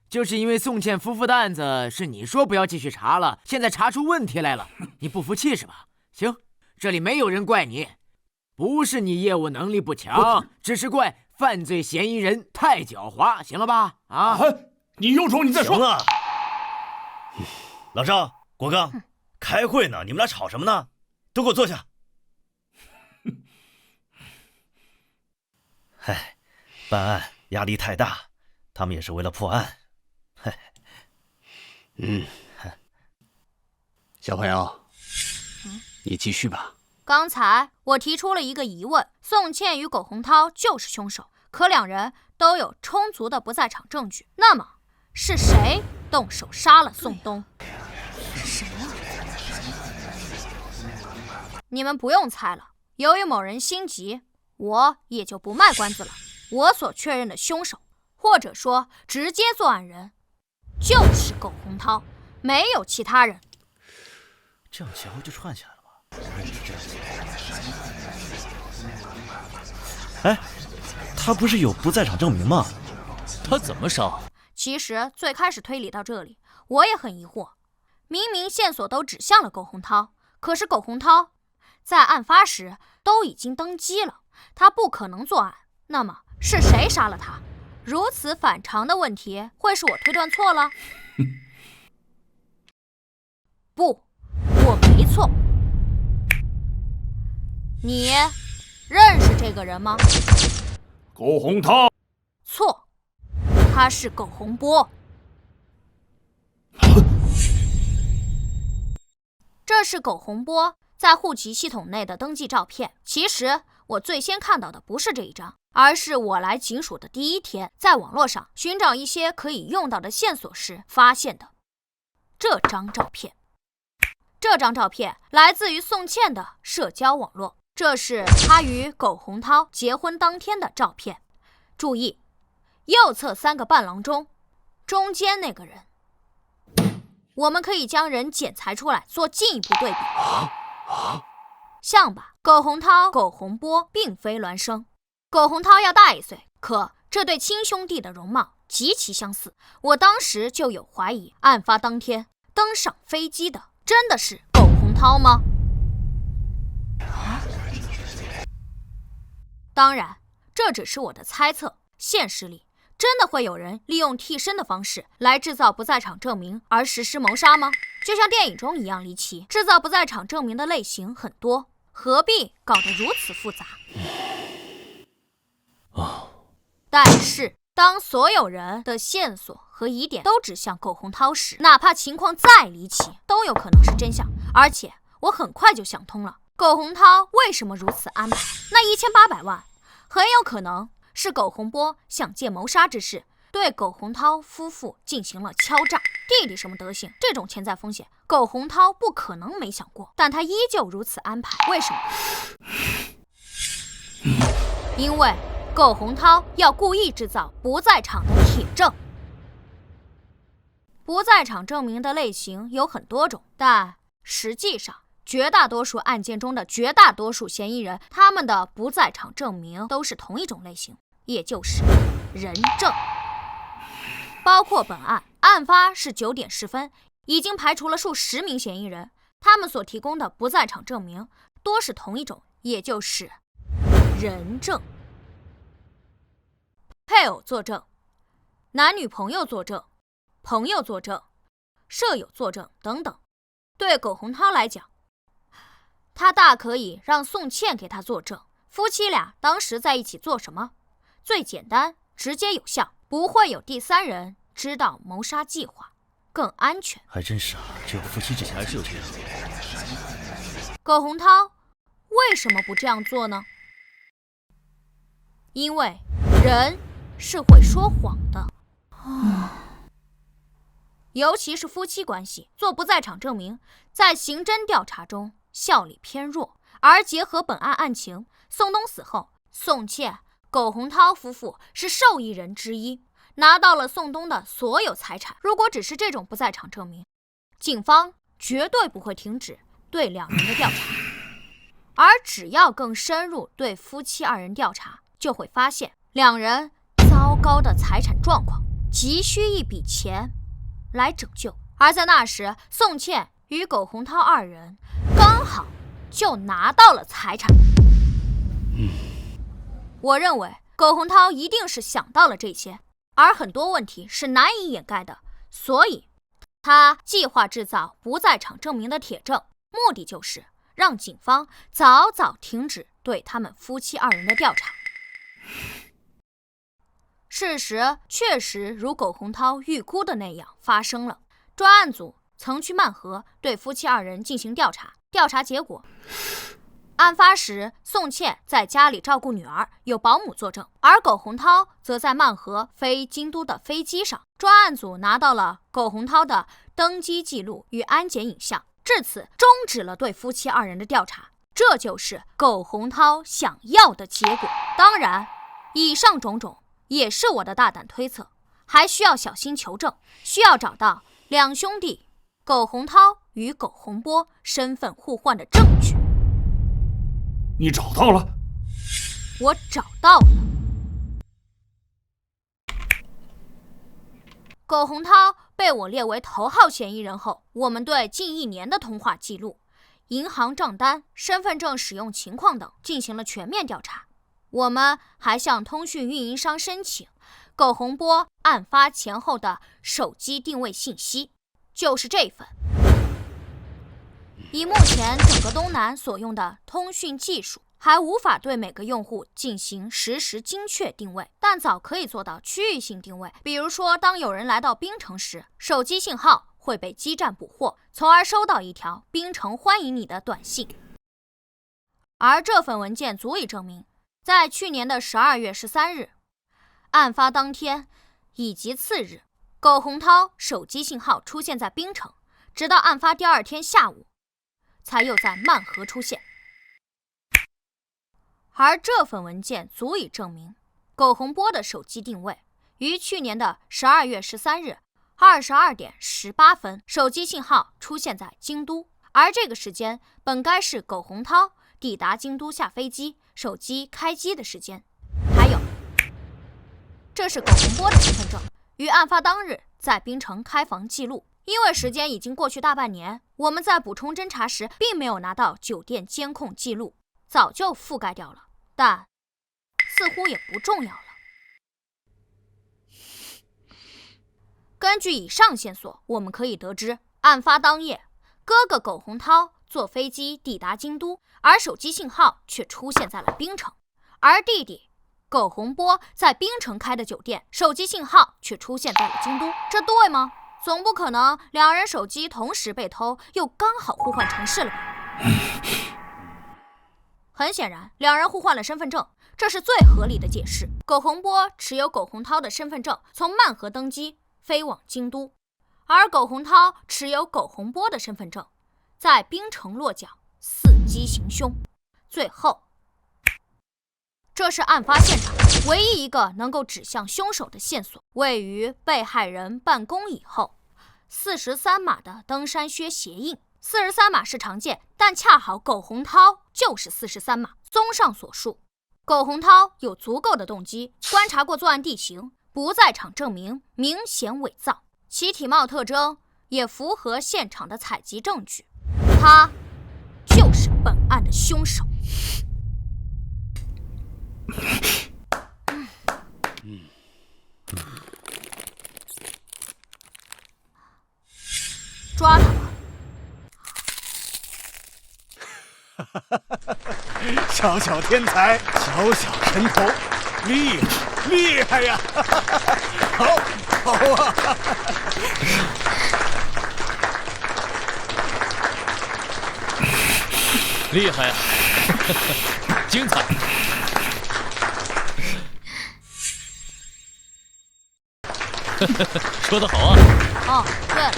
就是因为宋茜夫妇的案子是你说不要继续查了，现在查出问题来了，你不服气是吧？行，这里没有人怪你，不是你业务能力不强，只是怪犯罪嫌疑人太狡猾，行了吧？啊，你有种你再说。行了，老赵、国刚，开会呢，你们俩吵什么呢？都给我坐下。唉，办案压力太大，他们也是为了破案。小朋友，你继续吧。刚才我提出了一个疑问，宋茜与苟洪涛就是凶手，可两人都有充足的不在场证据，那么是谁动手杀了宋东？谁啊？你们不用猜了，由于某人心急，我也就不卖关子了。我所确认的凶手，或者说直接作案人，就是苟洪涛，没有其他人。这样前后就串起来了吧？哎，他不是有不在场证明吗？他怎么杀？其实最开始推理到这里，我也很疑惑，明明线索都指向了苟洪涛，可是苟洪涛在案发时都已经登机了，他不可能作案，那么是谁杀了他？如此反常的问题，会是我推断错了？不，我没错。你认识这个人吗？苟洪涛。错，他是苟洪波。这是苟洪波在户籍系统内的登记照片。其实我最先看到的不是这一张，而是我来警署的第一天，在网络上寻找一些可以用到的线索时发现的这张照片。这张照片来自于宋茜的社交网络，这是她与苟洪涛结婚当天的照片。注意，右侧3个伴郎中，中间那个人，我们可以将人剪裁出来做进一步对比。像吧，苟洪涛、苟洪波并非孪生，苟洪涛要大1岁，可这对亲兄弟的容貌极其相似。我当时就有怀疑，案发当天登上飞机的真的是苟洪涛吗？当然，这只是我的猜测。现实里真的会有人利用替身的方式来制造不在场证明而实施谋杀吗？就像电影中一样离奇，制造不在场证明的类型很多，何必搞得如此复杂？但是当所有人的线索和疑点都指向苟洪涛时，哪怕情况再离奇，都有可能是真相。而且我很快就想通了，苟洪涛为什么如此安排？那1800万很有可能是苟洪波想借谋杀之事对苟洪涛夫妇进行了敲诈。弟弟什么德行，这种潜在风险苟洪涛不可能没想过，但他依旧如此安排。为什么？因为苟洪涛要故意制造不在场的铁证。不在场证明的类型有很多种，但实际上绝大多数案件中的绝大多数嫌疑人，他们的不在场证明都是同一种类型，也就是人证。包括本案，案发是9点10分，已经排除了数10名嫌疑人，他们所提供的不在场证明多是同一种，也就是人证。配偶作证、男女朋友作证、朋友作证、舍友作证等等。对苟洪涛来讲，他大可以让宋茜给他作证，夫妻俩当时在一起做什么，最简单、直接有效，不会有第3人知道谋杀计划，更安全。还真是啊，只有夫妻之间还是有这样。苟洪涛为什么不这样做呢？因为人是会说谎的。尤其是夫妻关系，做不在场证明在刑侦调查中效力偏弱。而结合本案案情，宋东死后，宋茜、苟洪涛夫妇是受益人之一，拿到了宋东的所有财产。如果只是这种不在场证明，警方绝对不会停止对2人的调查。而只要更深入对夫妻2人调查，就会发现2人糟糕的财产状况，急需一笔钱来拯救。而在那时，宋茜与苟洪涛2人刚好就拿到了财产。我认为苟洪涛一定是想到了这些，而很多问题是难以掩盖的，所以他计划制造不在场证明的铁证，目的就是让警方早早停止对他们夫妻2人的调查。事实确实如苟洪涛预估的那样发生了。专案组曾去曼河对夫妻2人进行调查，调查结果，案发时宋茜在家里照顾女儿，有保姆作证，而苟洪涛则在曼河飞京都的飞机上。专案组拿到了苟洪涛的登机记录与安检影像，至此终止了对夫妻2人的调查。这就是苟洪涛想要的结果。当然，以上种种也是我的大胆推测，还需要小心求证，需要找到2兄弟苟洪涛与苟洪波身份互换的证据。你找到了？我找到了。苟洪涛被我列为头号嫌疑人后，我们对近1年的通话记录、银行账单、身份证使用情况等进行了全面调查。我们还向通讯运营商申请苟洪波案发前后的手机定位信息，就是这份。以目前整个东南所用的通讯技术，还无法对每个用户进行实时精确定位，但早可以做到区域性定位。比如说，当有人来到槟城时，手机信号会被基站捕获，从而收到一条槟城欢迎你的短信。而这份文件足以证明，在去年的12月13日，案发当天以及次日，苟洪涛手机信号出现在槟城，直到案发第2天下午，才又在曼河出现。而这份文件足以证明，苟洪波的手机定位于去年的12月13日22点18分，手机信号出现在京都，而这个时间本该是苟洪涛抵达京都下飞机、手机开机的时间。还有，这是苟洪波的身份证，于案发当日在槟城开房记录。因为时间已经过去大半年，我们在补充侦查时并没有拿到酒店监控记录，早就覆盖掉了，但似乎也不重要了。根据以上线索，我们可以得知，案发当夜，哥哥苟洪涛坐飞机抵达京都，而手机信号却出现在了槟城，而弟弟苟洪波在槟城开的酒店，手机信号却出现在了京都，这对吗？总不可能两人手机同时被偷，又刚好互换城市了吧？很显然，两人互换了身份证，这是最合理的解释。苟洪波持有苟洪涛的身份证，从曼河登机飞往京都，而苟洪涛持有苟洪波的身份证，在槟城落脚，伺机行凶。最后，这是案发现场唯一一个能够指向凶手的线索，位于被害人办公以后43码的登山靴鞋印。43码是常见，但恰好苟洪涛就是43码。综上所述，苟洪涛有足够的动机，观察过作案地形，不在场证明明显伪造，其体貌特征也符合现场的采集证据，他就是本案的凶手。抓他吧！小小天才，小小神头，厉害呀！好啊！厉害呀！精彩！说得好啊！哦，对了，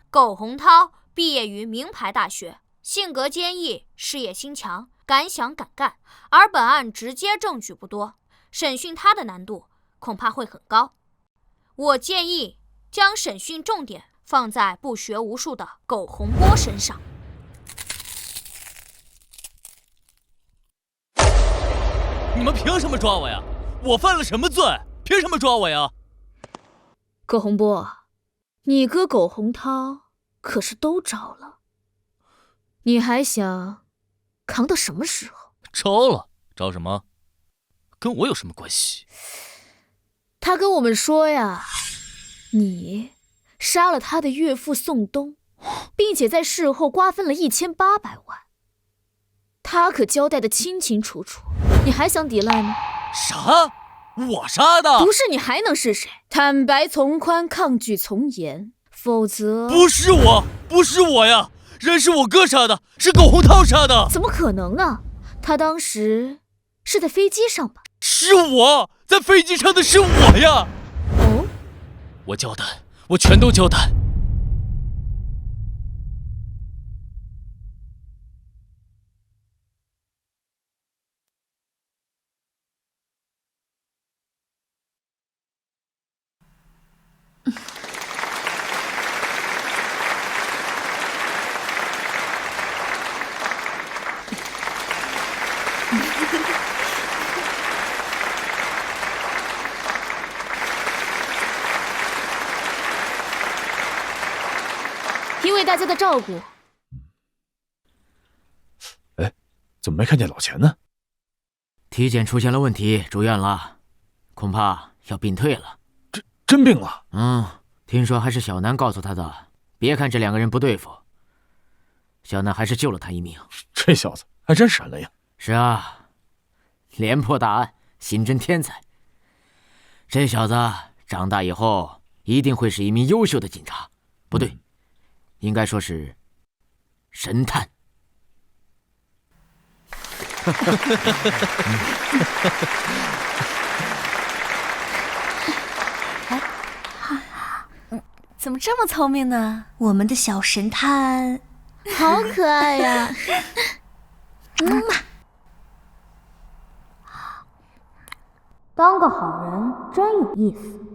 苟洪涛毕业于名牌大学，性格坚毅，事业心强，敢想敢干。而本案直接证据不多，审讯他的难度恐怕会很高。我建议将审讯重点放在不学无术的苟洪波身上。你们凭什么抓我呀？我犯了什么罪？凭什么抓我呀？苟洪波，你哥苟洪涛可是都招了，你还想扛到什么时候？招了？招什么？跟我有什么关系？他跟我们说呀，你杀了他的岳父宋东，并且在事后瓜分了1800万，他可交代得清清楚楚，你还想抵赖吗？啥？我杀的？不是你还能是谁？坦白从宽，抗拒从严，否则……不是我呀！人是我哥杀的，是苟洪涛杀的。怎么可能啊？他当时是在飞机上吧？是我在飞机上的，是我呀！哦，我交代，我全都交代。因为大家的照顾。哎，怎么没看见老钱呢？体检出现了问题，住院了，恐怕要病退了。真病了？听说还是小南告诉他的。别看这2个人不对付，小南还是救了他一命。这小子还真神了呀！是啊，连破大案，心真天才。这小子长大以后一定会是一名优秀的警察，不对，应该说是神探。怎么这么聪明呢？我们的小神探，好可爱呀！当个好人真有意思。